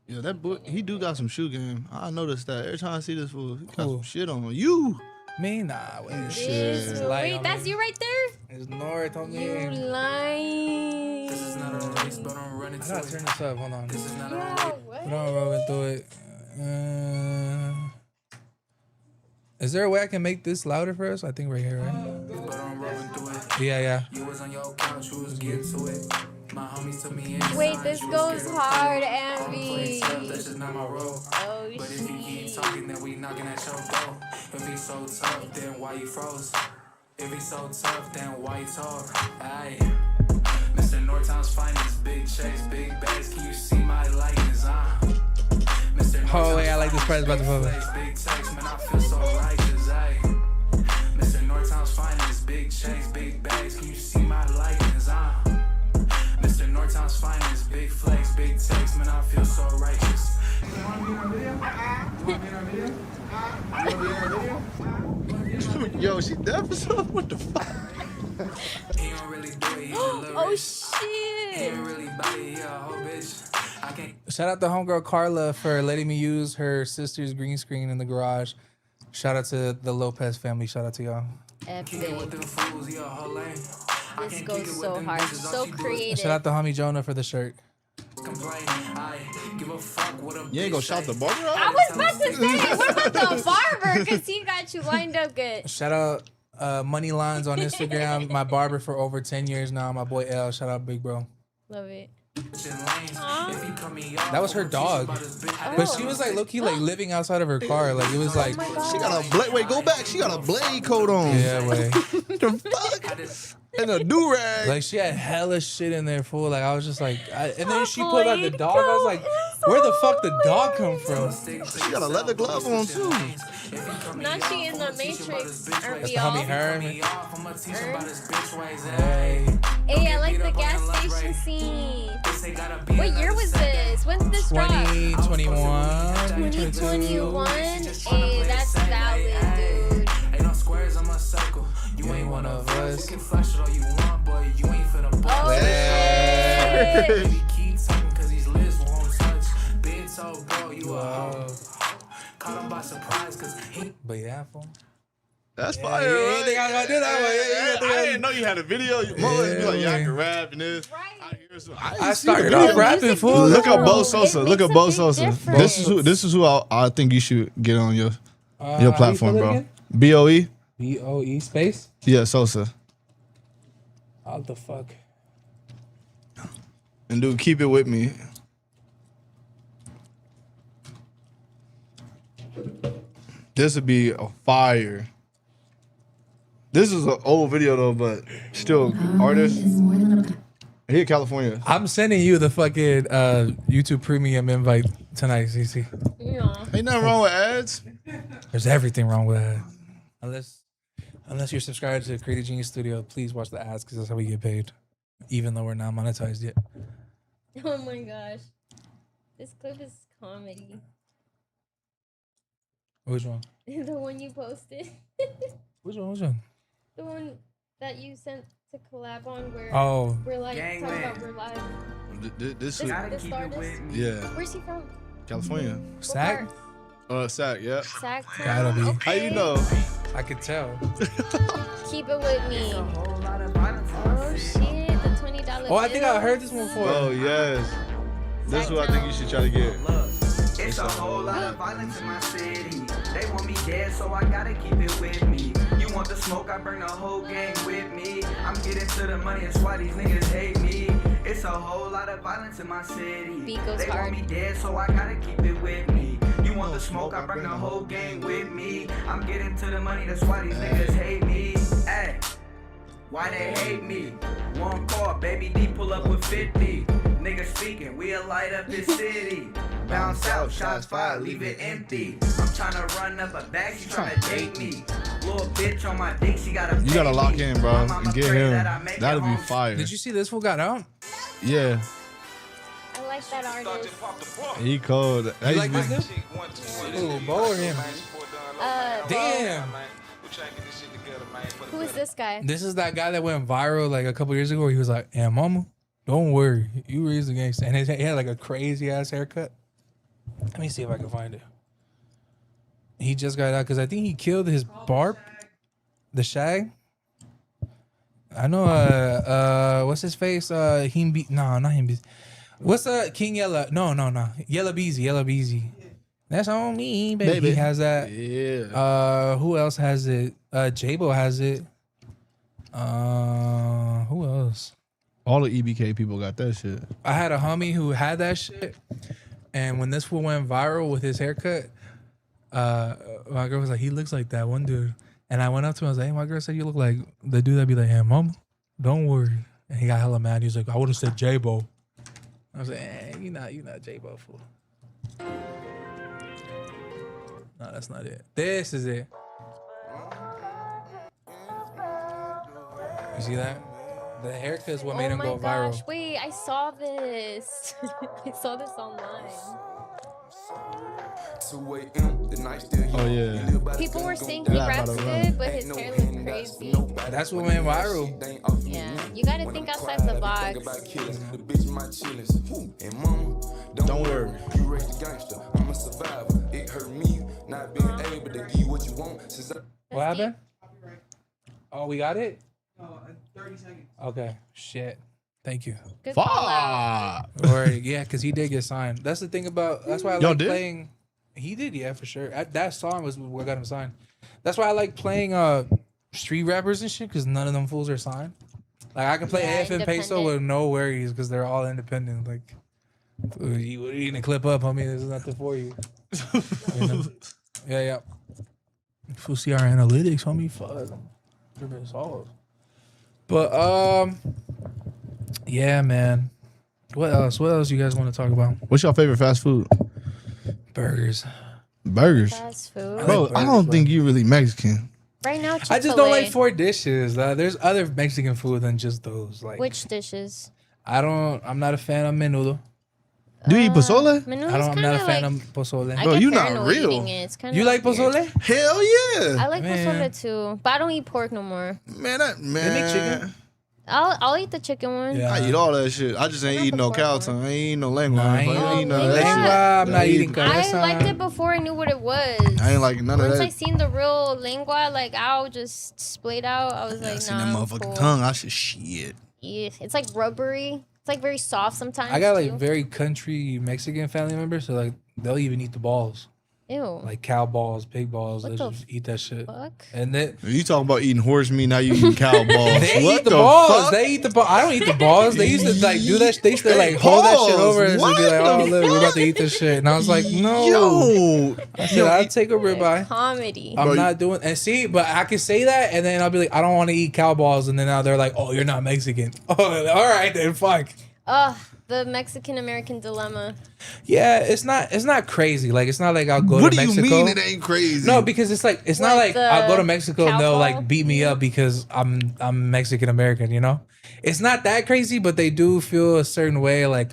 Yeah, that boy, he do got some shoe game. I noticed that every time I see this fool, he got some Cool. shit on you. Me, nah, wait. Is- lying wait, on that's me. you right there? It's North on me. You lying. This is not a race, but I'm running I to gotta it. turn this up. Hold on. This is not a Yo, race. what? Hold on, rolling through it. Is there a way I can make this louder for us? I think right here, right? But I'm rolling through it. Yeah. You was on your couch, you was getting to it. My homies took me in. Wait, this goes hard, Ambi. That's just not my role. Oh, But if you keep talking, then we knocking at your door. If he's so tough, then why you froze? If he's so tough, then why you talk? Aye. Mr. Nortown's finest, big checks, big bags. Can you see my likeness? Mr. Oh, wait, I like this part. It's about to Nortown's pop up. big checks, man, I feel so righteous. Aye. Mr. Nortown's finest, big checks, big bags. Can you see my likeness? Mr. Nortown's finest, big flex, big text, man, I feel so righteous. Yo, she deaf or something? What the fuck? He don't really do it, he deliver oh it. He shit. don't really body, he a whole bitch. I can't Shout out to homegirl Carla for letting me use her sister's green screen in the garage. Shout out to the Lopez family. Shout out to y'all. kick it with them fools, he a whole lame. I This can't goes kick it with so them hard. bitches, all So she do is creative. Shout out to homie Jonah for the shirt. complain. I give a fuck what a You ain't gonna bitch shout the say. barber out? I was about to say, what about the barber? Because he got you lined up good. Shout out Money Lines on Instagram. My barber for over 10 years now. My boy L. Shout out Big Bro. Love it. That was her dog, but she was like low key like living outside of her car. Like it was like She got a blade. Wait, go back. She got a blade coat on. yeah, way. The fuck? And a do rag. Like she had hella shit in there, fool. Like I was just like, and then she pulled out the dog. I was like, where the fuck the dog come from? She got a leather glove on too. Now she in the Matrix. Aren't That's we the all? homie Herm. Hey, I like the gas station scene. What year was this? When did this drop? 2021, 2021. Hey, that's valid, dude. Ain't no squares on my circle. You ain't one of us. You can flash it all you want, boy. You ain't finna Oh, shit. Baby, keep talking, cause these lips won't touch. Been told, bro, you a hoe. Caught him by surprise, cause he. But yeah, fool. That's Yeah, fire. you right? ain't think I was gonna do that one. Yeah, I didn't know you had a video. You always be like, yeah, I man. can rap and this. I hear some. I started off rapping, fool. Look up Bo It Sosa. makes Look up a Bo big Sosa. difference. This is who I think you should get on your How you platform, spell it bro. again? BOE. BOE space. Yeah, Sosa. What the fuck? And dude, keep it with me. This would be a fire. This is an old video though, but still artist. Here, California. I'm sending you the fucking YouTube Premium invite tonight, CC. Yeah. Ain't nothing wrong with ads. There's everything wrong with that. Unless you're subscribed to Creative Genius Studio, please watch the ads because that's how we get paid, even though we're not monetized yet. Oh my gosh. This clip is comedy. Which one? The one you posted. Which one? Which one? The one that you sent to collab on where Oh, we're like talking about we're live. This This, is this artist. yeah, Where's he from? California. What Sac? part? Sac, yeah. Sac Town? Gotta be. How you know? I could tell. Keep it with me. Oh shit, the $20 Oh, I think I heard this one before. Oh yes. This is who I think you should try to get. It's a whole lot of violence in my city. They want me dead, so I gotta keep it with me. You want the smoke, I bring the whole gang with me. I'm getting to the money, that's why these niggas hate me. It's a whole lot of violence in my city. Beat goes They hard. want me dead, so I gotta keep it with me. You want the smoke, I bring the whole gang with me. I'm getting to the money, that's why these niggas hate me. Ay, why they hate me? One call, baby D pull up with 50. Niggas speaking, we'll light up this city. Bounce out, shots fired, leave it empty. I'm tryna run up a bag, she tryna date me. Little bitch on my dick, she gotta. You gotta lock in, bro, My mama and get pray him. that I make it That'll be home. fire. Did you see this fool got out? Yeah, I like that artist. he cold. That You used like to this be- dude? Ooh, Bo or him? Damn. Who is this guy? This is that guy that went viral like a couple years ago. Where he was like, "Yeah, mama, don't worry, you raised the gangster," and he had like a crazy ass haircut. Let me see if I can find it. He just got out because I think he killed his barb, the Shag. I know. What's his face? Him be no, not him. What's King Yella? No. Yella Beezy. Yella Beezy. That's on me, baby. Baby. He has that. Yeah. Who else has it? Jabo has it. Who else? All the EBK people got that shit. I had a homie who had that shit, and when this fool went viral with his haircut, my girl was like, "He looks like that one dude." And I went up to him. I was like, "Hey, my girl said you look like the dude that be like, hey, mama, don't worry." And he got hella mad. He was like, "I would have said Jabo." I was like, "You not Jabo, fool." No, that's not it. This is it. You see that? The haircut is what made him go viral. Gosh, wait, I saw this. I saw this online. Oh yeah. People were saying he Yeah, raps about to good, run. but his hair looked crazy. That's what went viral. Yeah, you gotta think outside the box. Don't worry. What happened? Oh, we got it? 30 seconds. Okay. Shit. Thank you. Good call out. Fuck. Or yeah, because he did get signed. That's the thing about. That's why I Y'all like did? playing. He did, yeah, for sure. That song was what got him signed. That's why I like playing street rappers and shit because none of them fools are signed. Like I can play Yeah, AFN Peso independent. with no worries because they're all independent. Like you eating a clip up, homie. This is nothing for you. You know? Yeah. If we see our analytics, homie, fuck. It's all. But yeah, man. What else? What else you guys want to talk about? What's your favorite fast food? Burgers. Burgers. Fast food. Bro, like I burgers, don't bro. think you really Mexican. Right now, I just don't like Chick-fil-A. 4 dishes. There's other Mexican food than just those. Like Which dishes? I'm not a fan of menudo. Do you eat pozole? Menudo's I'm not a kinda fan like, of pozole. I Bro, get you not paranoid real. eating it. It's kinda You like weird. pozole? Hell yeah. I like Man. pozole too, but I don't eat pork no more. Man, that man. They make chicken. I'll eat the chicken one. Yeah. I eat all that shit. I just ain't Not eating the no pork cow one. tongue. I ain't eating no lengua. Nah, I ain't I ain't none of eating that lengua. shit. I'm not Yeah, eating I cabeza. liked it before I knew what it was. I ain't like none of Once I that. seen the real lingua, like I'll just splayed out. I was I like, seen nah, that I'm motherfucking cool. tongue. I said shit. Yeah, it's like rubbery. It's like very soft sometimes. I got like too. very country Mexican family members, so like they'll even eat the balls, Ew. like cow balls, pig balls. What They the just eat that shit. fuck? And then You talking about eating horse meat? Now you eating cow balls? they what eat the balls. fuck? They eat the balls. I don't eat the balls. They used to like do that. They used to like hold that shit Pause. over and just be like, What? "Oh, look, we're about to eat this shit." And I was like, "No." Yo, I said, "I'll take a ribeye." Comedy. I'm Bro, not doing. And see, but I can say that, and then I'll be like, "I don't want to eat cow balls," and then now they're like, "Oh, you're not Mexican." Oh, all right then, fuck. Ugh, the Mexican American dilemma. Yeah, it's not crazy. Like it's not like I'll go what to do Mexico. you mean it ain't crazy? No, because it's like it's not Like like I'll go to the Mexico and they'll cow like ball? beat me up because I'm Mexican American, you know? It's not that crazy, but they do feel a certain way. Like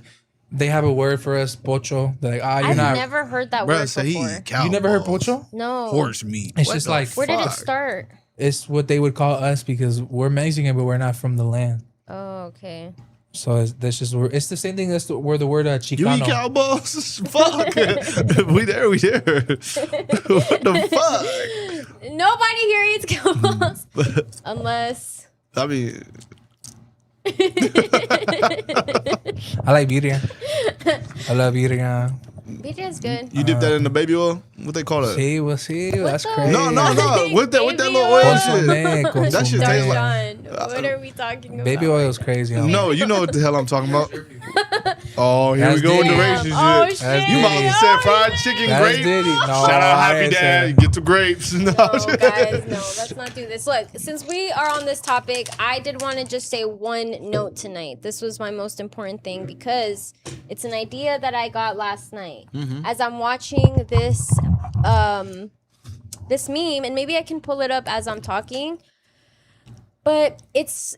they have a word for us, pocho. They're like, you're I've not. never heard that Bro, word so he before. eat cow You never heard balls. pocho? No. Horse meat. It's What just the like- Where did it fuck? start? It's what they would call us because we're Mexican, but we're not from the land. Oh, okay. So that's just it's the same thing. That's where the word You Chicano. eat cow balls? Fuck. we there. What the fuck? Nobody here eats cow balls. Unless. I mean, I like birria. I love birria. Birria's good. you dip that in the baby oil? What they call it? See, well, see, that's the- crazy. No. With that Baby little oil oil. shit. Consommé, That shit consommé. tastes like. Don, what are we talking about? Baby oil is crazy. homie. No, you know what the hell I'm talking about. Oh, here That's we go with the Diddy. racist Oh, shit. shit. You might have said fried chicken That's grapes. Diddy. No, Shout out I Happy didn't say Dad. that. Get the grapes. No, No, guys, no, let's not do this. Look, since we are on this topic, I did want to just say one note tonight. This was my most important thing because it's an idea that I got last night. As I'm watching this this meme, and maybe I can pull it up as I'm talking, but it's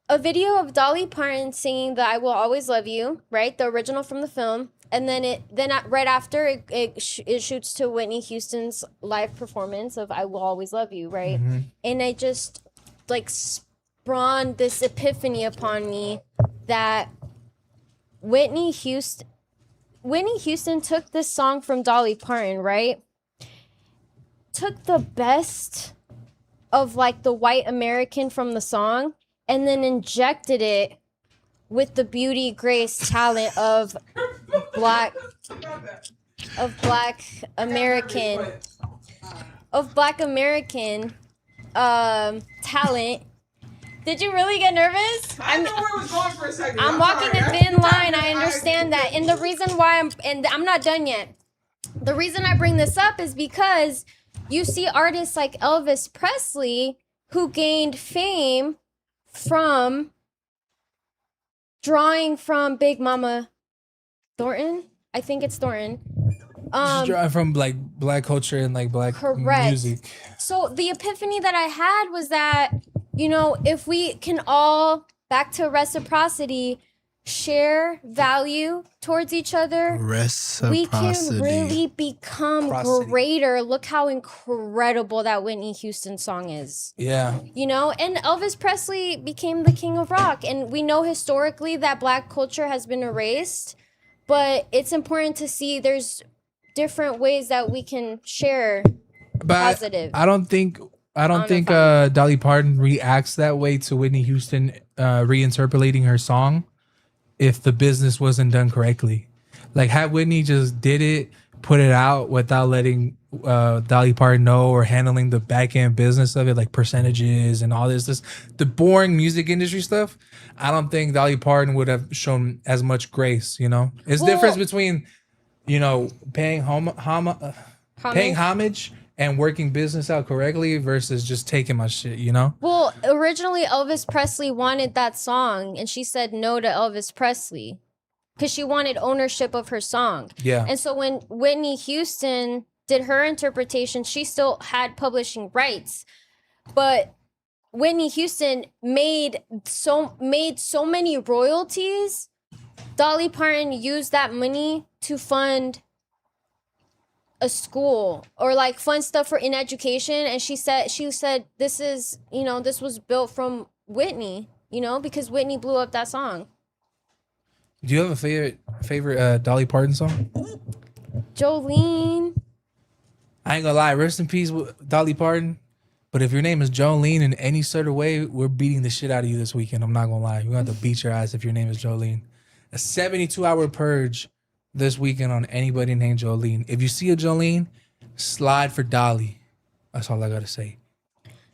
a video of Dolly Parton singing the "I Will Always Love You," right? The original from the film. And then right after it shoots to Whitney Houston's live performance of "I Will Always Love You," right? And I just like spawned this epiphany upon me that Whitney Houston took this song from Dolly Parton, right? Took the best of like the white American from the song and then injected it with the beauty, grace, talent of black American talent. Did you really get nervous? I know where it was going for a second. I'm walking a thin line. I understand that. And the reason why I'm not done yet. The reason I bring this up is because you see artists like Elvis Presley who gained fame from drawing from Big Mama Thornton. I think it's Thornton. Just drawing from like black culture and like black Correct. music. So the epiphany that I had was that, you know, if we can all, back to reciprocity, share value towards each other, we can really become Reciprocity. greater. Look how incredible that Whitney Houston song is. Yeah. You know, and Elvis Presley became the king of rock. And we know historically that black culture has been erased, but it's important to see there's different ways that we can share But positive. I don't think Dolly Parton reacts that way to Whitney Houston reinterpolating her song if the business wasn't done correctly. Like had Whitney just did it, put it out without letting Dolly Parton know, or handling the back end business of it, like percentages and all this the boring music industry stuff. I don't think Dolly Parton would have shown as much grace. You know, it's difference between, you know, paying paying homage and working business out correctly versus just taking my shit. You know. Well, originally Elvis Presley wanted that song, and she said no to Elvis Presley because she wanted ownership of her song. Yeah. And so when Whitney Houston did her interpretation, she still had publishing rights, but Whitney Houston made so many royalties. Dolly Parton used that money to fund a school or like fund stuff in education, and she said this is, you know, this was built from Whitney, you know, because Whitney blew up that song. Do you have a favorite Dolly Parton song? Jolene. I ain't gonna lie, rest in peace with Dolly Parton. But if your name is Jolene in any sort of way, we're beating the shit out of you this weekend. I'm not gonna lie. We're gonna have to beat your ass if your name is Jolene. A 72-hour purge this weekend on anybody named Jolene. If you see a Jolene, slide for Dolly. That's all I gotta say.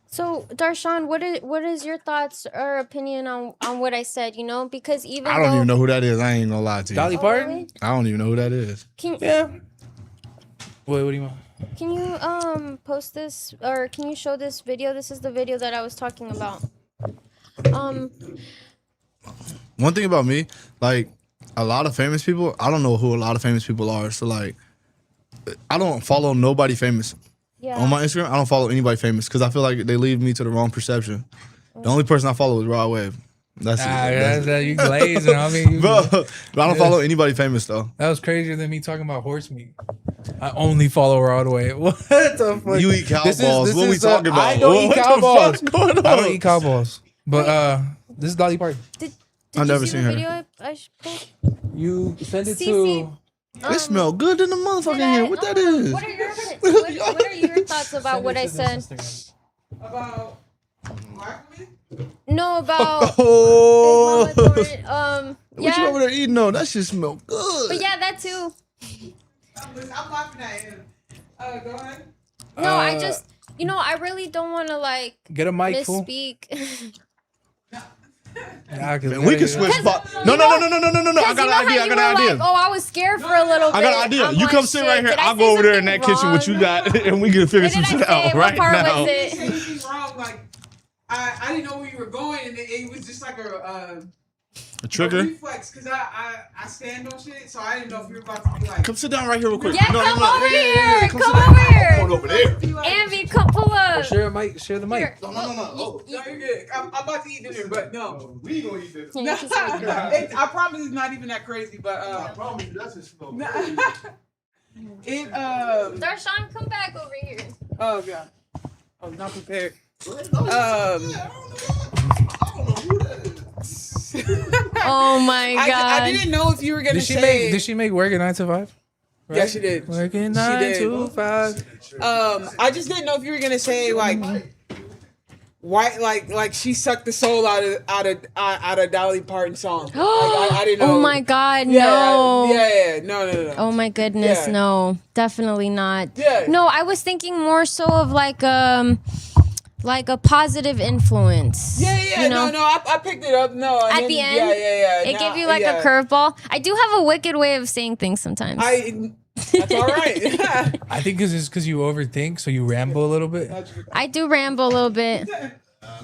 So, Darshan, what is your thoughts or opinion on what I said, you know? Because I don't even know who that is. I ain't gonna lie to you. Dolly Parton? Really? I don't even know who that is. Yeah. Wait, what do you want? Can you post this, or can you show this video? This is the video that I was talking about. One thing about me, like a lot of famous people, I don't know who a lot of famous people are. So like, I don't follow nobody famous. Yeah. On my Instagram, I don't follow anybody famous because I feel like they lead me to the wrong perception. The only person I follow is Rod Wave. That's it. You glazing. I mean, But I don't follow anybody famous though. that was crazier than me talking about horse meat. I only follow Rod Wave. What the fuck? You eat cow This is- balls. this What we is, talking about? I don't eat What cow the balls. fuck going on? I don't eat cow balls. But this is Dolly Parton. Did I've you never see seen the her. video I posted? You send it Cece, to. It smell good in the motherfucking here. What that is? What are your what are your thoughts about what I said? About black women? No, about Oh, Big Mama Thornton. what you over Yeah, there eating on? That shit smell good. but yeah, that too. I'm laughing at him. Go ahead. No, I just, you know, I really don't want to like Get a mic, fool. misspeak. Nah, 'cause Man, we can switch spots. No. I got an idea. I got an idea. Oh, I was scared for a little bit. I got an idea. I'm You like, come sit right shit, here. did I I'll say go over there in that something kitchen what you wrong? got, and we can figure What some did I shit say? out What right part now. was You it? said anything wrong, like I didn't know where you were going, and it was just like A a trigger. reflex because I stand on shit, so I didn't know if you were about to be like. Come sit down right here real quick. Yeah, No, come no, over yeah, here. yeah, yeah. Come sit over down. here. Come on over there. Anvi, come pull up. Share a mic. Share the mic. Here. No. No, you're good. I'm about to eat dinner, but no. We gonna eat this. Here, you can see me. I promise it's not even that crazy, but I promise you, that's just smell. it Darshan, come back over here. oh god, I was not prepared. I don't know who that is. Oh my god. I didn't know if you were gonna say. Did she make Working 9 to 5? Yeah, she did. Working She 9 did. to 5. I just didn't know if you were gonna say like, why, like she sucked the soul out of Dolly Parton's song. Like, I didn't know. Oh my god, Yeah, no. no. Oh my goodness, Yeah. no. Definitely not. Yeah. No, I was thinking more so of like a positive influence. Yeah, you know? no, I picked it up. No, and At then- the end, yeah. It gave you like a curveball. I do have a wicked way of saying things sometimes. That's all right. I think it's because you overthink, so you ramble a little bit. I do ramble a little bit.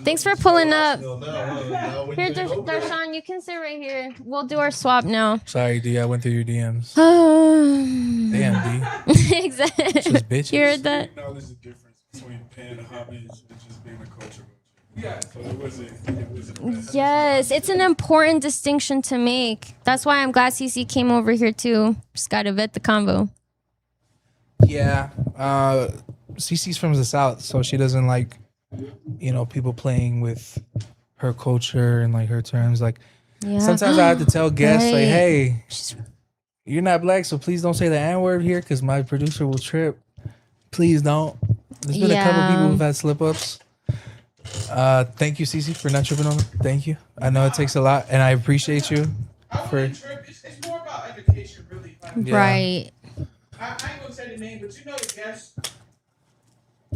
Thanks for pulling up. Here, Darshan, you can sit right here. We'll do our swap now. Sorry, D. I went through your DMs. Damn, D. Exactly. Just bitches. You heard that? Acknowledge the difference between paying homage and just being a culture. Yeah, so it wasn't. Yes, it's an important distinction to make. That's why I'm glad CC came over here too. Just gotta vet the convo. Yeah. Cece's from the South, so she doesn't like, you know, people playing with her culture and like her terms. Like Yeah. sometimes I have to tell guests, like, Right. hey, you're not black, so please don't say the N-word here because my producer will trip. Please don't. There's been a couple Yeah. people who've had slip-ups. Thank you, Cece, for not tripping on it. Thank you. I know it takes a lot, and I appreciate you. It's more about education, really. Yeah. Right. I ain't gonna say the name, but you know the guest.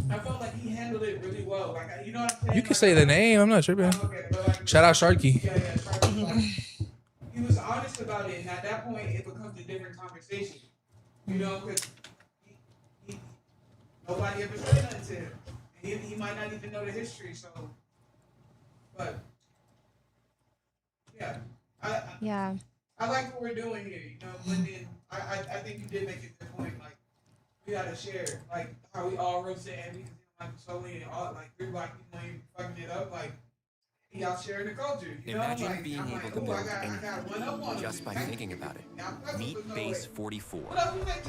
I felt like he handled it really well. Like, you know what I'm saying? You can say the name. I'm not tripping. Okay, but like, Shout out Sharky. yeah, Sharky, like, he was honest about it, and at that point, it becomes a different conversation. You know, because nobody ever said nothing to him. He might not even know the history, so. But yeah, Yeah. I like what we're doing here. You know, Lyndon, I think you did make a good point. Like, we gotta share, like how we all roasted Andy, like Sully and all, like we're like, you know, you fucking it up, like he out sharing the culture. You Imagine know? Like, being I'm able like, to ooh, build I got one up on just him. by thinking about it. Meet Base 44.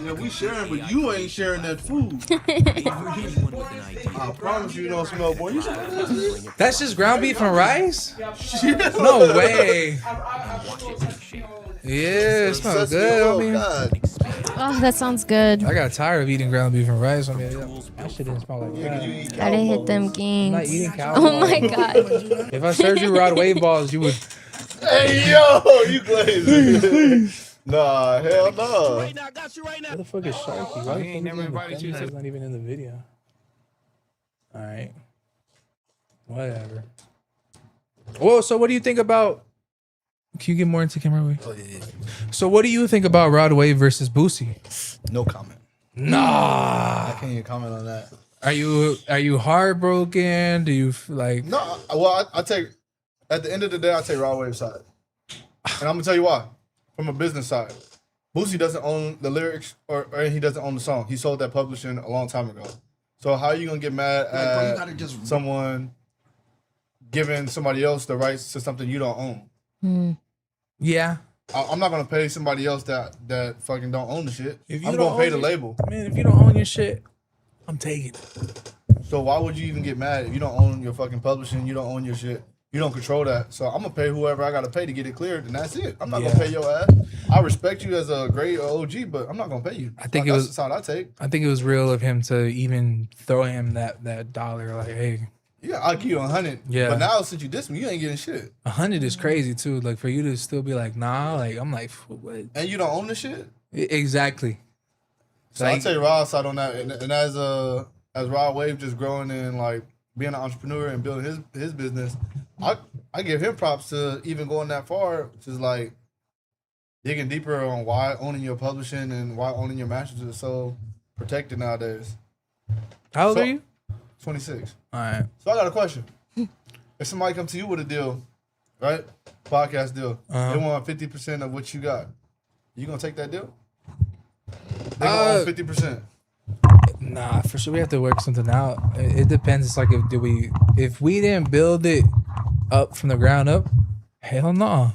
Yeah, we sharing, but you ain't sharing that food. Anyone with an idea. I promise you don't smoke, boy. You sharing that shit? That's just ground beef and rice? No way. Yeah, it smells good. I mean, Oh, that sounds good. I got tired of eating ground beef and rice. I mean, that shit didn't smell like that. Gotta hit them I'm not gains. eating cow Oh my balls. god. If I served you Rod Wave balls, you would. Hey, yo, you crazy. Nah, hell no. Where the fuck is Sharky? Why the fuck never is he invited you to- He's not even in the video. All right. Whatever. Well, so what do you think about? Can you get more into camera? Way? Oh, yeah. So what do you think about Rod Wave versus Boosie? No comment. Nah. I can't even comment on that. Are you heartbroken? Do you like? No, well, I take, at the end of the day, I take Raw Wave side. And I'm going to tell you why. From a business side. Boosie doesn't own the lyrics or he doesn't own the song. He sold that publishing a long time ago. So how are you going to get mad bro, you at gotta just- someone giving somebody else the rights to something you don't own? Yeah. I'm not going to pay somebody else that fucking don't own the shit. If you I'm don't going to pay own the it- label. Man, if you don't own your shit, I'm taking it. So why would you even get mad if you don't own your fucking publishing, you don't own your shit, you don't control that. So I'm gonna pay whoever I gotta pay to get it cleared, and that's it. I'm not gonna pay your ass. I respect you as a great OG, but I'm not gonna pay you. I think That's it was the side I take. I think it was real of him to even throw him that dollar. Like, hey, Yeah, I'll give you 100. Yeah. But now since you diss me, you ain't getting shit. 100 is crazy too. Like for you to still be like, nah. Like I'm like, what? And you don't own the shit. Exactly. So Like- I'll take Rod's side on that. And as Rod Wave just growing and like being an entrepreneur and building his business, I give him props to even going that far. Just like digging deeper on why owning your publishing and why owning your masters is so protected nowadays. How old So- are you? 26. All right. So I got a question. If somebody come to you with a deal, right? Podcast deal, Uh-huh. they want 50% of what you got. You gonna take that deal? They gonna own 50%. Nah, for sure we have to work something out. It depends. It's like if we didn't build it up from the ground up, hell no.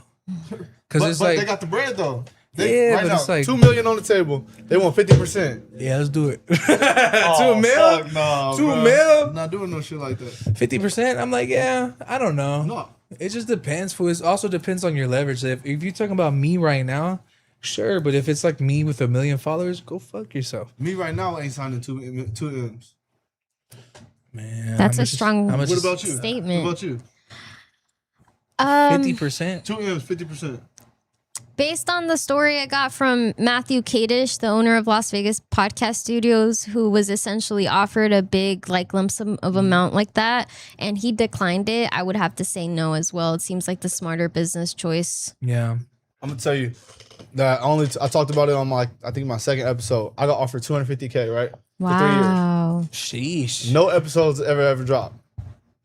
Because But it's like they got the bread though. Yeah, right but now, it's like- $2 million on the table. They want 50%. yeah, let's do it. Oh, 2 mil, fuck no, 2 bro. mil, I'm not doing no shit like that. 50%. I'm like, yeah, I don't know. No. It just depends. Fool. It also depends on your leverage. If you're talking about me right now, sure. But if it's like me with 1 million followers, go fuck yourself, Me right now ain't signing two M's. man. That's a strong What about you? statement. What about you? 50%. 2 M's, 50%. Based on the story I got from Matthew Kadish, the owner of Las Vegas Podcast Studios, who was essentially offered a big like lump sum of amount like that, and he declined it, I would have to say no as well. It seems like the smarter business choice. Yeah. I'm gonna tell you that I talked about it on I think my second episode. I got offered $250K, right? For 3 years. Wow. Sheesh. No episodes ever dropped.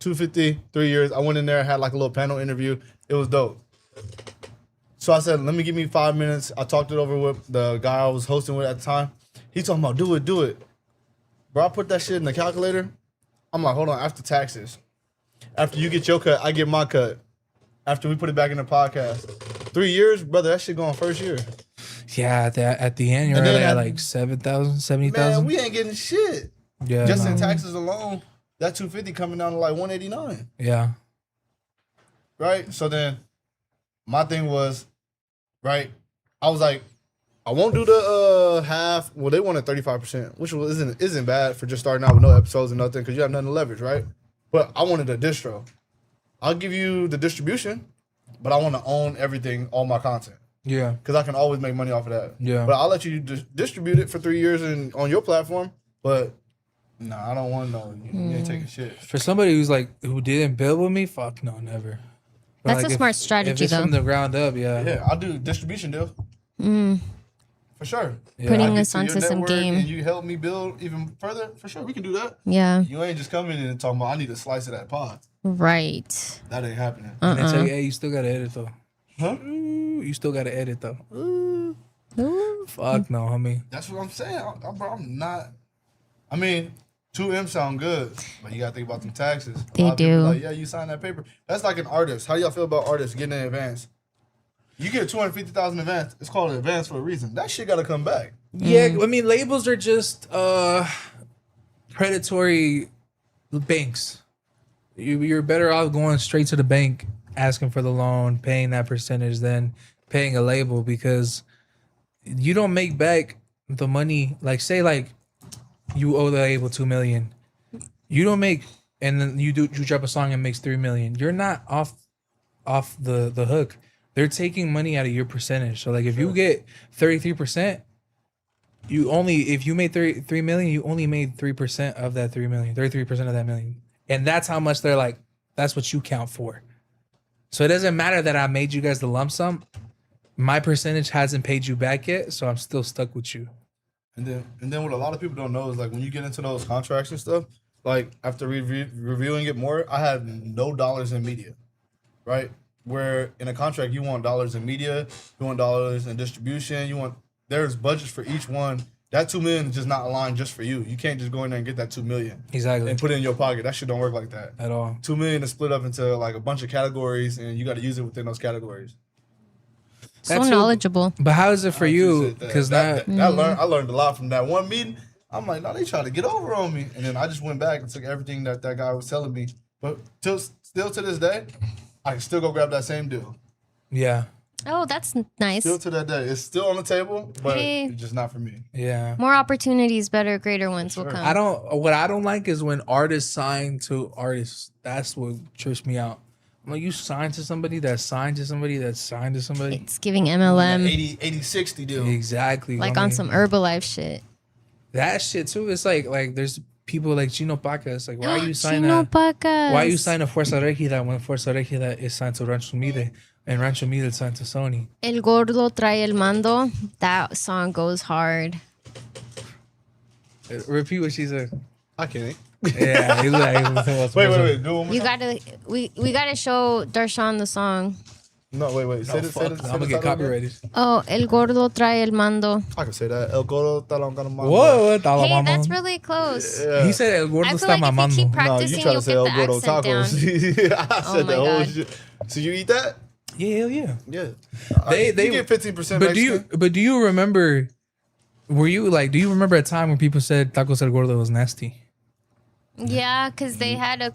250, 3 years. I went in there, had like a little panel interview. It was dope. So I said, give me 5 minutes. I talked it over with the guy I was hosting with at the time. He talking about do it. Bro, I put that shit in the calculator. I'm like, hold on, after taxes. After you get your cut, I get my cut. After we put it back in the podcast. 3 years, brother, that shit going first year. Yeah. At the end, you're And then at at- like 7,000, 70,000. Man, we ain't getting shit. Yeah. Just in no. taxes alone, that 250 coming down to like 189. Yeah. Right? So then my thing was, right, I was like, I won't do the half. Well, they wanted 35%, which isn't bad for just starting out with no episodes and nothing, because you have nothing to leverage, right? But I wanted a distro. I'll give you the distribution, but I want to own everything, all my content. Yeah. Because I can always make money off of that. Yeah. But I'll let you distribute it for 3 years and on your platform. But nah, I don't want no. You ain't taking shit. For somebody who didn't build with me, fuck no, never. But That's a smart strategy, if it's though. from the ground up, yeah. Yeah, I'll do distribution deals. For sure. Yeah. Putting I get us to your onto some network game. And you help me build even further. For sure, we can do that. Yeah. You ain't just coming in and talking about I need a slice of that pie. Right. That ain't happening. And they tell you, hey, you still gotta edit though. Huh? Ooh, you still gotta edit though. Ooh. Fuck no, homie. That's what I'm saying. I'm not. I mean, 2M sound good, but you gotta think about them taxes. A They lot of people do. Like, yeah, you signed that paper. That's like an artist. How do y'all feel about artists getting an advance? You get 250,000 advance. It's called an advance for a reason. That shit gotta come back. Yeah, I mean labels are just predatory banks. You're better off going straight to the bank, asking for the loan, paying that percentage than paying a label because you don't make back the money. Like say like you owe the label $2 million. You don't make, and then you drop a song and makes $3 million. You're not off the hook. They're taking money out of your percentage. So like if you get 33%, if you made 3 million, you only made 3% of that 3 million, 33% of that million. And that's how much they're like, that's what you count for. So it doesn't matter that I made you guys the lump sum. My percentage hasn't paid you back yet, so I'm still stuck with you. And then what a lot of people don't know is like when you get into those contracts and stuff, like after reviewing it more, I had no dollars in media, right? Where in a contract you want dollars in media, you want dollars in distribution, there's budgets for each one. That $2 million is just not aligned just for you. You can't just go in there and get that $2 million Exactly. and put it in your pocket. That shit don't work like that At all. $2 million is split up into like a bunch of categories, and you got to use it within those categories. So That's knowledgeable. But how is it for you? Appreciate that. Because I learned a lot from that one meeting. I'm like, no, they try to get over on me, and then I just went back and took everything that guy was telling me. But still to this day, I can still go grab that same deal. yeah, Oh, that's nice. Still to that day, it's still on the table, but Hey. it's just not for me. yeah. More opportunities, better, greater ones will come. What I don't like is when artists sign to artists. That's what trips me out. I'm like, you signed to somebody that signed to somebody that signed to somebody. It's giving MLM 80-60 deal. Exactly. like I on mean, some Herbalife shit. that shit too. It's like there's people like Chino Paca. It's like, why are you signing? Chino Pacas. Why you sign a Fuerza Regida when Fuerza Regida is signed to Rancho Mide and Rancho Mide is signed to Sony? El Gordo Trae el Mando. That song goes hard. Repeat what she said. I can't. Yeah, he's like, Wait. Do one more You time. gotta we gotta show Darshan the song. No, wait. Say No, this. fuck, I'm gonna get copyrighted. Oh, El Gordo Trae el Mando. I can say that. El Coro talón con mano. Whoa, Hey, that's really close. Yeah. He said El Gordo I feel está like if you mamando. keep No, practicing, you try you'll to say get El the Gordo accent down. tacos. I Oh said my the whole God. shit. So you eat that? Yeah, hell yeah. Yeah. They you get 15% But Mexican. do you remember? Do you remember a time when people said Tacos El Gordo was nasty? Yeah, because they had it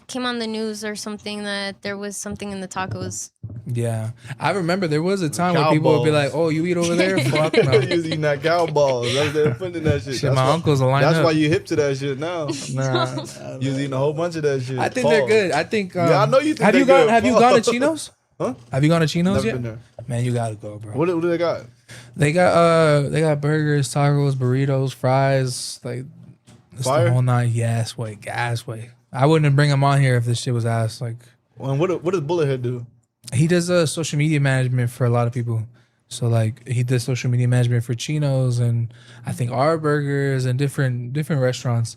came on the news or something that there was something in the tacos. Yeah, I remember there was a time where Cow people would be balls. like, "Oh, you eat over there? Fuck no." You was eating that cow balls. That's they putting that shit. Shit, That's my why- uncles will line That's up. why you hip to that shit now. Nah, You was eating a whole bunch of that shit. I think they're Pause. good. I think. Yeah, I know you think Have you they're gone? good. Have you gone to Pause. Chinos? Huh? Have you gone to Chinos Never yet? been there. Man, you gotta go, bro. What do they got? They got burgers, tacos, burritos, fries, like it's Fire? the whole nine. Yeah, gas way. I wouldn't bring him on here if this shit was ass. Like, And what does Bullethead do? he does social media management for a lot of people. So like he does social media management for Chinos and I think our burgers and different restaurants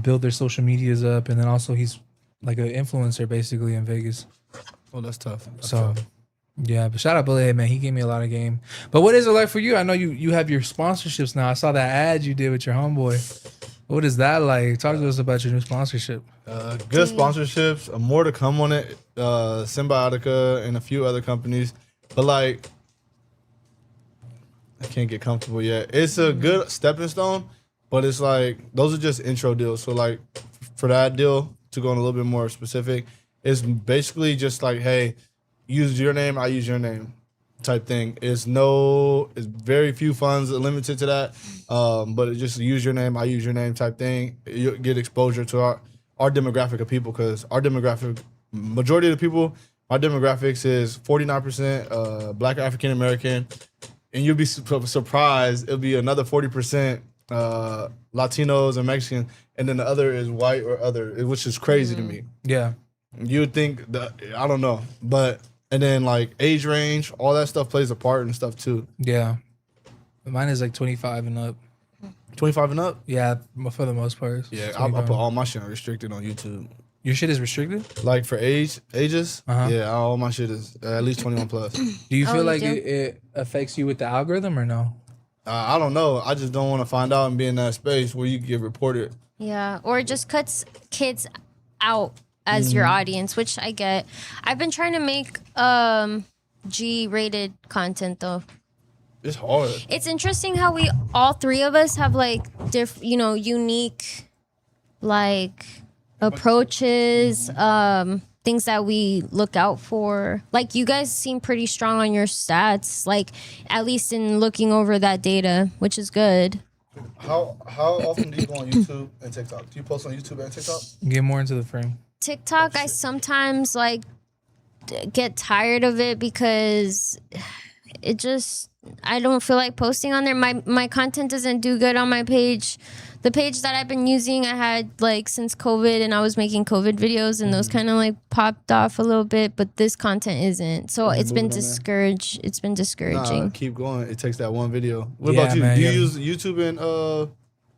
build their social medias up, and then also he's like an influencer basically in Vegas. Oh, that's tough. So yeah, but shout out Bullethead, man. He gave me a lot of game. But what is it like for you? I know you have your sponsorships now. I saw that ad you did with your homeboy. What is that like? Talk to us about your new sponsorship. Good sponsorships. More to come on it. Symbiotica and a few other companies. But like, I can't get comfortable yet. It's a good stepping stone, but it's like, those are just intro deals. So like, for that deal, to go on a little bit more specific, it's basically just like, hey, use your name, I use your name type thing. It's very few funds limited to that. But it just use your name, I use your name type thing. You get exposure to our demographic of people, because our demographic, majority of the people my demographics is 49% Black African American, and you'll be surprised it'll be another 40% Latinos and Mexican, and then the other is white or other, which is crazy to me. Yeah. You would think that, I don't know, but and then like age range, all that stuff plays a part and stuff too. Yeah. Mine is like 25 and up. 25 and up? Yeah, for the most part. Yeah, I put all my shit restricted on YouTube. Your shit is restricted? Like for ages? Yeah, all my shit is at least 21 plus. Do you feel like it affects you with the algorithm or no? I don't know. I just don't want to find out and be in that space where you get reported. Yeah, or it just cuts kids out as your audience, which I get. I've been trying to make G-rated content though. It's hard. It's interesting how we all three of us have like unique like approaches, things that we look out for. Like you guys seem pretty strong on your stats, like at least in looking over that data, which is good. How often do you go on YouTube and TikTok? Do you post on YouTube and TikTok? Get more into the frame. TikTok, I sometimes like get tired of it because it just, I don't feel like posting on there. My content doesn't do good on my page. The page that I've been using, I had like since COVID, and I was making COVID videos, and those kind of like popped off a little bit, but this content isn't. So it's been discouraged. It's been discouraging. Nah, keep going. It takes that one video. What Yeah, about you? man, Do you yeah. use YouTube and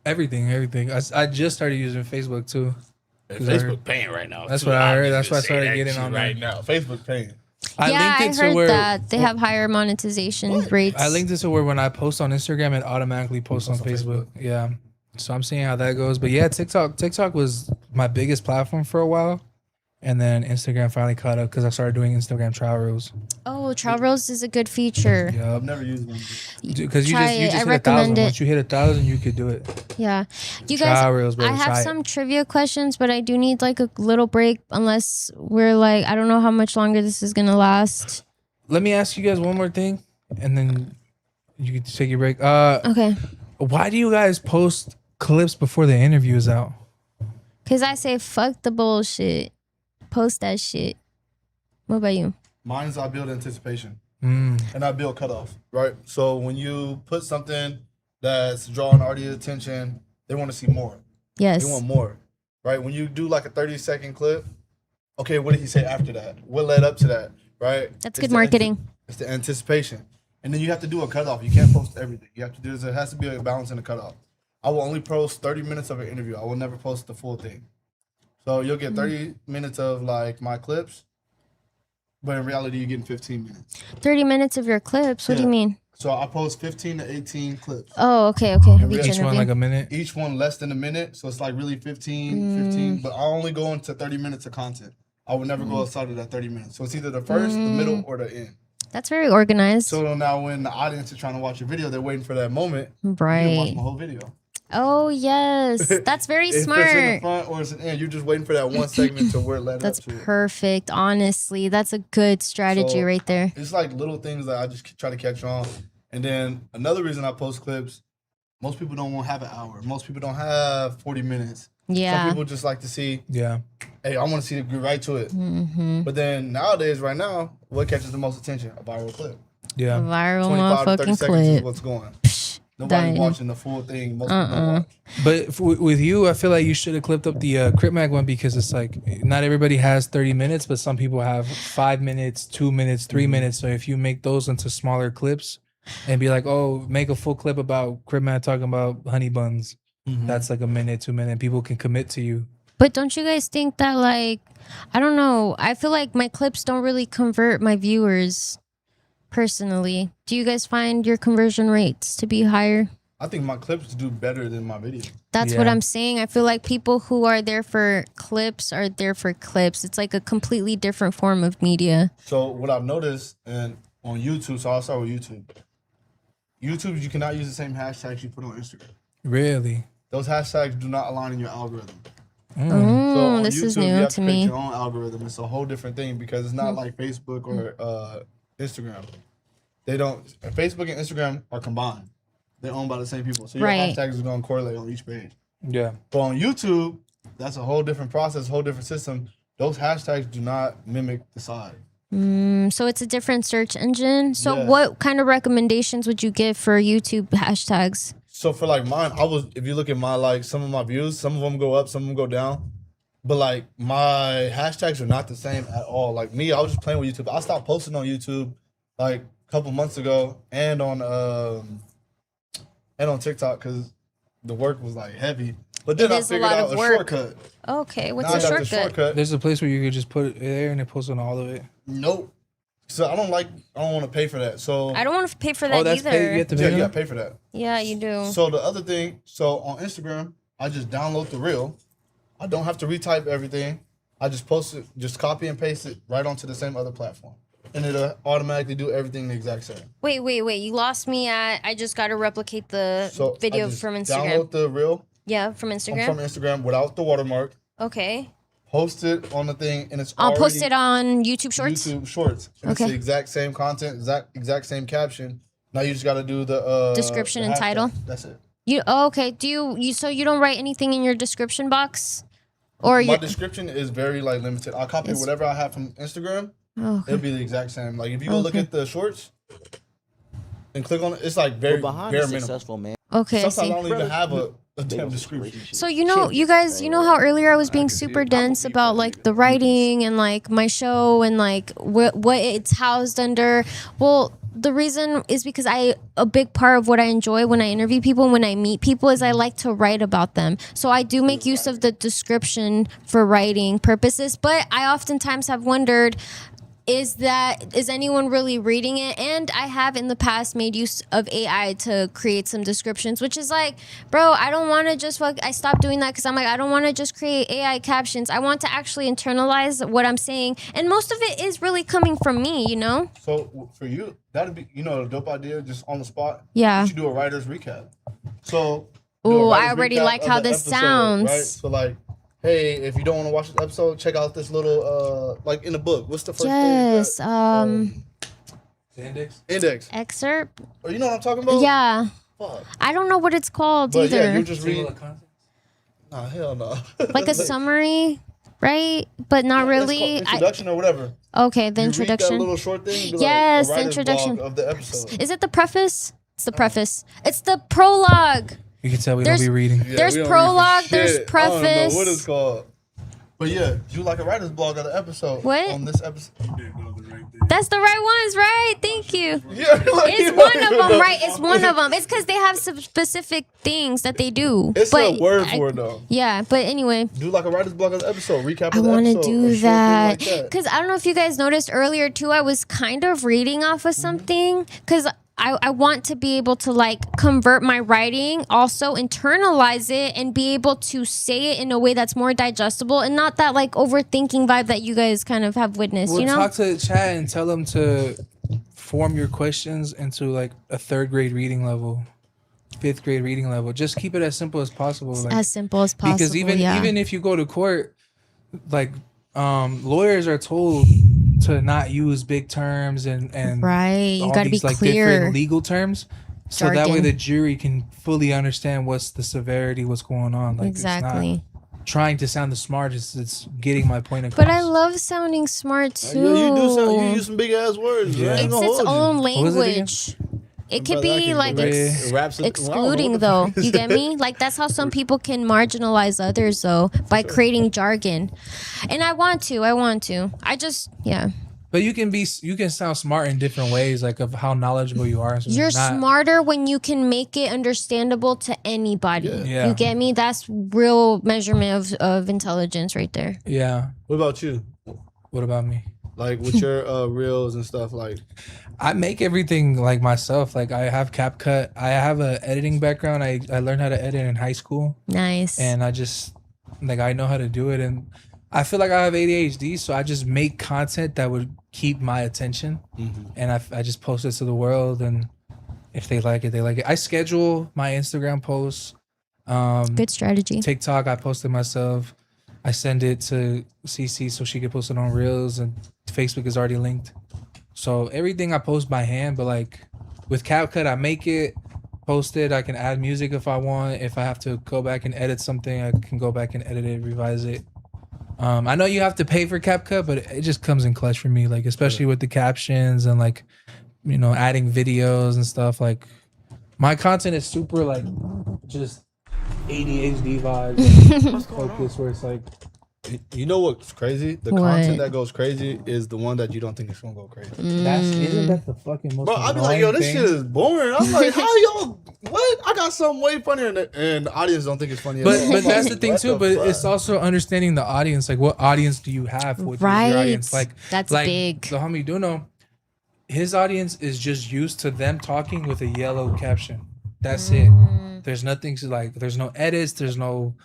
Everything. I just started using Facebook too. 'Cause Facebook paying right now? That's too. what I I'm heard. just That's why I gonna say started that getting shit on right there. now. Facebook paying. I heard that they have higher monetization rates. I linked it to where when I post on Instagram, it automatically posts on Facebook. Yeah. So I'm seeing how that goes. But yeah, TikTok was my biggest platform for a while. And then Instagram finally caught up because I started doing Instagram trial reels. Oh, trial reels is a good feature. Yeah. I've never used them. Because you Try just it. I hit 1,000. recommend it. Once you hit 1,000, you could do it. Yeah. You Trial guys, reels, baby. I have Try it. some trivia questions, but I do need like a little break unless we're like, I don't know how much longer this is going to last. Let me ask you guys one more thing, and then you can take your break. Okay. Why do you guys post clips before the interview is out? Because I say, fuck the bullshit. Post that shit. What about you? Mine's I build anticipation. Mm. And I build cutoff, right? So when you put something that's drawing audience attention, they want to see more. Yes. They want more, right? When you do like a 30-second clip, okay, what did he say after that? What led up to that, right? That's It's good the marketing. It's the anticipation. And then you have to do a cutoff. You can't post everything. You have to do, there has to be a balance in the cutoff. I will only post 30 minutes of an interview. I will never post the full thing. So you'll get 30 minutes of like my clips, but in reality, you're getting 15 minutes. 30 minutes of your clips? What do you Yeah. mean? So I post 15 to 18 clips. Oh, okay. In Each reality- Each one interview. like a minute. Each one less than a minute. So it's like really 15, but I only go into 30 minutes of content. I would never go outside of that 30 minutes. So it's either the first, the middle, or the end. That's very organized. So now when the audience is trying to watch a video, they're waiting for that moment. You can watch Right. the whole video. Oh, yes. That's very If it's in the smart. front or it's in the end, you're just waiting for that one segment to where it led That's up to it. perfect. Honestly, that's a good strategy So, right there. It's like little things that I just try to catch on. And then another reason I post clips, most people don't want to have an hour. Most people don't have 40 minutes. Yeah. Some people just like to see, Yeah. hey, I want to see it get right to it. Mm-hmm. But then nowadays, right now, what catches the most attention? A viral clip. Yeah. Viral 25 to 30 motherfucking seconds is clip. what's going. Nobody's dying. watching the full thing. Most people don't watch. But with you, I feel like you should have clipped up the Crip Mag one because it's like not everybody has 30 minutes, but some people have 5 minutes, 2 minutes, 3 minutes. So if you make those into smaller clips and be like, oh, make a full clip about Crip Mag talking about honey buns, that's like a minute, 2 minutes. People can commit to you. But don't you guys think that, like, I don't know. I feel like my clips don't really convert my viewers personally. Do you guys find your conversion rates to be higher? I think my clips do better than my video. That's what Yeah. I'm saying. I feel like people who are there for clips are there for clips. It's like a completely different form of media. So what I've noticed and on YouTube, so I'll start with YouTube. YouTube, you cannot use the same hashtags you put on Instagram. Really? Those hashtags do not align in your algorithm. So Oh, on this is YouTube, you new have to create me. your own algorithm. It's a whole different thing because it's not like Facebook or Instagram. They don't. Facebook and Instagram are combined. They're owned by the same people. So your Right. hashtags are going to correlate on each page. Yeah. But on YouTube, that's a whole different process, whole different system. Those hashtags do not mimic the side. So it's a different search engine. So Yeah. what kind of recommendations would you give for YouTube hashtags? So for like mine, if you look at my like some of my views, some of them go up, some of them go down. But like my hashtags are not the same at all. Like me, I was just playing with YouTube. I stopped posting on YouTube like a couple months ago and on TikTok because the work was like heavy. But then It I is a figured lot out of a work. shortcut. Okay, what's Now the I got the shortcut? shortcut. There's a place where you could just put it there and it posts on all of it. Nope. So I don't want to pay for that. So I don't want to pay for that Oh, that's either. paid. You have to yeah, pay. you them? got to pay for that. Yeah, you do. So the other thing, so on Instagram, I just download the reel. I don't have to retype everything. I just post it, just copy and paste it right onto the same other platform. And it'll automatically do everything the exact same. Wait. You lost me at. I just got to replicate the So video I just from Instagram. download the reel Yeah, from Instagram. from Instagram without the watermark. Okay. Post it on the thing, and it's I'll already post it on YouTube Shorts. YouTube Shorts. And It's Okay. the exact same content, exact same caption. Now you just got to do the Description the and hashtag. title? That's it. Okay. Do you so you don't write anything in your description box, or My you? description is very like limited. I copy It's- whatever I have from Instagram. Oh, It'll be the exact same. Like if you go look Okay. at the shorts and click on it, it's like very behind bare a minimum. successful man. okay. I Sometimes I see. don't even have a damn description. So you guys, you know how earlier I was being super dense about like the writing and like my show and like what it's housed under. Well, the reason is because a big part of what I enjoy when I interview people and when I meet people is I like to write about them. So I do make use of the description for writing purposes, but I oftentimes have wondered, is anyone really reading it? And I have in the past made use of AI to create some descriptions, which is like, bro, I don't want to just I stopped doing that because I'm like, I don't want to just create AI captions. I want to actually internalize what I'm saying, and most of it is really coming from me, you know. So for you, that'd be a dope idea just on the spot. Yeah. You should do a writer's recap. So do a Ooh, I writer's already recap like of how the this episode, sounds. Right? So like, hey, if you don't want to watch this episode, check out this little like in the book. What's the first Yes. thing? The index. Index. Excerpt. Oh, you know what I'm talking about? Yeah. Fuck. I don't know what it's called But either. yeah, you just Table read. of contents. Nah, hell no. Like a summary, right? But not It's called really. introduction or whatever. Okay, the You introduction. Read that little short thing. Be Yes, like, the a writer's introduction. blog of the episode. Is it the preface? It's the preface. It's the prologue. You can tell we There's- don't be reading. Yeah, There's we don't read prologue, for there's shit. I don't know what preface. it's called. But yeah, do like a writer's blog of the episode. What? On this episode. That's the right ones, right? Thank you. Yeah, like, you It's don't one of even them, know. right? It's one of them. It's because they have some specific things that they do. It's but a word I- for it though. Yeah, but anyway. Do like a writer's blog of the episode. Recap I of the want to episode. a do short thing that like that. because I don't know if you guys noticed earlier too. I was kind of reading off of something because I want to be able to like convert my writing, also internalize it, and be able to say it in a way that's more digestible and not that like overthinking vibe that you guys kind of have witnessed. We'll you know? talk to chat and tell them to form your questions into like a 3rd grade reading level, 5th grade reading level. Just keep it as simple as possible. Like, As simple as possible. because even yeah. even if you go to court, like lawyers are told to not use big terms and Right, you all gotta be these, like, clear. different legal terms, so that way Jargon. the jury can fully understand what's the severity, what's going on. Like Exactly. it's not trying to sound the smartest, it's getting my point across. But I love sounding smart too. Yeah, you do sound. You use some big ass words. Yeah. I ain't It's gonna its hold you. own was it again? language. It could Brother, I be can like go back. It Raps it- excluding I though. don't know what You the get me? Like that's how some people can marginalize others though by creating jargon. And I want to. I just yeah. But you can sound smart in different ways, like of how knowledgeable you are. So You're it's not- smarter when you can make it understandable to anybody. Yeah. You get me? That's real measurement of intelligence right there. Yeah. What about you? What about me? Like with your reels and stuff. Like I make everything like myself. Like I have CapCut. I have a editing background. I learned how to edit in high school, Nice. and I just like I know how to do it. And I feel like I have ADHD, so I just make content that would keep my attention, and I just post it to the world. And if they like it, they like it. I schedule my Instagram posts. Good strategy. TikTok, I posted myself. I send it to CC so she can post it on Reels, and Facebook is already linked. So everything I post by hand, but like with CapCut, I make it, post it. I can add music if I want. If I have to go back and edit something, I can go back and edit it, revise it. I know you have to pay for CapCut, but it just comes in clutch for me. Like especially with the captions and like, you know, adding videos and stuff. Like my content is super like just ADHD vibes, and focus where it's like. You know what's crazy? The What? content that goes crazy is the one that you don't think is gonna go crazy. Isn't that the fucking most? Bro, I be like, yo, this annoying shit thing? is boring. I'm like, how y'all? What? I got something way funnier, and the audience don't think it's funny. But at all. but that's the thing What too. the But fuck? it's also understanding the audience. Like, what audience do you have with your Right. audience? Like, That's like big. the homie Duno, his audience is just used to them talking with a yellow caption. That's it. There's nothing to like. There's no edits. There's no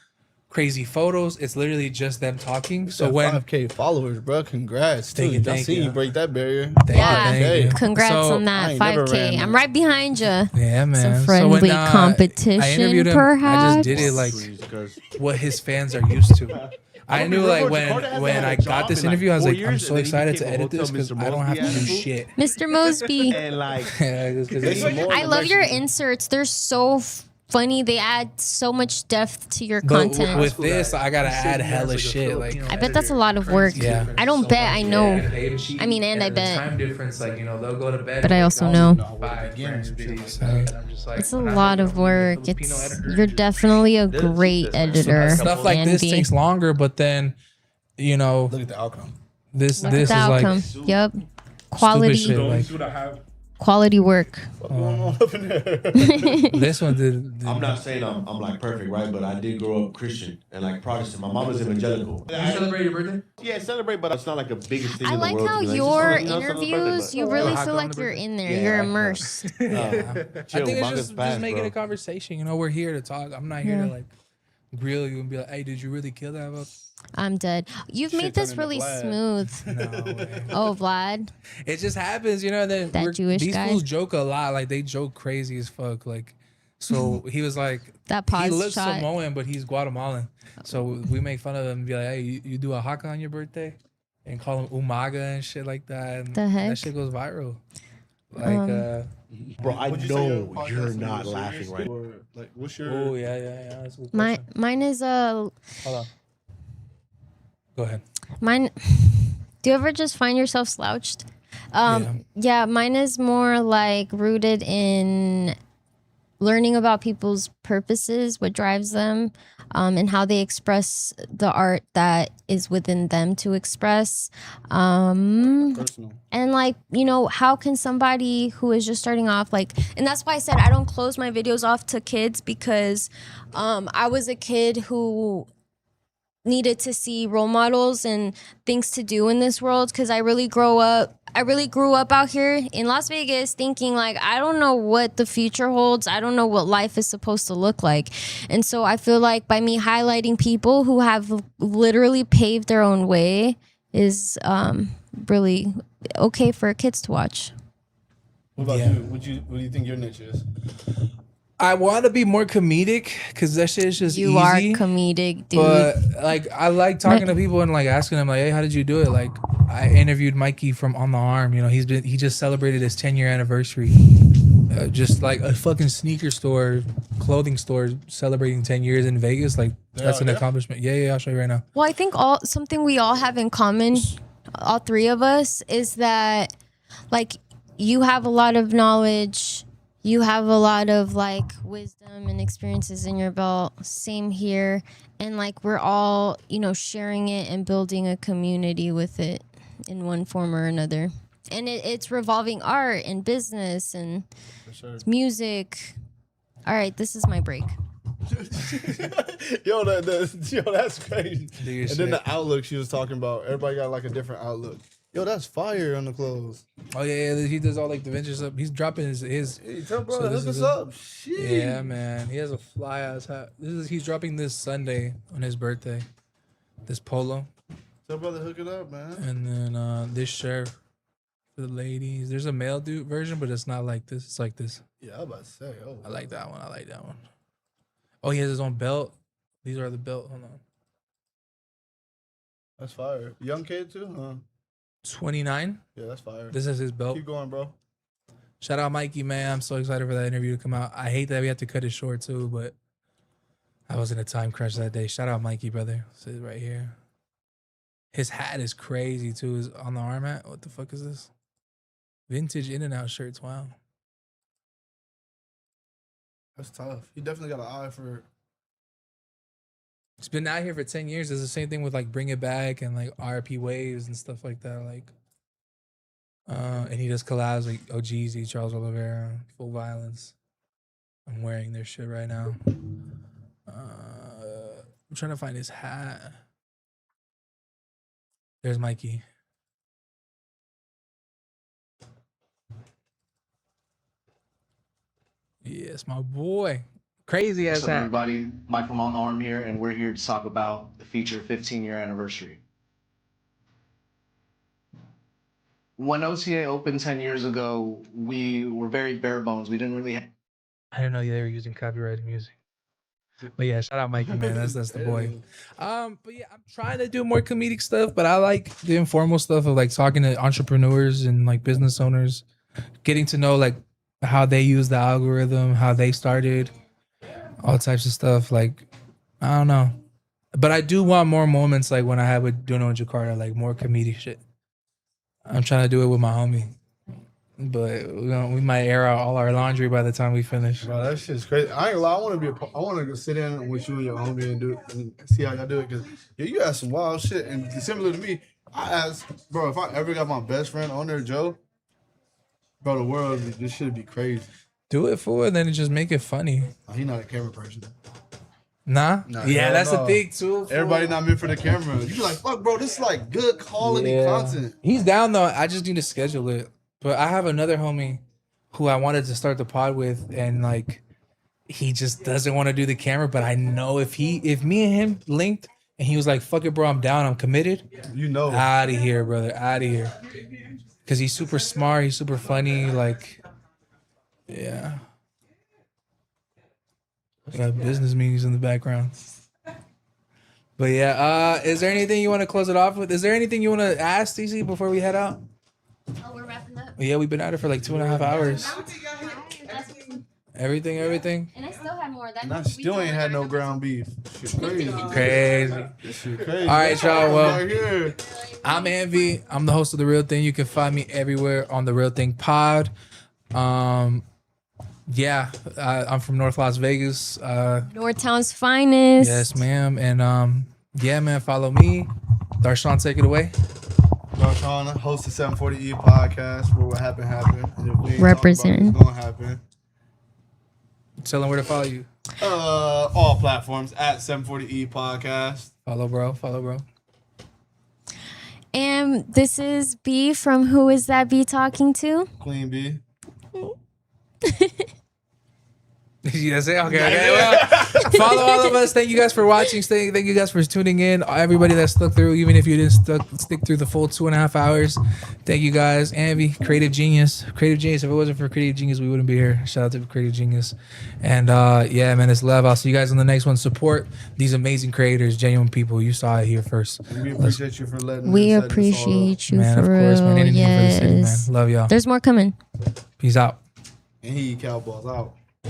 crazy photos. It's literally just them talking. So Got when 5K followers, bro, congrats. Thank Dude, you, I thank seen you. you break that barrier. Yeah. 5K. Congrats So, on I that ain't never 5K. ran I'm that. right behind you. yeah, man. Some So friendly when, I competition, interviewed him, I perhaps. just did it like what his fans are used to. I knew like when I got this interview, I was like, I'm so excited to edit this because I don't have to do shit. Mr. Mosby. And like, Yeah, just 'cause it's- I love your inserts. They're so funny. They add so much depth to your But content. with this, I gotta add hella shit. Like, I bet that's a lot of work. yeah. I don't bet. I know. I mean, and I the bet. time difference, like you know, they'll go to bed. But I like, also I'll know. do 5 frames, videos, and I'm just like, It's a when I lot make of a work. Filipino It's editor, you're definitely a great editor. stuff like this Andy. takes longer, but then, you know, Look at the outcome. this Look this at is the like outcome. Yep. stupid Quality. shit. Like See what I have? Quality work. What's going on up in there? this one did. I'm not saying I'm like perfect, right? But I did grow up Christian and like Protestant. My mom was evangelical. You celebrate your birthday? Yeah, celebrate, but it's not like the biggest thing I in like the world. how to be like, your just, you know, celebrate birthday, interviews, but- you really Hot feel dog on like the you're birthday? in there. Yeah, You're I- immersed. Chill, I think it's Baka's just fast, making bro. a conversation. You know, we're here to talk. I'm not here Yeah. to like grill you and be like, hey, did you really kill that? About? I'm dead. You've Shit made this turned into really Vlad. smooth. No way. Oh, Vlad. It just happens, you know. That That Jewish these guy? fools joke a lot. Like they joke crazy as fuck. Like, so he was like, That he pause looks shot. Samoan, but he's Guatemalan. So we make fun of him and be like, hey, you do a haka on your birthday, and call him umaga and shit like that. And The heck? that shit goes viral. Like, Bro, I Would you say your know podcast you're is not more laughing serious, right. or, like, what's your? oh yeah. That's a good My question. mine is Hold on. Go ahead. mine. Do you ever just find yourself slouched? Yeah, mine is more like rooted in learning about people's purposes, what drives them, and how they express the art that is within them to express. Personal. And like, you know, how can somebody who is just starting off, like, and that's why I said I don't close my videos off to kids, because I was a kid who needed to see role models and things to do in this world, because I really grew up out here in Las Vegas thinking like, I don't know what the future holds. I don't know what life is supposed to look like. And so I feel like by me highlighting people who have literally paved their own way is really okay for kids to watch. What about Yeah. you? What do you think your niche is? I want to be more comedic because that shit is just You easy. are comedic, dude. But like, I like talking to people and like asking them like, hey, how did you do it? Like, I interviewed Mikey from On the Arm. You know, he just celebrated his 10-year anniversary. Just like a fucking sneaker store, clothing store celebrating 10 years in Vegas. Like, that's an accomplishment. Yeah, I'll show you right now. Well, I think something we all have in common, all three of us, is that like you have a lot of knowledge, you have a lot of like wisdom and experiences in your belt. Same here. And like we're all, you know, sharing it and building a community with it in one form or another. And it's revolving art and business and music. All right, this is my break. Yo, that's crazy. Do your And then shit. the outlook she was talking about, everybody got like a different outlook. Yo, that's fire on the clothes. Oh yeah, he does all like the vintage stuff. He's dropping his Hey, tell bro, So this hook is us a- up. Shit. yeah, man. He has a fly ass hat. He's dropping this Sunday on his birthday. This polo. Tell brother hook it up, man. And then this shirt for the ladies. There's a male dude version, but it's not like this. It's like this. Yeah, I was about to say. Oh, I like that one. Oh, he has his own belt. These are the belt. Hold on. that's fire. Young kid too, huh? 29. Yeah, that's fire. This is his belt. Keep going, bro. Shout out Mikey, man. I'm so excited for that interview to come out. I hate that we had to cut it short too, but I was in a time crunch that day. Shout out Mikey, brother. Sit right here. His hat is crazy too. Is on the arm hat. What the fuck is this? Vintage In-N-Out shirts. Wow. That's tough. He definitely got an eye for. He's been out here for 10 years. It's the same thing with like Bring It Back and like RP Waves and stuff like that. Like, and he does collabs like Jeezy, Charles Oliveira, Full Violence. I'm wearing their shit right now. I'm trying to find his hat. There's Mikey. Yes, my boy. Crazy ass What's up, hat. everybody? Michael Mount Arm here, and we're here to talk about the feature 15-year anniversary. When OTA opened 10 years ago, we were very bare bones. We didn't really have. I didn't know they were using copyrighted music. But yeah, shout out Mikey, man. That's the boy. But yeah, I'm trying to do more comedic stuff, but I like the informal stuff of like talking to entrepreneurs and like business owners, getting to know like how they use the algorithm, how they started, all types of stuff. Like, I don't know. But I do want more moments like when I had with Duno and Jakarta, like more comedic shit. I'm trying to do it with my homie. But we might air out all our laundry by the time we finish. Bro, that shit's crazy. I ain't gonna lie. I want to go sit in with you and your homie and do and see how y'all do it. Cause you asked some wild shit, and similar to me, I asked, bro, if I ever got my best friend on there, Joe, bro, the world, this should be crazy. Do it for it, then just make it funny. Oh, he not a camera person. Nah? Yeah, that's the thing too. Everybody not meant for the camera. You be like, fuck, bro, this is like good quality content. He's down though. I just need to schedule it. But I have another homie who I wanted to start the pod with, and like he just doesn't want to do the camera. But I know if me and him linked and he was like, fuck it, bro, I'm down, I'm committed. You know. Out of here, brother. Out of here. Cause he's super smart, he's super funny, like yeah. We got business meetings in the background. But yeah, is there anything you want to close it off with? Is there anything you want to ask, TC, before we head out? Oh, we're wrapping up. Yeah, we've been at it for like 2.5 hours. Everything. And I still had more. That And I still ain't had no ground beef. Shit crazy. Crazy. Shit crazy. All right, y'all. Well, Right here. I'm Envy. I'm the host of The Real Thing. You can find me everywhere on The Real Thing Pod. Yeah, I'm from North Las Vegas. Northtown's finest. Yes, ma'am. And yeah, man, follow me. Darshan, take it away. Darshan, host the 740E podcast where what happened. And if we ain't Representing. talking about it, it's gonna happen. Tell them where to follow you. All platforms at 740E podcast. Follow, bro. And this is B from Who Is That B Talking To? Queen B. That's it. Okay. Well, follow all of us. Thank you guys for watching. Thank you guys for tuning in. Everybody that stuck through, even if you didn't stick through the full 2.5 hours. Thank you guys. Envy, Creative Genius. If it wasn't for Creative Genius, we wouldn't be here. Shout out to Creative Genius. And yeah, man, it's love. I'll see you guys on the next one. Support these amazing creators, genuine people. You saw it here first. We appreciate you for letting We us set this all up. appreciate you Man, for of course, man. real. Anything for the city, man. Yes. Love y'all. There's more coming. Peace out. And he Cowboys out.